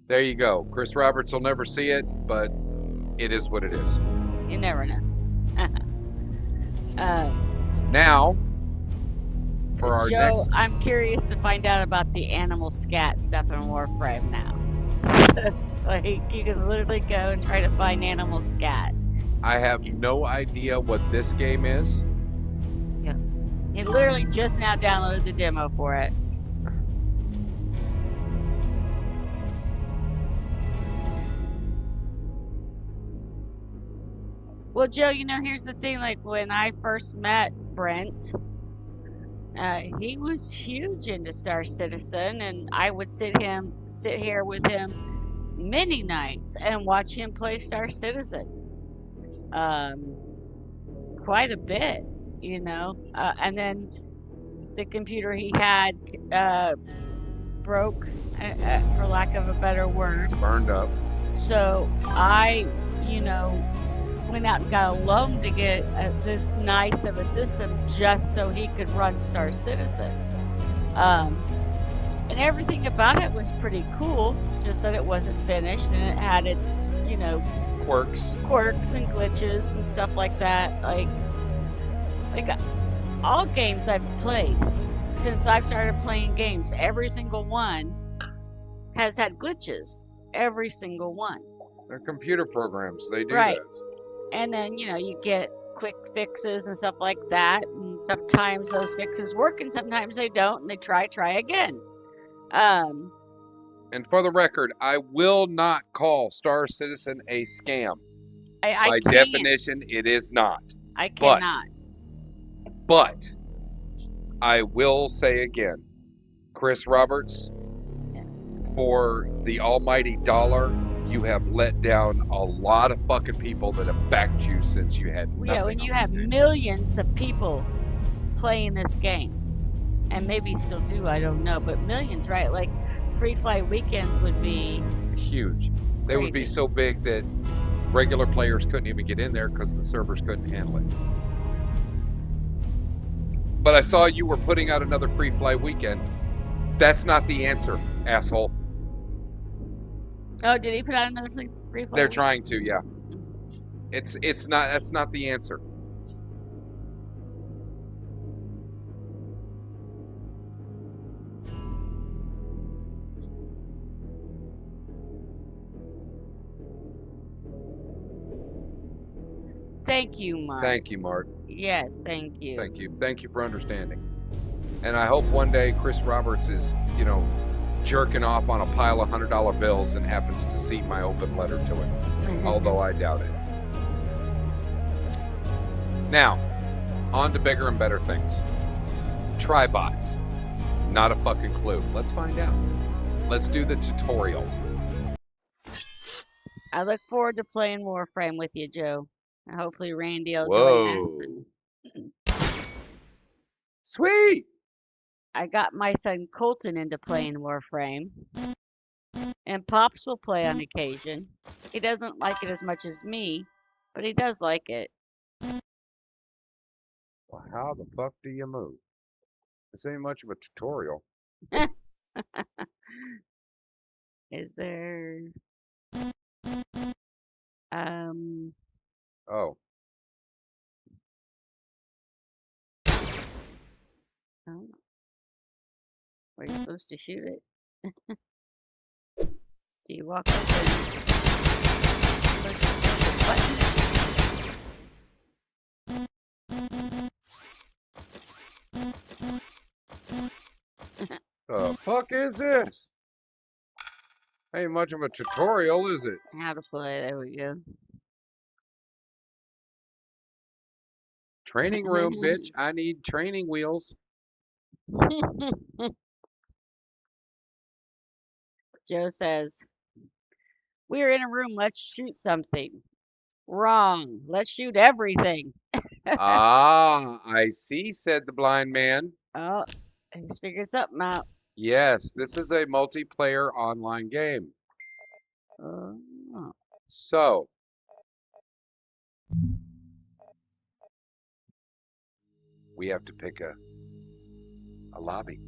S2: there you go. Chris Roberts will never see it, but it is what it is.
S3: You never know.
S2: Now, for our
S3: Joe,
S2: next,
S3: I'm curious to find out about the animal scat stuff in Warframe now. Like, you can literally go and try to find animal scat.
S2: I have no idea what this game is.
S3: He literally just now downloaded the demo for it. Well, Joe, here's the thing. Like, when I first met Brent, he was huge into Star Citizen, and I would sit here with him many nights and watch him play Star Citizen. Quite a bit, and then the computer he had broke, for lack of a better word.
S2: Burned up.
S3: So I, went out and got a loan to get this nice of a system just so he could run Star Citizen. And everything about it was pretty cool, just that it wasn't finished and it had its, quirks and glitches and stuff like that. Like all games I've played since I've started playing games, every single one has had glitches. Every single one.
S2: They're computer programs. They do
S3: Right.
S2: that.
S3: And then, you get quick fixes and stuff like that. And sometimes those fixes work and sometimes they don't. And they try again.
S2: And for the record, I will not call Star Citizen a scam.
S3: I
S2: By
S3: can't.
S2: definition, it is not.
S3: I cannot.
S2: But I will say again, Chris Roberts, for the almighty dollar, you have let down a lot of fucking people that have backed you since you had nothing.
S3: Yeah, when you
S2: on
S3: have
S2: this game.
S3: millions of people playing this game, and maybe still do, I don't know, but millions, right? Like, free flight weekends would be
S2: Huge. They would be
S3: crazy.
S2: so big that regular players couldn't even get in there because the servers couldn't handle it. But I saw you were putting out another free flight weekend. That's not the answer, asshole.
S3: Oh, did he put out another free flight?
S2: They're trying to, yeah. It's not. That's not the answer.
S3: Thank you, Mark.
S2: Thank you, Mark.
S3: Yes, thank you.
S2: Thank you. Thank you for understanding. And I hope one day Chris Roberts is, jerking off on a pile of $100 bills and happens to see my open letter to it. Although I doubt it. Now, on to bigger and better things. Tribots. Not a fucking clue. Let's find out. Let's do the tutorial.
S3: I look forward to playing Warframe with you, Joe. And hopefully Randy will
S2: Whoa.
S3: join us.
S2: Sweet.
S3: I got my son Colton into playing Warframe. And Pops will play on occasion. He doesn't like it as much as me, but he does like it.
S2: Well, how the fuck do you move? This ain't much of a tutorial.
S3: Is there...
S2: Oh.
S3: Oh. Were you supposed to shoot it? Do you walk up and push the button?
S2: The fuck is this? Ain't much of a tutorial, is it?
S3: How to play, there we go.
S2: Training room, bitch. I need training wheels.
S3: Joe says, we're in a room, let's shoot something. Wrong, let's shoot everything.
S2: Ah, I see, said the blind man.
S3: Oh, he's figured something out.
S2: Yes, this is a multiplayer online game.
S3: Oh.
S2: So, we have to pick a lobby.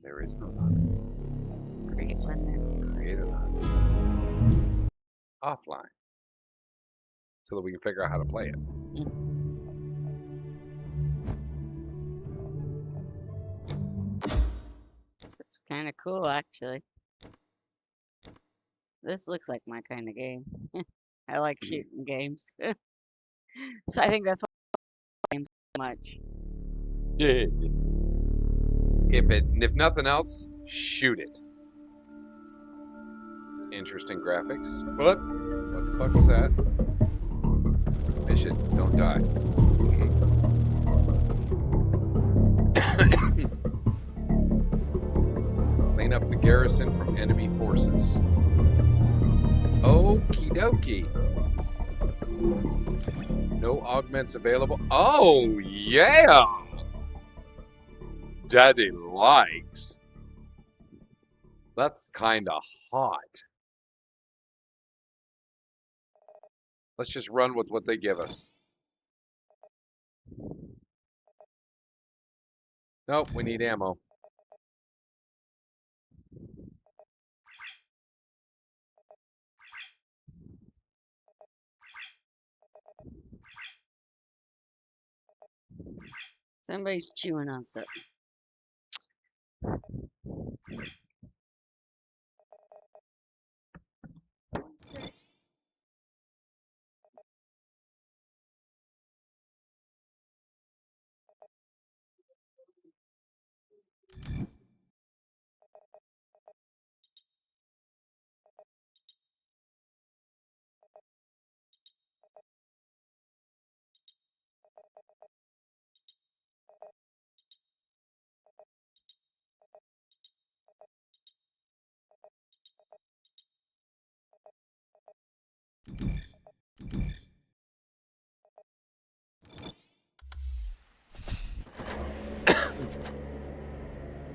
S2: There is no lobby.
S3: Create one then.
S2: Create a lobby. offline so that we can figure out how to play it.
S3: This is kind of cool, actually. This looks like my kind of game. I like shooting games. So I think that's why I game so much.
S2: Yeah. If nothing else, shoot it. Interesting graphics. What the fuck was that? Fish it, don't die. Clean up the garrison from enemy forces. Okie dokie. No augments available. Oh, yeah! Daddy likes. That's kinda hot. Let's just run with what they give us. Nope, we need ammo.
S3: Somebody's chewing on something.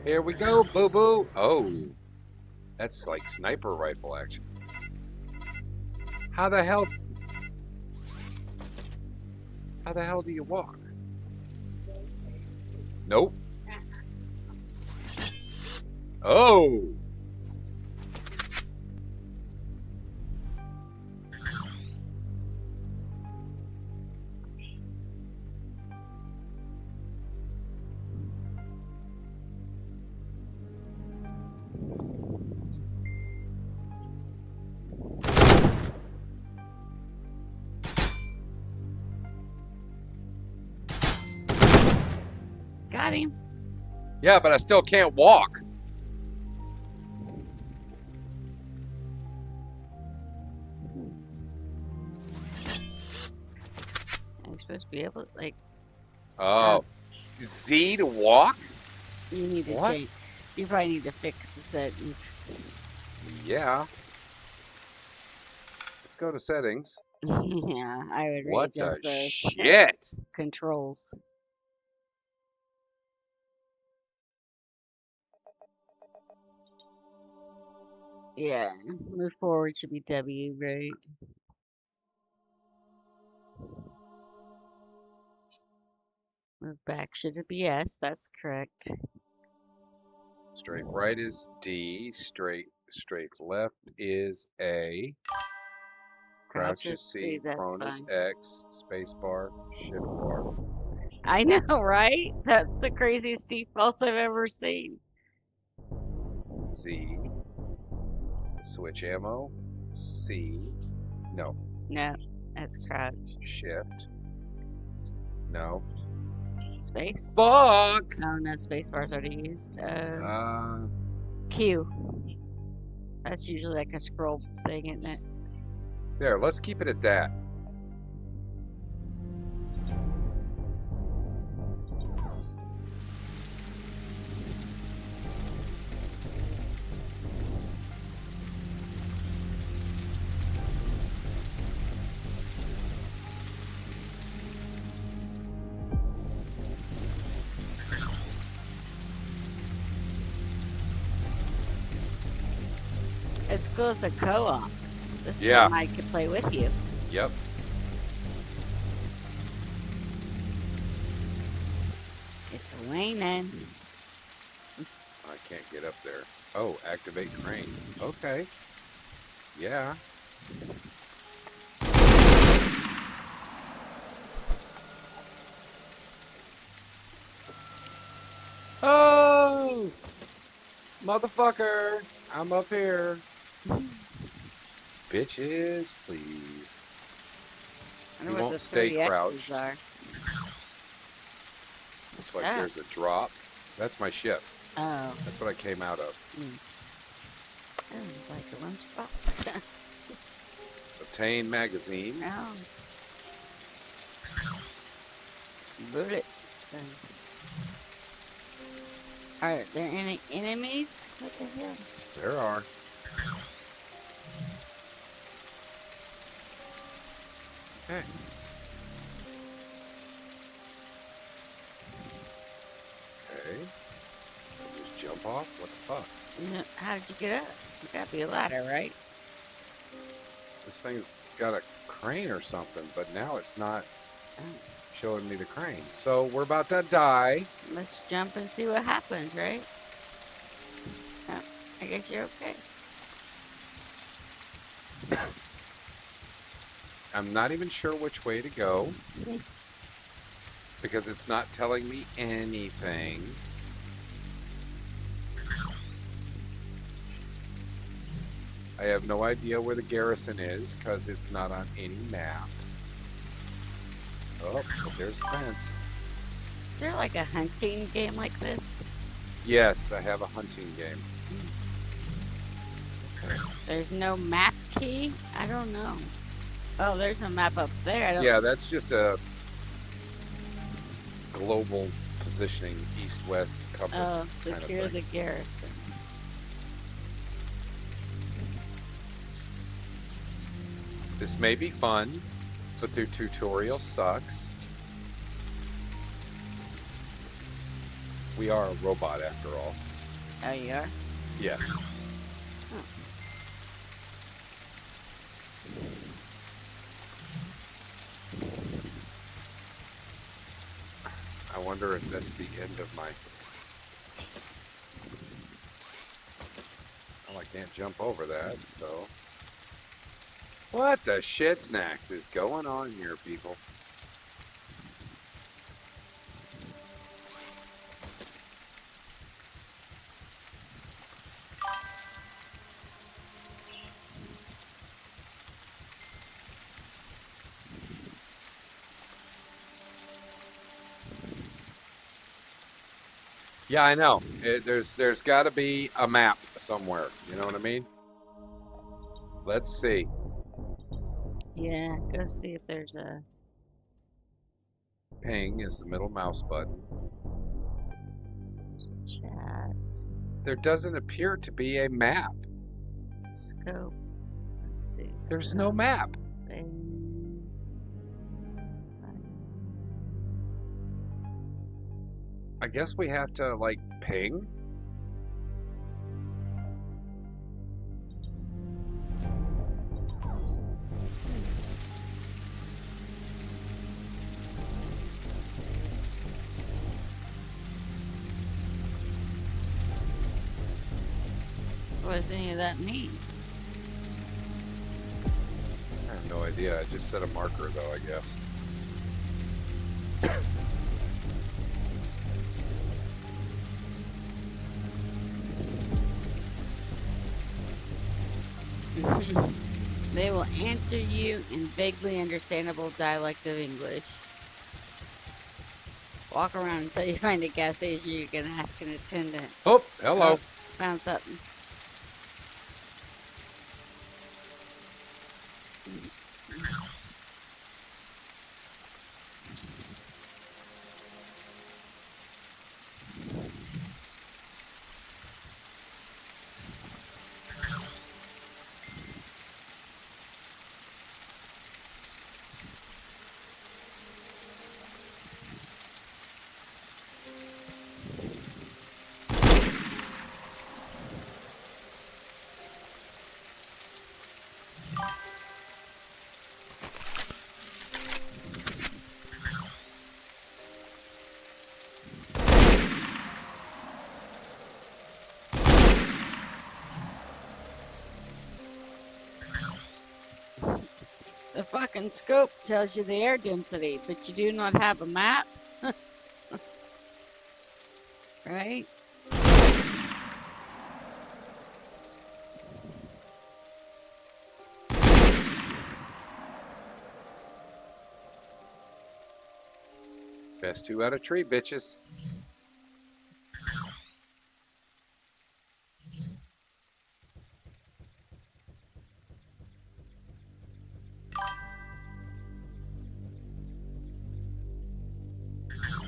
S2: Here we go, boo boo. Oh, that's like sniper rifle action. How the hell do you walk? Nope. Oh.
S3: Got him.
S2: Yeah, but I still can't walk.
S3: I'm supposed to be able to, like,
S2: Oh. Z to walk?
S3: you need to
S2: What?
S3: change. You probably need to fix the settings.
S2: Yeah. Let's go to settings.
S3: Yeah, I would
S2: What the
S3: readjust those
S2: shit?
S3: controls. Yeah, move forward should be W, right? Move back should be S, that's correct.
S2: Straight right is D. Straight left is A. Crouch is C.
S3: that's
S2: Prone is
S3: fine.
S2: X. Space bar. Shift bar.
S3: I know, right? That's the craziest defaults I've ever seen.
S2: Z. Switch ammo. C. No.
S3: No, that's crouch.
S2: Shift. No.
S3: Space?
S2: Fuck!
S3: Oh no, space bar's already used.
S2: Uh,
S3: Q. That's usually like a scroll thing, isn't it?
S2: there, let's keep it at that.
S3: It's cool as a co-op. This
S2: Yeah.
S3: is something I could play with you.
S2: Yep.
S3: It's raining.
S2: I can't get up there. Oh, activate crane. Okay. Yeah. Motherfucker, I'm up here. Bitches, please.
S3: I
S2: You
S3: wonder what
S2: won't
S3: the
S2: stay
S3: 3 X's
S2: crouched.
S3: are.
S2: Looks like
S3: that?
S2: there's a drop. That's my ship.
S3: Oh.
S2: That's what I came out of.
S3: Oh, like a lunchbox.
S2: Obtain magazine.
S3: Oh. Bullets. Are there any enemies? What the hell?
S2: There are. Okay. Okay. Just jump off? What the fuck?
S3: How did you get up? You gotta be a ladder, right?
S2: This thing's got a crane or something, but now it's not showing me the crane. So we're about to die.
S3: Let's jump and see what happens, right? Oh, I guess you're okay.
S2: I'm not even sure which way to go because it's not telling me anything. I have no idea where the garrison is because it's not on any map. Oh, but there's a fence.
S3: Is there like a hunting game like this?
S2: Yes, I have a hunting game.
S3: There's no map key? I don't know. Oh, there's a map up there. I don't...
S2: Yeah, that's just a global positioning, east-west compass
S3: Oh,
S2: kind of
S3: secure
S2: thing.
S3: the garrison.
S2: This may be fun, but the tutorial sucks. We are a robot after all.
S3: Oh, you are?
S2: Yes.
S3: Oh.
S2: I wonder if that's the end of my... Oh, I can't jump over that, so... What the shit snacks is going on here, people? Yeah, I know. There's got to be a map somewhere. You know what I mean? Let's see.
S3: Yeah, go see if there's a...
S2: Ping is the middle mouse button.
S3: chat.
S2: There doesn't appear to be a map.
S3: Scope. Let's see.
S2: There's no map. I guess we have to, like, ping?
S3: What does any of that mean?
S2: I have no idea. I just set a marker, though, I guess.
S3: They will answer you in vaguely understandable dialect of English. Walk around until you find a gas station you can ask an attendant.
S2: Oh, hello.
S3: Oh, found something. The fucking scope tells you the air density, but you do not have a map? Right?
S2: Best 2 out of 3, bitches.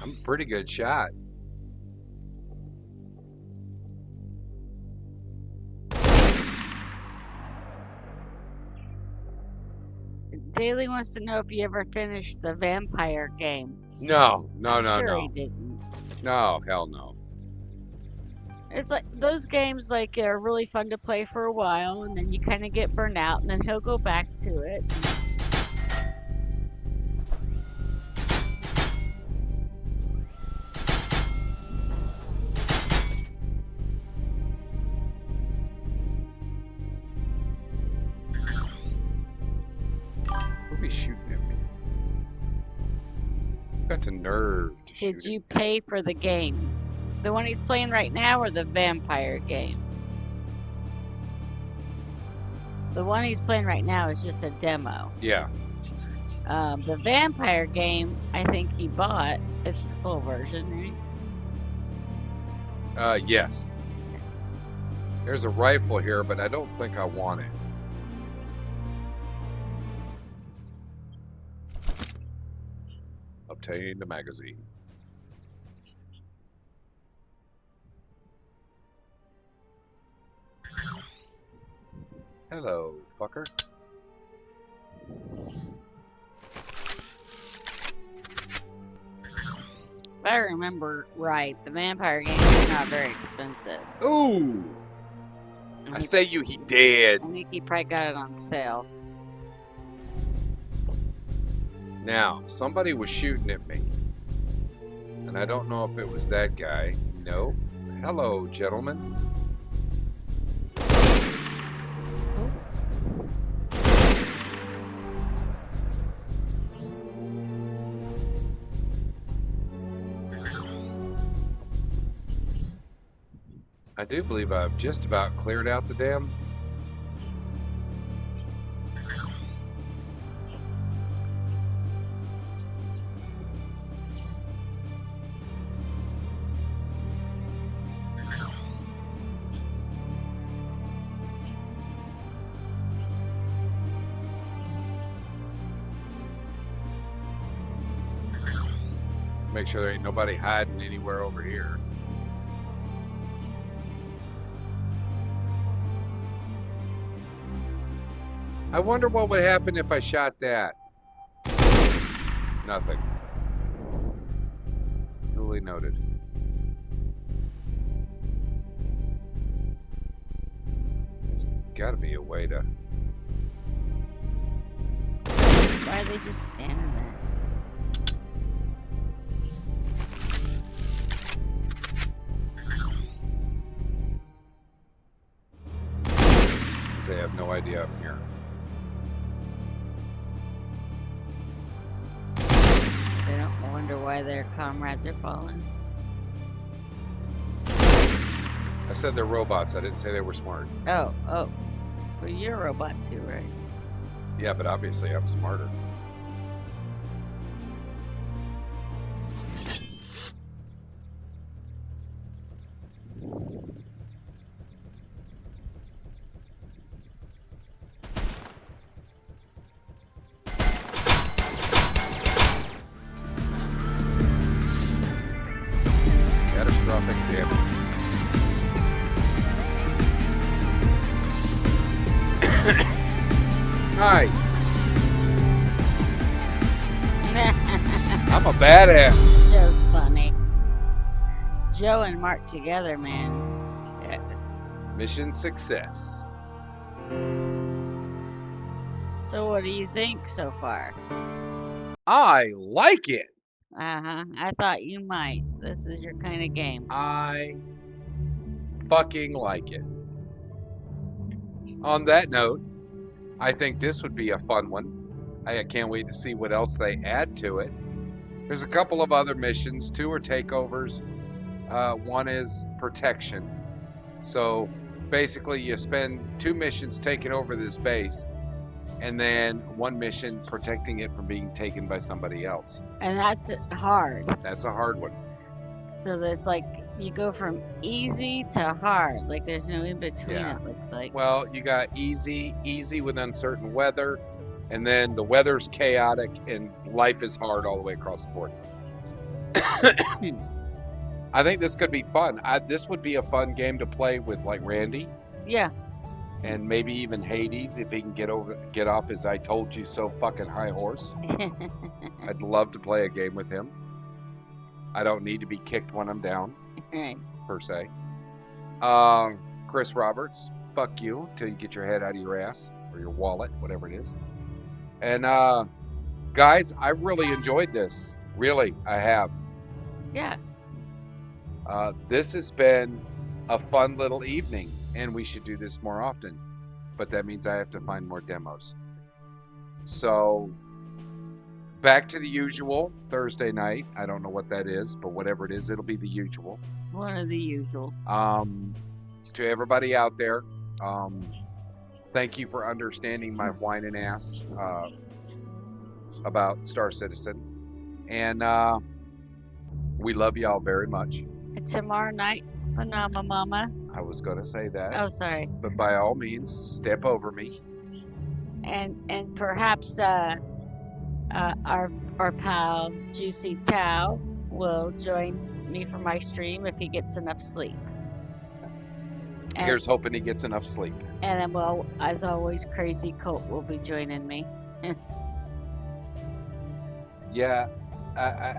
S2: I'm a pretty good shot.
S3: Daly wants to know if you ever finished the vampire game.
S2: No,
S3: I'm sure he didn't.
S2: No, hell no.
S3: It's like those games like are really fun to play for a while, and then you kind of get burnt out, and then he'll go back to it.
S2: Who'll be shooting at me? Got the nerve to shoot
S3: Did
S2: at
S3: you
S2: me.
S3: pay for the game? The one he's playing right now, or the vampire game? The one he's playing right now is just a demo.
S2: Yeah.
S3: The vampire game, I think he bought. It's the full version, right?
S2: Yes. There's a rifle here, but I don't think I want it. Obtain the magazine. Hello, fucker.
S3: If I remember right, the vampire game is not very expensive.
S2: Ooh!
S3: And
S2: I
S3: he-
S2: say you, he dead.
S3: I think he probably got it on sale.
S2: Now, somebody was shooting at me. And I don't know if it was that guy. No. Hello, gentlemen. I do believe I've just about cleared out the dam. Make sure there ain't nobody hiding anywhere over here. I wonder what would happen if I shot that. Nothing. Duly noted. There's gotta be a way to...
S3: Why are they just standing there?
S2: Because they have no idea I'm here.
S3: They don't wonder why their comrades are falling.
S2: I said they're robots. I didn't say they were smart.
S3: Oh. Well, you're a robot too, right?
S2: Yeah, but obviously I'm smarter. Catastrophic damage. Nice. I'm a badass.
S3: Joe's funny. Joe and Mark together, man.
S2: Mission success.
S3: So what do you think so far?
S2: I like it.
S3: Uh-huh. I thought you might. This is your kind of game.
S2: I fucking like it. On that note, I think this would be a fun one. I can't wait to see what else they add to it. There's a couple of other missions. 2 are takeovers. 1 is protection. So basically you spend 2 missions taking over this base. and then one mission protecting it from being taken by somebody else.
S3: And that's hard.
S2: That's a hard one.
S3: So there's like you go from easy to hard. Like there's no in between.
S2: Yeah.
S3: It looks like.
S2: Well, you got easy with uncertain weather, and then the weather's chaotic and life is hard all the way across the board. I think this could be fun. This would be a fun game to play with like Randy
S3: Yeah.
S2: and maybe even Hades if he can get off his I told you so fucking high horse. I'd love to play a game with him. I don't need to be kicked when I'm down,
S3: Right.
S2: per se. Chris Roberts, fuck you till you get your head out of your ass or your wallet, whatever it is. And guys, I really enjoyed this. Really, I have.
S3: Yeah.
S2: This has been a fun little evening, and we should do this more often. But that means I have to find more demos. So, back to the usual Thursday night. I don't know what that is, but whatever it is, it'll be the usual.
S3: One of the usuals.
S2: To everybody out there, thank you for understanding my whining ass about Star Citizen. And we love y'all very much.
S3: Tomorrow night, Panama Mama.
S2: I was going to say that.
S3: Oh, sorry.
S2: But by all means, step over me.
S3: And perhaps our pal Juicy Tao will join me for my stream if he gets enough sleep. And,
S2: Here's hoping he gets enough sleep.
S3: and then, well, as always, Crazy Colt will be joining me.
S2: Yeah, I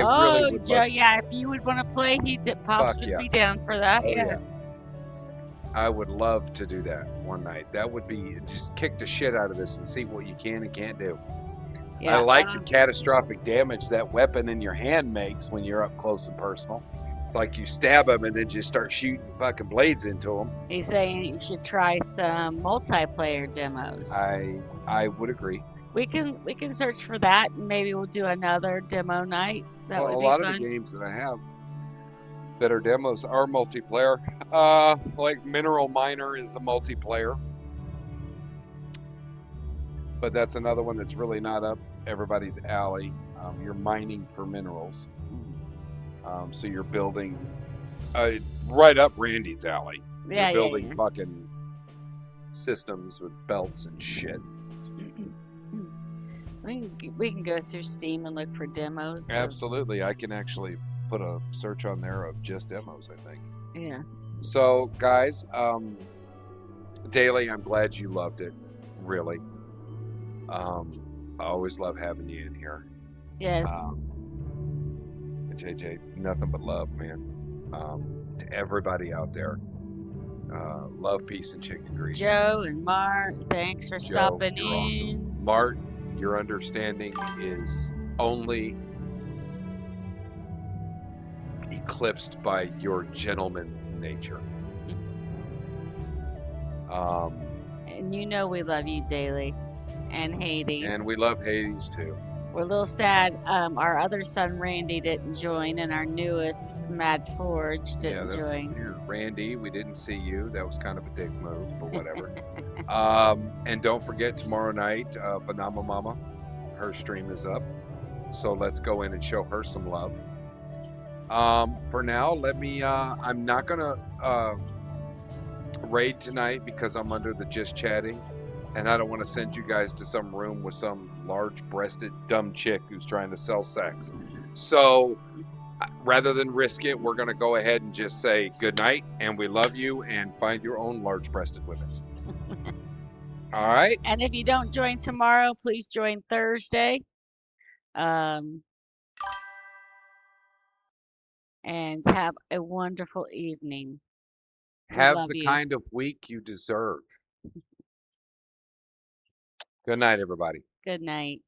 S3: Oh,
S2: really would
S3: Joe,
S2: love.
S3: yeah, if you would want to play, Pops
S2: Fuck
S3: would
S2: yeah.
S3: be down for that.
S2: Oh,
S3: yeah.
S2: I would love to do that one night. That would be just kick the shit out of this and see what you can and can't do.
S3: Yeah.
S2: I like the catastrophic damage that weapon in your hand makes when you're up close and personal. It's like you stab them and then just start shooting fucking blades into them.
S3: He's saying you should try some multiplayer demos.
S2: I would agree.
S3: We can search for that, and maybe we'll do another demo night. That
S2: Well,
S3: would
S2: a
S3: be
S2: lot
S3: fun.
S2: of the games that I have that are demos are multiplayer. Like Mineral Miner is a multiplayer, but that's another one that's really not up everybody's alley. You're mining for minerals, so you're building right up Randy's alley.
S3: Yeah,
S2: You're building
S3: yeah.
S2: fucking systems with belts and shit.
S3: We can go through Steam and look for demos.
S2: Absolutely, I can actually put a search on there of just demos, I think.
S3: Yeah.
S2: So, guys, Daly, I'm glad you loved it. Really. I always love having you in here.
S3: Yes.
S2: JJ, nothing but love, man. To everybody out there. Love, peace, and chicken grease.
S3: Joe and Mark, thanks for
S2: Joe,
S3: stopping
S2: you're
S3: in.
S2: awesome. Mart, your understanding is only eclipsed by your gentleman nature.
S3: And you know we love you daily. And Hades.
S2: And we love Hades too.
S3: We're a little sad. Our other son Randy didn't join, and our newest Mad Forge didn't join.
S2: Randy, we didn't see you. That was kind of a dick move, but whatever. And don't forget tomorrow night, Banama Mama, her stream is up. So let's go in and show her some love. For now, let me. I'm not gonna raid tonight because I'm under the just chatting. And I don't want to send you guys to some room with some large-breasted dumb chick who's trying to sell sex. So rather than risk it, we're going to go ahead and just say good night and we love you and find your own large-breasted women. All right?
S3: And if you don't join tomorrow, please join Thursday. And have a wonderful evening. We
S2: Have
S3: love
S2: the
S3: you.
S2: kind of week you deserve. Good night, everybody.
S3: Good night.